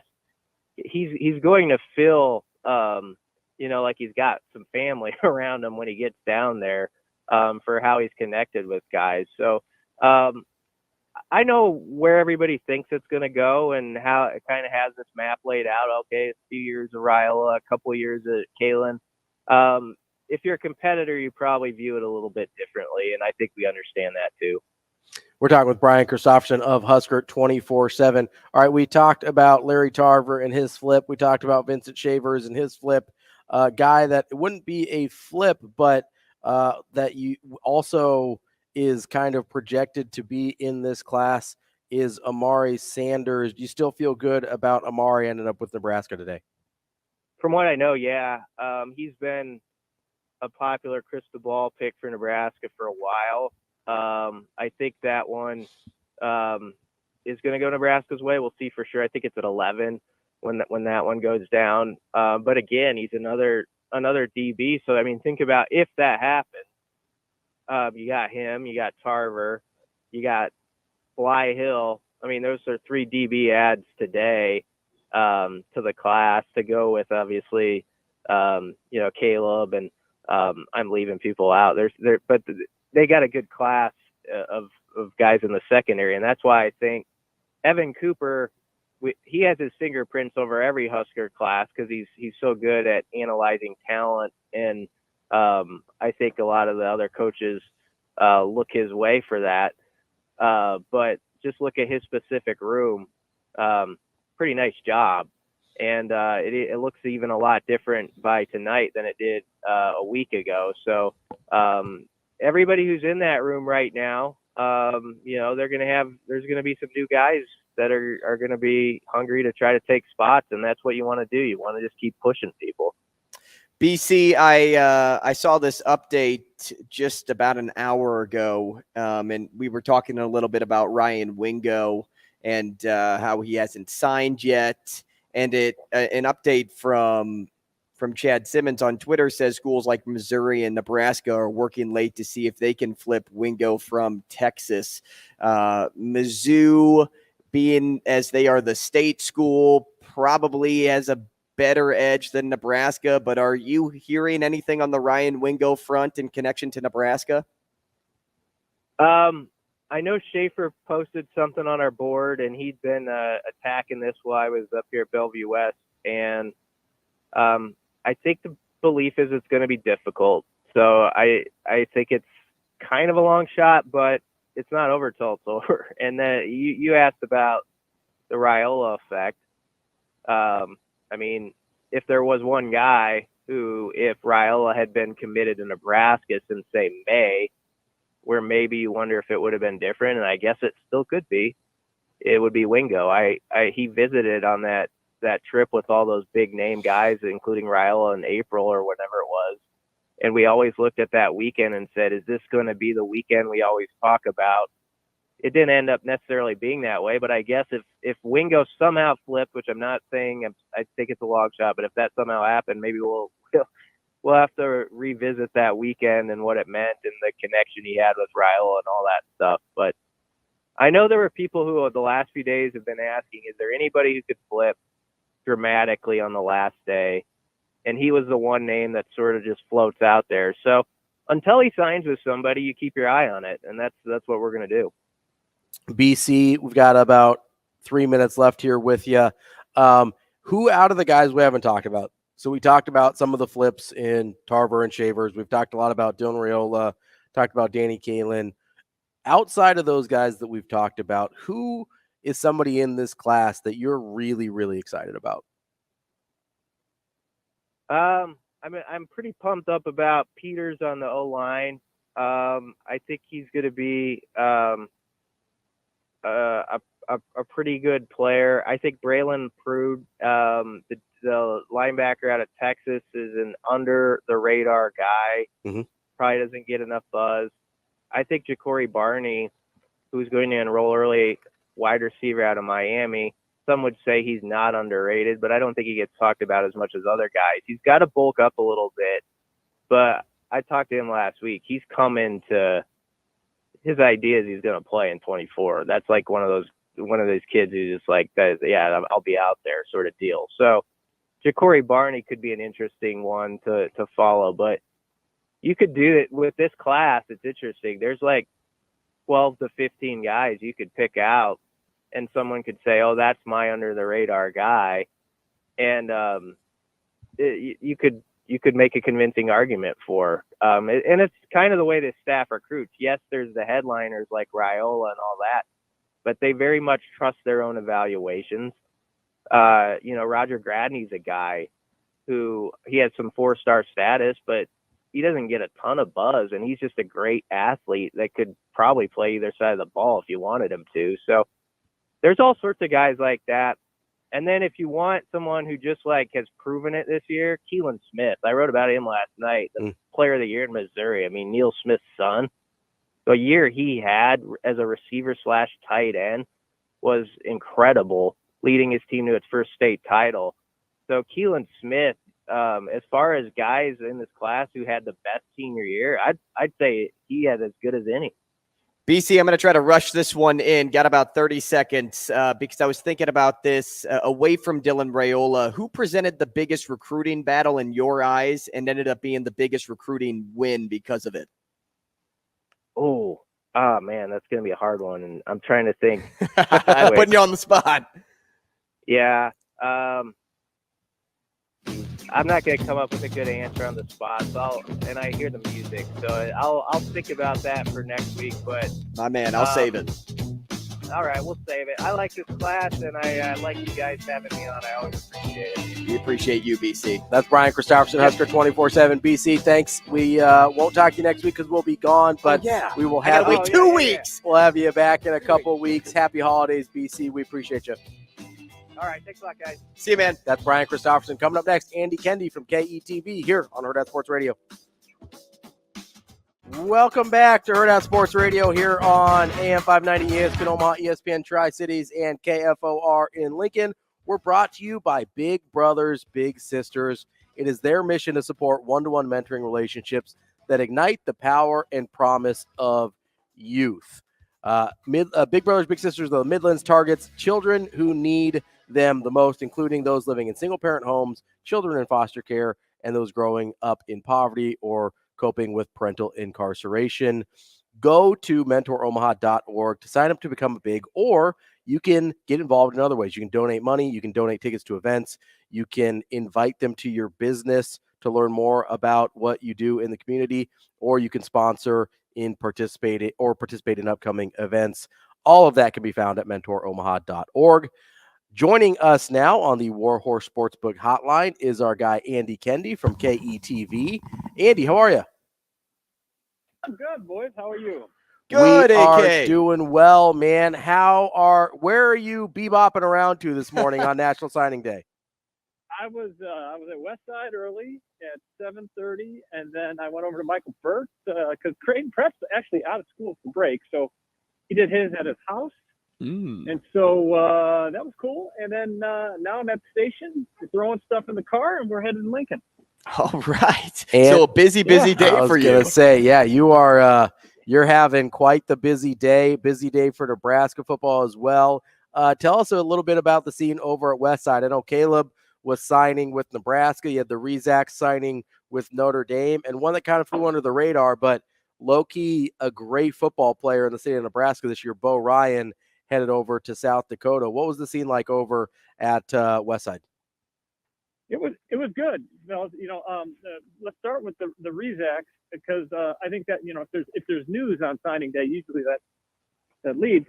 Speaker 8: He's going to feel, like he's got some family around him when he gets down there, for how he's connected with guys. So I know where everybody thinks it's going to go and how it kind of has this map laid out. Okay, a few years of Raiola, a couple of years of Kaelin. If you're a competitor, you probably view it a little bit differently, and I think we understand that too.
Speaker 1: We're talking with Brian Christopherson of Husker 24/7. All right, we talked about Larry Tarver and his flip. We talked about Vincent Shavers and his flip. Guy that wouldn't be a flip, but that you also is kind of projected to be in this class is Amari Sanders. Do you still feel good about Amari ending up with Nebraska today?
Speaker 8: From what I know, yeah. He's been a popular crystal ball pick for Nebraska for a while. I think that one is going to go Nebraska's way. We'll see for sure. I think it's at 11 when that one goes down. But again, he's another DB. So, I mean, think about if that happens. You got him, you got Tarver, you got Bly Hill. I mean, those are 3 DB adds today to the class to go with, obviously, Caleb, and I'm leaving people out. But they got a good class of guys in the secondary, and that's why I think Evan Cooper, he has his fingerprints over every Husker class because he's so good at analyzing talent, and I think a lot of the other coaches look his way for that. But just look at his specific room. Pretty nice job. And it looks even a lot different by tonight than it did a week ago. So everybody who's in that room right now, there's going to be some new guys that are going to be hungry to try to take spots. And that's what you want to do. You want to just keep pushing people.
Speaker 2: BC, I saw this update just about an hour ago, and we were talking a little bit about Ryan Wingo and how he hasn't signed yet. And an update from Chad Simmons on Twitter says schools like Missouri and Nebraska are working late to see if they can flip Wingo from Texas. Mizzou, being as they are the state school, probably has a better edge than Nebraska. But are you hearing anything on the Ryan Wingo front in connection to Nebraska?
Speaker 8: I know Schaefer posted something on our board, and he'd been attacking this while I was up here at Bellevue West. And I think the belief is it's going to be difficult. So I think it's kind of a long shot, but it's not over till it's over. And then you asked about the Raiola effect. I mean, if there was one guy who, if Raiola had been committed to Nebraska since, say, May, where maybe you wonder if it would have been different, and I guess it still could be, it would be Wingo. He visited on that trip with all those big name guys, including Raiola in April or whatever it was. And we always looked at that weekend and said, is this going to be the weekend we always talk about? It didn't end up necessarily being that way, but I guess if Wingo somehow flipped, which I'm not saying, I think it's a long shot, but if that somehow happened, maybe we'll have to revisit that weekend and what it meant and the connection he had with Raiola and all that stuff. But I know there were people who the last few days have been asking, is there anybody who could flip dramatically on the last day? And he was the one name that sort of just floats out there. So until he signs with somebody, you keep your eye on it. And that's what we're going to do.
Speaker 1: BC, we've got about 3 minutes left here with you. Who out of the guys we haven't talked about? So we talked about some of the flips in Tarver and Shavers. We've talked a lot about Dylan Raiola, talked about Danny Kaelin. Outside of those guys that we've talked about, who is somebody in this class that you're really, really excited about?
Speaker 8: I'm pretty pumped up about Peters on the O-line. I think he's going to be a pretty good player. I think Braylon Prude, the linebacker out of Texas, is an under the radar guy.
Speaker 1: Mm-hmm.
Speaker 8: Probably doesn't get enough buzz. I think Ja'Cory Barney, who's going to enroll early, wide receiver out of Miami. Some would say he's not underrated, but I don't think he gets talked about as much as other guys. He's got to bulk up a little bit, but I talked to him last week. He's come into his idea is he's going to play in 24. That's like one of those kids who's just like, yeah, I'll be out there sort of deal. So Ja'Cory Barney could be an interesting one to follow, but you could do it with this class. It's interesting. There's like 12 to 15 guys you could pick out, and someone could say, oh, that's my under the radar guy. And you could make a convincing argument for. And it's kind of the way this staff recruits. Yes, there's the headliners like Raiola and all that, but they very much trust their own evaluations. Roger Gradney's a guy who he has some 4-star status, but he doesn't get a ton of buzz, and he's just a great athlete that could probably play either side of the ball if you wanted him to. So there's all sorts of guys like that. And then if you want someone who just like has proven it this year, Keelan Smith. I wrote about him last night, the player of the year in Missouri. I mean, Neil Smith's son. The year he had as a receiver / tight end was incredible, leading his team to its first state title. So Keelan Smith, as far as guys in this class who had the best senior year, I'd say he had as good as any.
Speaker 2: BC, I'm going to try to rush this one in. Got about 30 seconds because I was thinking about this away from Dylan Raiola. Who presented the biggest recruiting battle in your eyes and ended up being the biggest recruiting win because of it?
Speaker 8: Oh, man, that's going to be a hard one. And I'm trying to think.
Speaker 2: Putting you on the spot.
Speaker 8: Yeah. I'm not going to come up with a good answer on the spot. So and I hear the music, so I'll think about that for next week. But
Speaker 2: my man, I'll save it.
Speaker 8: All right, we'll save it. I like this class, and I like you guys having me on. I always appreciate it.
Speaker 2: We appreciate you, BC.
Speaker 1: That's Brian Christopherson, Husker 24/7. BC, thanks. We won't talk to you next week because we'll be gone, but we will have
Speaker 2: you 2 weeks.
Speaker 1: We'll have you back in a couple weeks. Happy holidays, BC. We appreciate you.
Speaker 8: All right, thanks a lot, guys.
Speaker 2: See you, man.
Speaker 1: That's Brian Christopherson. Coming up next, Andy Kendeigh from KETV here on Hurrdat Sports Radio. Welcome back to Hurrdat Sports Radio here on AM 590 ESPN Omaha, ESPN Tri-Cities, and KFOR in Lincoln. We're brought to you by Big Brothers Big Sisters. It is their mission to support one-to-one mentoring relationships that ignite the power and promise of youth. Big Brothers Big Sisters of the Midlands targets children who need them the most, including those living in single-parent homes, children in foster care, and those growing up in poverty or coping with parental incarceration. Go to mentoromaha.org to sign up to become a big, or you can get involved in other ways. You can donate money. You can donate tickets to events. You can invite them to your business to learn more about what you do in the community, or you can sponsor in participate in upcoming events. All of that can be found at mentoromaha.org. Joining us now on the Warhorse Sportsbook Hotline is our guy Andy Kendeigh from KETV. Andy, how are you?
Speaker 5: I'm good, boys. How are you?
Speaker 2: Good,
Speaker 1: we
Speaker 2: AK.
Speaker 1: Are doing well, man. Where are you bebopping around to this morning on National Signing Day?
Speaker 5: I was at Westside early at 7:30, and then I went over to Michael Burt because Creighton Prep's actually out of school for break, so he did his at his house. And so that was cool. And then now I'm at the station throwing stuff in the car, and we're headed to Lincoln.
Speaker 2: All right.
Speaker 1: And,
Speaker 2: so a busy day for you.
Speaker 1: I was going to say, you are you're having quite the busy day for Nebraska football as well. Tell us a little bit about the scene over at Westside. I know Caleb was signing with Nebraska. You had the Rizak signing with Notre Dame, and one that kind of flew under the radar, but low-key a great football player in the state of Nebraska this year, Bo Ryan, headed over to South Dakota. What was the scene like over at Westside?
Speaker 5: It was good. Let's start with the Rizaks, because I think that if there's news on signing day, usually that leads.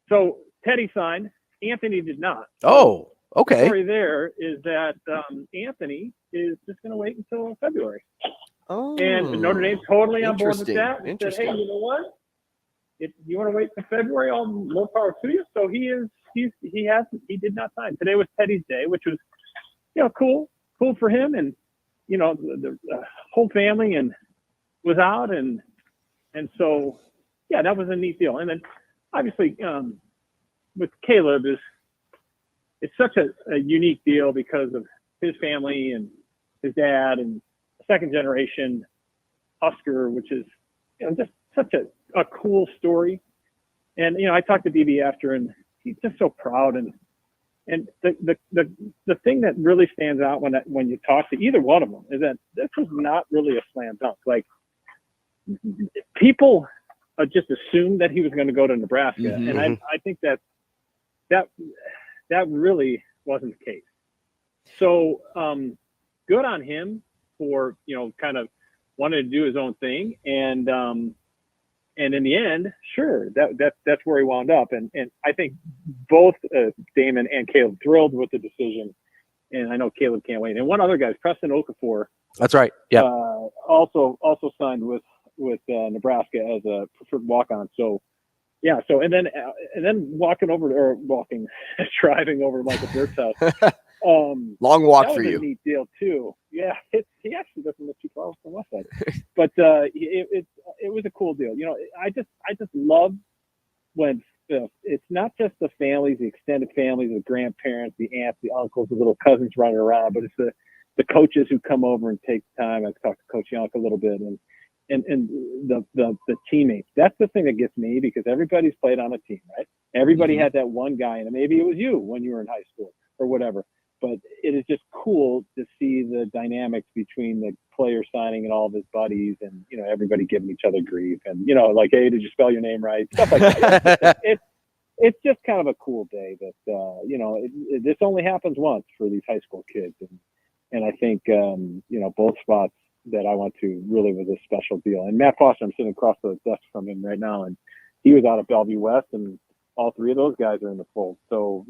Speaker 5: So Teddy signed. Anthony did not.
Speaker 1: Oh, okay.
Speaker 5: The story there is that Anthony is just going to wait until February.
Speaker 2: Oh,
Speaker 5: and Notre Dame's totally on board with that. And said, hey, you know what? If you want to wait until February, all more power to you. So he did not sign. Today was Teddy's day, which was cool for him, and the whole family and was out, and so that was a neat deal. And then obviously with Caleb it's such a unique deal because of his family and his dad and second generation Husker, which is just such a cool story. And I talked to DB after, and he's just so proud. And the thing that really stands out when you talk to either one of them is that this was not really a slam dunk. Like, people just assumed that he was going to go to Nebraska,
Speaker 2: Mm-hmm.
Speaker 5: and I think that really wasn't the case. So good on him for kind of wanting to do his own thing, and in the end, sure, that's where he wound up. And I think both Damon and Caleb thrilled with the decision. And I know Caleb can't wait. And one other guy, Preston Okafor.
Speaker 1: That's right. Yeah.
Speaker 5: Also signed with Nebraska as a preferred walk-on. So, yeah. So and then driving over to Michael Burt's house.
Speaker 2: Long walk for
Speaker 5: you. That was a neat deal too. Yeah, he actually doesn't live too far from Westside, but it was a cool deal. I just love when it's not just the families, the extended families, the grandparents, the aunts, the uncles, the little cousins running around, but it's the coaches who come over and take time. I've talked to Coach Yonk a little bit, and the teammates. That's the thing that gets me, because everybody's played on a team, right? Everybody had that one guy, and maybe it was you when you were in high school or whatever. But it is just cool to see the dynamics between the player signing and all of his buddies, and everybody giving each other grief, and like, hey, did you spell your name right? Stuff like that. It's just kind of a cool day that this only happens once for these high school kids,
Speaker 9: And I think, both spots that I went to really was a special deal. And Matt Foster, I'm sitting across the desk from him right now, and he was out at Bellevue West, and all three of those guys are in the fold. So,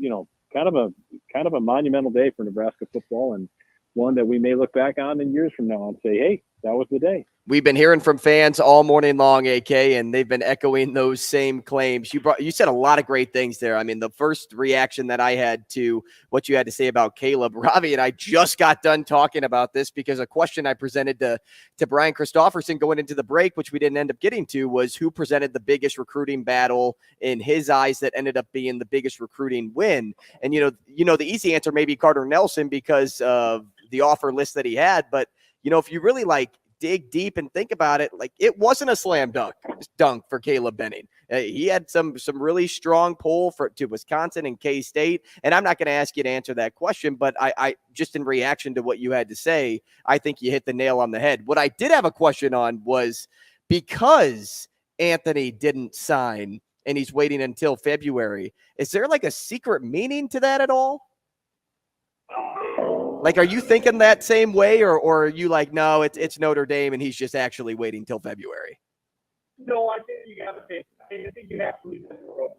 Speaker 9: kind of a monumental day for Nebraska football, and one that we may look back on in years from now and say, hey, that was the day.
Speaker 2: We've been hearing from fans all morning long, AK, and they've been echoing those same claims. You said a lot of great things there. I mean, the first reaction that I had to what you had to say about Caleb, Ravi and I just got done talking about this because a question I presented to Brian Christopherson going into the break, which we didn't end up getting to, was who presented the biggest recruiting battle in his eyes that ended up being the biggest recruiting win. And, the easy answer may be Carter Nelson because of the offer list that he had. But, if you really dig deep and think about it, it wasn't a slam dunk for Caleb Benning. He had some really strong pull to Wisconsin and K-State. And I'm not going to ask you to answer that question, but I just in reaction to what you had to say, I think you hit the nail on the head. What I did have a question on was because Anthony didn't sign and he's waiting until February, is there a secret meaning to that at all? Are you thinking that same way, or are you no, it's Notre Dame and he's just actually waiting till February?
Speaker 9: No, I think you got to think. I think you have to leave the world.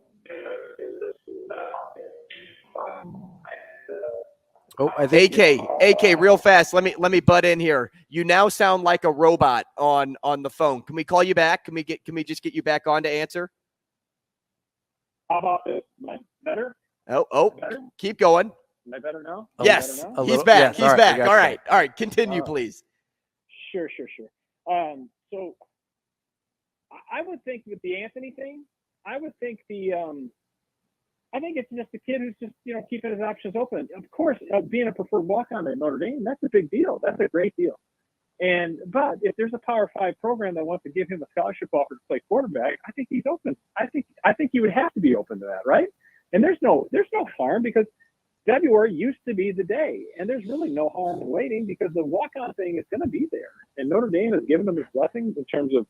Speaker 1: I think
Speaker 2: AK, real fast. Let me butt in here. You now sound like a robot on the phone. Can we call you back? Can we just get you back on to answer?
Speaker 9: How about this? Better?
Speaker 2: Oh, better? Keep going.
Speaker 9: Am I better now?
Speaker 2: Yes,
Speaker 9: better now?
Speaker 2: he's back.
Speaker 1: Yes,
Speaker 2: he's back. All right. Continue, please.
Speaker 9: Sure. So I would think with the Anthony thing, I think I think it's just a kid who's just keeping his options open. Of course, being a preferred walk-on at Notre Dame, that's a big deal. That's a great deal. But if there's a Power 5 program that wants to give him a scholarship offer to play quarterback, I think he's open. I think he would have to be open to that, right? And there's no harm because February used to be the day, and there's really no harm in waiting because the walk-on thing is going to be there. And Notre Dame has given them his blessings in terms of,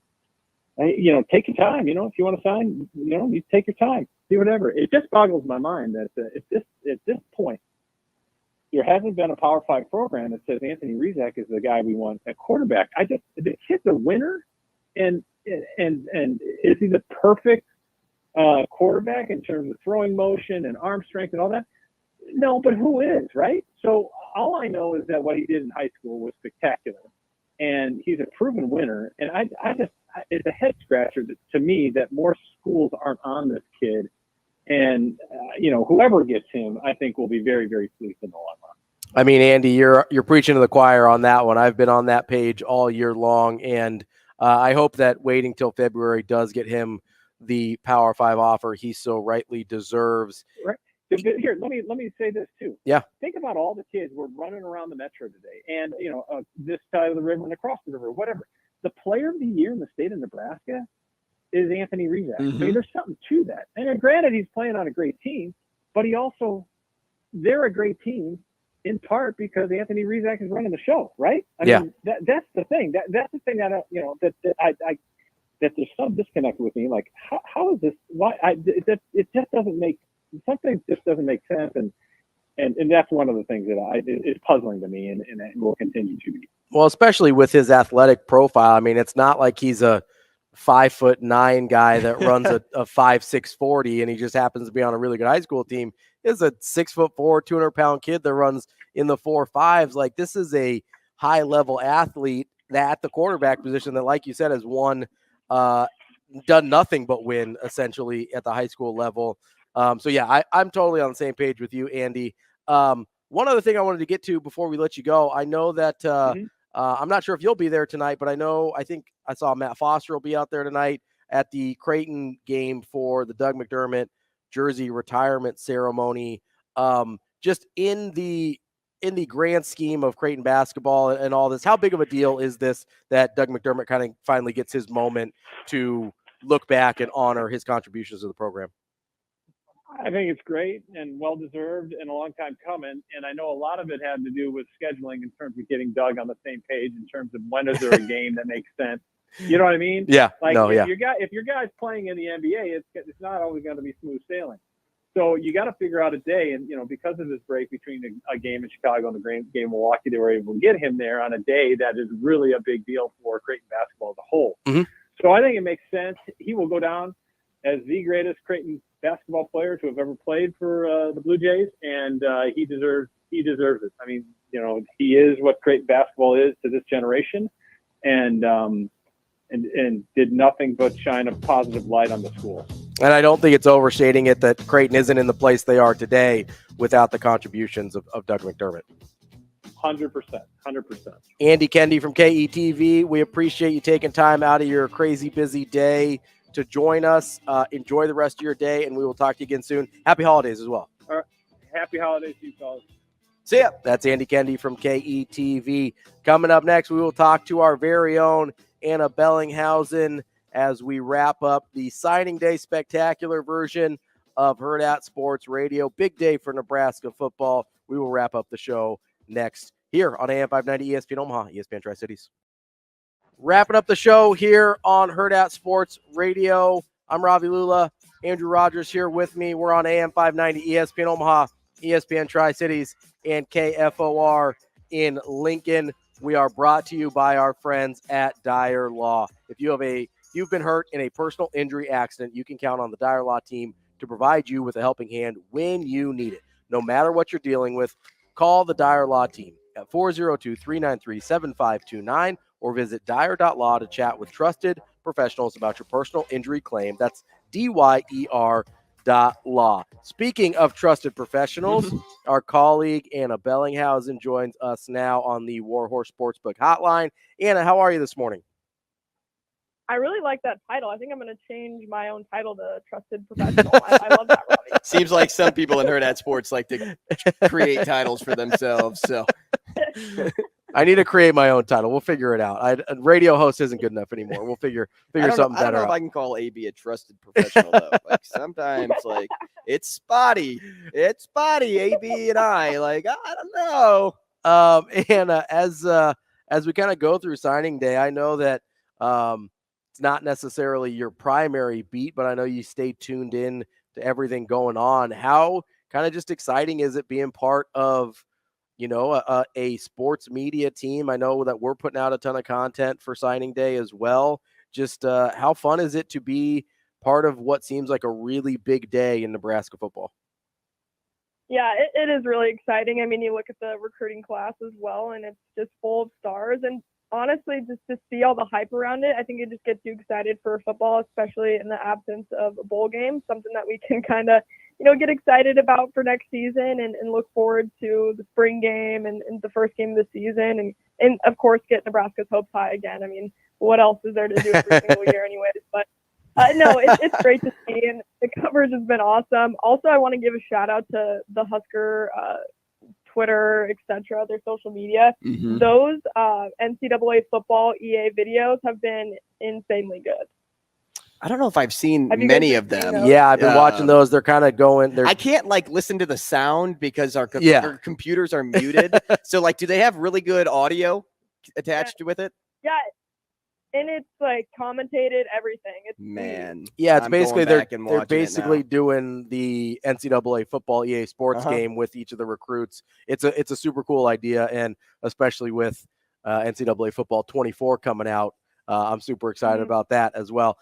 Speaker 9: take your time. If you want to sign, you take your time, do whatever. It just boggles my mind that at this point, there hasn't been a Power 5 program that says Anthony Rizak is the guy we want at quarterback. The kid's a winner, and is he the perfect quarterback in terms of throwing motion and arm strength and all that? No, but who is, right? So all I know is that what he did in high school was spectacular, and he's a proven winner. And it's a head scratcher to me that more schools aren't on this kid. And whoever gets him, I think will be very, very pleased in the long run.
Speaker 1: I mean, Andy, you're preaching to the choir on that one. I've been on that page all year long, and I hope that waiting till February does get him the Power 5 offer he so rightly deserves.
Speaker 9: Right. Here, let me say this too.
Speaker 1: Yeah.
Speaker 9: Think about all the kids who are running around the metro today, and this side of the river and across the river, whatever. The player of the year in the state of Nebraska is Anthony Rizak.
Speaker 2: Mm-hmm.
Speaker 9: I mean, there's something to that. And granted, he's playing on a great team, but they're a great team in part because Anthony Rizak is running the show, right? I mean, that's the thing. That's the thing that that there's some disconnect with me. Like, how is this? Why? It just doesn't make. Something just doesn't make sense, and that's one of the things that is puzzling to me, and will continue to be.
Speaker 1: Well, especially with his athletic profile. I mean, it's not like he's a 5'9" guy that runs a 5'6" 40, and he just happens to be on a really good high school team. Is a 6'4", 200-pound kid that runs in the 4.5s. Like, this is a high level athlete at the quarterback position that, like you said, has done nothing but win essentially at the high school level. So yeah, I'm totally on the same page with you, Andy. One other thing I wanted to get to before we let you go, I know that I'm not sure if you'll be there tonight, but I think I saw Matt Foster will be out there tonight at the Creighton game for the Doug McDermott jersey retirement ceremony. Just in the grand scheme of Creighton basketball and all this, how big of a deal is this that Doug McDermott kind of finally gets his moment to look back and honor his contributions to the program?
Speaker 9: I think it's great and well-deserved and a long time coming. And I know a lot of it had to do with scheduling in terms of getting Doug on the same page in terms of when is there a game that makes sense. You know what I mean?
Speaker 1: Yeah.
Speaker 9: Like if your guy's playing in the NBA, it's not always going to be smooth sailing. So you got to figure out a day, and because of this break between a game in Chicago and the game in Milwaukee, they were able to get him there on a day that is really a big deal for Creighton basketball as a whole.
Speaker 1: Mm-hmm.
Speaker 9: So I think it makes sense. He will go down as the greatest Creighton basketball player to have ever played for the Blue Jays, and he deserves it. I mean, he is what Creighton basketball is to this generation, and did nothing but shine a positive light on the school.
Speaker 1: And I don't think it's overstating it that Creighton isn't in the place they are today without the contributions of Doug McDermott.
Speaker 9: 100%.
Speaker 1: Andy Kendeigh from KETV, we appreciate you taking time out of your crazy busy day to join us. Enjoy the rest of your day, and we will talk to you again soon. Happy holidays as well.
Speaker 9: All right. Happy holidays to you, fellas.
Speaker 1: See ya. That's Andy Kendeigh from KETV. Coming up next, we will talk to our very own Anna Bellinghausen as we wrap up the signing day spectacular version of Hurrdat Sports Radio. Big day for Nebraska football. We will wrap up the show next here on AM 590 ESPN Omaha, ESPN Tri-Cities. Wrapping up the show here on Hurrdat Sports Radio. I'm Ravi Lulla. Andrew Rogers here with me. We're on AM 590 ESPN Omaha, ESPN Tri-Cities, and KFOR in Lincoln. We are brought to you by our friends at Dyer Law. If you've been hurt in a personal injury accident, you can count on the Dyer Law team to provide you with a helping hand when you need it. No matter what you're dealing with, call the Dyer Law team at 402-393-7529 or visit dyer.law to chat with trusted professionals about your personal injury claim. That's DYER.law. Speaking of trusted professionals, our colleague Anna Bellinghausen joins us now on the Warhorse Sportsbook Hotline. Anna, how are you this morning?
Speaker 10: I really like that title. I think I'm going to change my own title to Trusted Professional. I love that, Ravi.
Speaker 2: Seems like some people in Hurrdat Sports like to create titles for themselves. So
Speaker 1: I need to create my own title. We'll figure it out. A radio host isn't good enough anymore. We'll figure something better out.
Speaker 2: I don't know if I can call AB a trusted professional, though. Like sometimes, it's spotty. It's spotty, AB and I. Like, I don't know.
Speaker 1: Anna, as we kind of go through signing day, I know that it's not necessarily your primary beat, but I know you stay tuned in to everything going on. How kind of just exciting is it being part of, a sports media team? I know that we're putting out a ton of content for signing day as well. Just how fun is it to be part of what seems like a really big day in Nebraska football?
Speaker 10: Yeah, it is really exciting. I mean, you look at the recruiting class as well, and it's just full of stars. And honestly, just to see all the hype around it, I think it just gets you excited for football, especially in the absence of a bowl game, something that we can kind of, get excited about for next season and look forward to the spring game and the first game of the season and of course, get Nebraska's hopes high again. I mean, what else is there to do every single year anyways? But no, it's great to see, and the coverage has been awesome. Also, I want to give a shout out to the Husker Twitter, etc., their social media.
Speaker 2: Mm-hmm.
Speaker 10: Those NCAA football EA videos have been insanely good.
Speaker 2: I don't know if I've seen many of them.
Speaker 1: Yeah, I've been watching those. They're kind of going.
Speaker 2: I can't listen to the sound because our computers are muted. So do they have really good audio attached with it?
Speaker 10: Yeah. And it's commentated everything. It's
Speaker 1: it's basically they're basically doing the NCAA football EA Sports game with each of the recruits. It's a super cool idea, and especially with NCAA football 24 coming out, I'm super excited about that as well.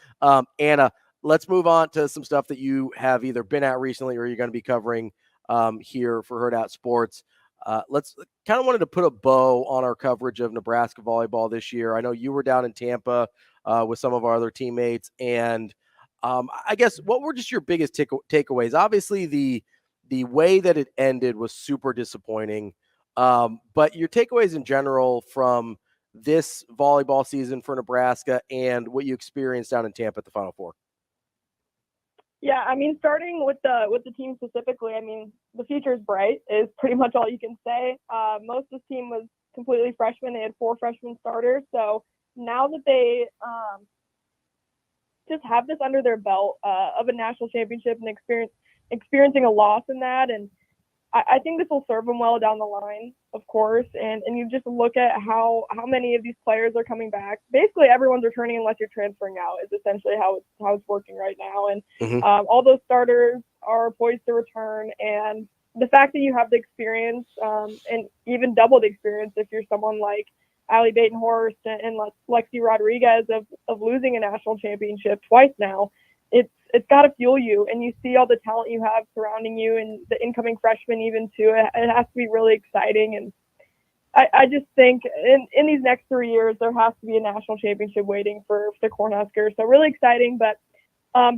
Speaker 1: Anna, let's move on to some stuff that you have either been at recently or you're going to be covering here for Hurrdat Sports. Let's kind of wanted to put a bow on our coverage of Nebraska volleyball this year. I know you were down in Tampa with some of our other teammates, and I guess what were just your biggest takeaways? Obviously, the way that it ended was super disappointing, but your takeaways in general from this volleyball season for Nebraska and what you experienced down in Tampa at the Final Four.
Speaker 10: Yeah, I mean, starting with the team specifically, I mean, the future is bright is pretty much all you can say. Most of the team was completely freshmen. They had 4 freshman starters. So now that they just have this under their belt of a national championship and experiencing a loss in that, and I think this will serve them well down the line, of course. And you just look at how many of these players are coming back. Basically, everyone's returning unless you're transferring out is essentially how it's working right now. And all those starters are poised to return, and the fact that you have the experience, and even double the experience if you're someone like Allie Batenhorst and Lexi Rodriguez of losing a national championship twice now, it's got to fuel you, and you see all the talent you have surrounding you and the incoming freshmen even too. It has to be really exciting, and I just think in these next 3 years there has to be a national championship waiting for the Cornhuskers. So really exciting, but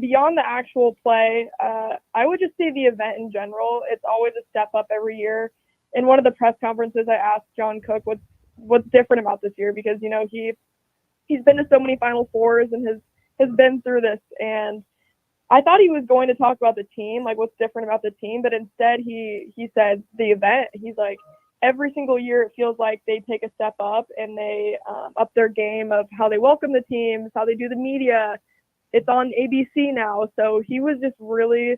Speaker 10: beyond the actual play, I would just say the event in general. It's always a step up every year. In one of the press conferences, I asked John Cook what's different about this year, because he's been to so many Final Fours and has been through this, and I thought he was going to talk about the team, like what's different about the team, but instead he said the event. He's like, every single year it feels like they take a step up and they up their game of how they welcome the teams, how they do the media. It's on ABC now. So he was just really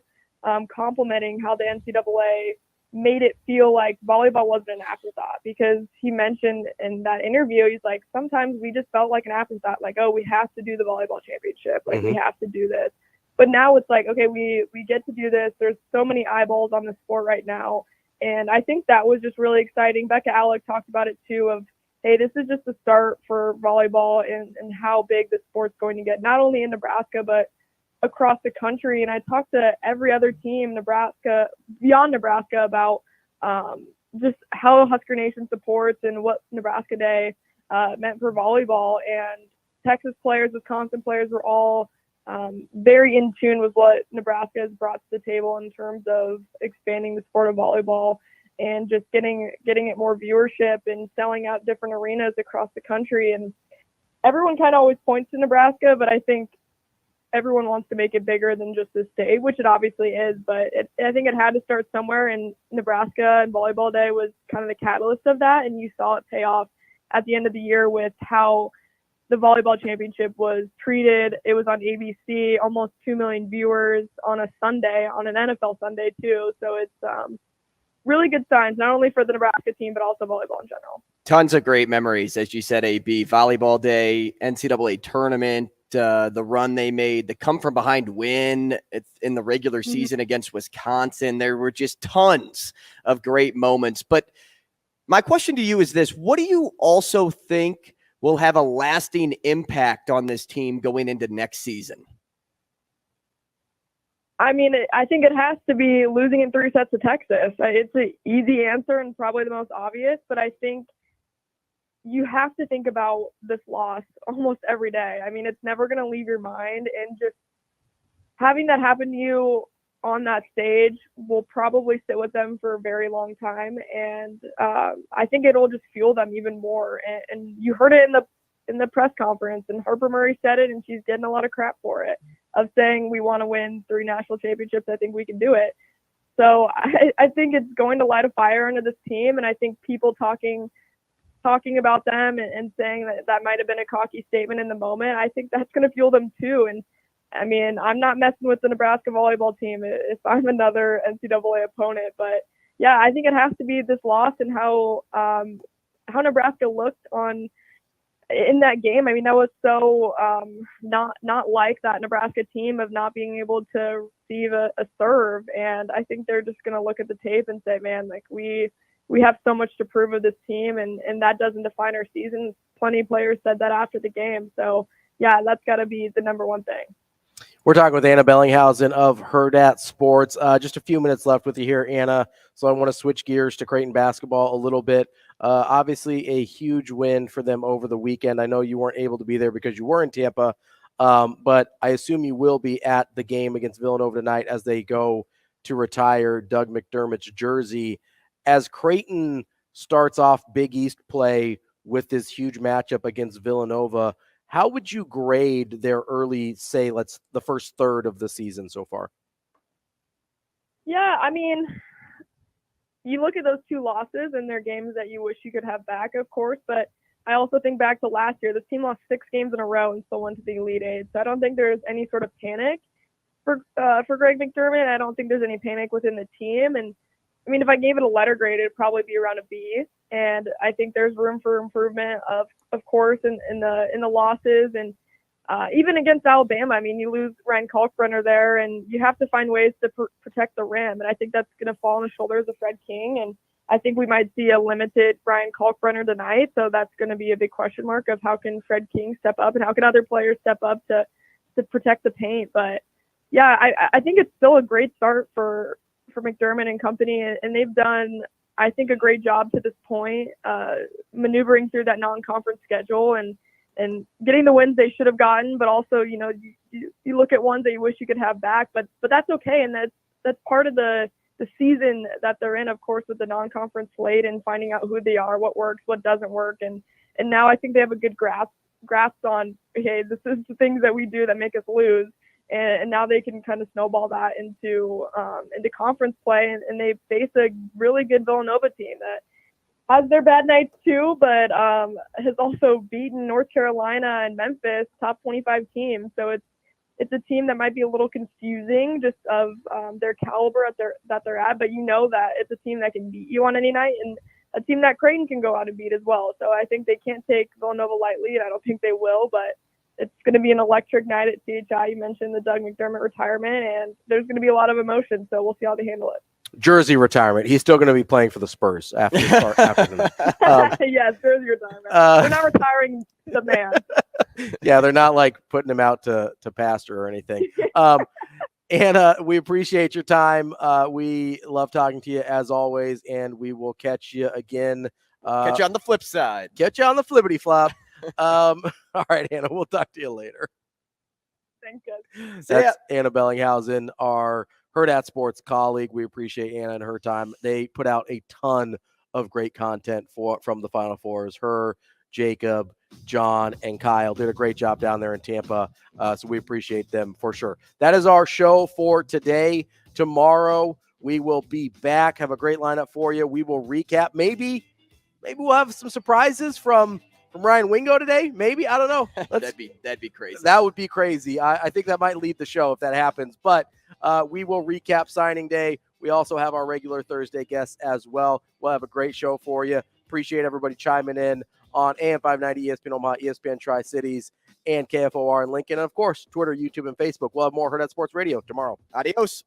Speaker 10: complimenting how the NCAA made it feel like volleyball wasn't an afterthought, because he mentioned in that interview, he's like, sometimes we just felt like an afterthought, like, oh, we have to do the volleyball championship, like we have to do this. But now it's like, okay, we get to do this. There's so many eyeballs on the sport right now. And I think that was just really exciting. Becca Alec talked about it too, of, hey, this is just the start for volleyball and how big the sport's going to get, not only in Nebraska, but across the country. And I talked to every other team, beyond Nebraska, about just how Husker Nation supports and what Nebraska Day meant for volleyball. And Texas players, Wisconsin players were all very in tune with what Nebraska has brought to the table in terms of expanding the sport of volleyball and just getting it more viewership and selling out different arenas across the country. And everyone kind of always points to Nebraska, but I think everyone wants to make it bigger than just the state, which it obviously is, but I think it had to start somewhere, and Nebraska and Volleyball Day was kind of the catalyst of that. And you saw it pay off at the end of the year with how the volleyball championship was treated. It was on ABC, almost 2 million viewers on a Sunday, on an NFL Sunday too. So it's really good signs, not only for the Nebraska team, but also volleyball in general.
Speaker 2: Tons of great memories, as you said, AB, Volleyball Day, NCAA tournament, the run they made, the come from behind win in the regular season against Wisconsin. There were just tons of great moments. But my question to you is this: what do you also think will have a lasting impact on this team going into next season?
Speaker 10: I mean, I think it has to be losing in 3 sets to Texas. It's an easy answer and probably the most obvious, but I think you have to think about this loss almost every day. I mean, it's never going to leave your mind, and just having that happen to you on that stage will probably sit with them for a very long time. And I think it'll just fuel them even more. And you heard it in the press conference, and Harper Murray said it, and she's getting a lot of crap for it, of saying we want to win 3 national championships. I think we can do it. So I think it's going to light a fire under this team. And I think people talking about them and saying that might have been a cocky statement in the moment, I think that's going to fuel them too. And I mean, I'm not messing with the Nebraska volleyball team if I'm another NCAA opponent, but yeah, I think it has to be this loss and how Nebraska looked in that game. I mean, that was so not like that Nebraska team of not being able to receive a serve, and I think they're just going to look at the tape and say, man, like we have so much to prove of this team, and that doesn't define our season. Plenty of players said that after the game, so yeah, that's got to be the number one thing.
Speaker 1: We're talking with Anna Bellinghausen of Hurrdat Sports. Just a few minutes left with you here, Anna. So I want to switch gears to Creighton basketball a little bit. Obviously, a huge win for them over the weekend. I know you weren't able to be there because you were in Tampa, but I assume you will be at the game against Villanova tonight as they go to retire Doug McDermott's jersey. As Creighton starts off Big East play with this huge matchup against Villanova, how would you grade their early, say, the first third of the season so far?
Speaker 10: Yeah, I mean, you look at those 2 losses and they're games that you wish you could have back, of course, but I also think back to last year. This team lost 6 games in a row and still went to the Elite Eight. So I don't think there's any sort of panic for Greg McDermott. I don't think there's any panic within the team. And I mean, if I gave it a letter grade, it'd probably be around a B. And I think there's room for improvement, of course, in the losses. And even against Alabama, I mean, you lose Ryan Kalkbrenner there, and you have to find ways to protect the rim. And I think that's going to fall on the shoulders of Fred King. And I think we might see a limited Ryan Kalkbrenner tonight. So that's going to be a big question mark of how can Fred King step up and how can other players step up to protect the paint. But yeah, I think it's still a great start for McDermott and company. And they've done, I think, a great job to this point, maneuvering through that non-conference schedule and getting the wins they should have gotten, but also, you know, you look at ones that you wish you could have back, but that's okay. And that's part of the season that they're in, of course, with the non-conference slate and finding out who they are, what works, what doesn't work. And now I think they have a good grasp on, hey, this is the things that we do that make us lose. And now they can kind of snowball that into conference play. And they face a really good Villanova team that has their bad nights too, but has also beaten North Carolina and Memphis, top 25 teams. So it's a team that might be a little confusing just of their caliber that they're at, but you know that it's a team that can beat you on any night and a team that Creighton can go out and beat as well. So I think they can't take Villanova lightly, and I don't think they will, but it's going to be an electric night at CHI. You mentioned the Doug McDermott retirement, and there's going to be a lot of emotion, so we'll see how they handle it.
Speaker 1: Jersey retirement. He's still going to be playing for the Spurs after tonight.
Speaker 10: Yes, jersey retirement. They're not retiring the man.
Speaker 1: Yeah, they're not like putting him out to pasture or anything. Anna, we appreciate your time. We love talking to you as always, and we will catch you again.
Speaker 2: Catch you on the flip side.
Speaker 1: Catch you on the flippity flop. All right, Anna, we'll talk to you later.
Speaker 10: Thanks, guys.
Speaker 1: That's Anna Bellinghausen, our Hurrdat Sports colleague. We appreciate Anna and her time. They put out a ton of great content from the Final Fours. Her, Jacob, John, and Kyle did a great job down there in Tampa. So we appreciate them for sure. That is our show for today. Tomorrow we will be back. Have a great lineup for you. We will recap. Maybe we'll have some surprises from Ryan Wingo today. Maybe, I don't know.
Speaker 2: That'd be crazy.
Speaker 1: That would be crazy. I think that might lead the show if that happens. But we will recap signing day. We also have our regular Thursday guests as well. We'll have a great show for you. Appreciate everybody chiming in on AM 590, ESPN Omaha, ESPN Tri-Cities, and KFOR in Lincoln. And, of course, Twitter, YouTube, and Facebook. We'll have more Hurrdat Sports Radio tomorrow.
Speaker 2: Adios.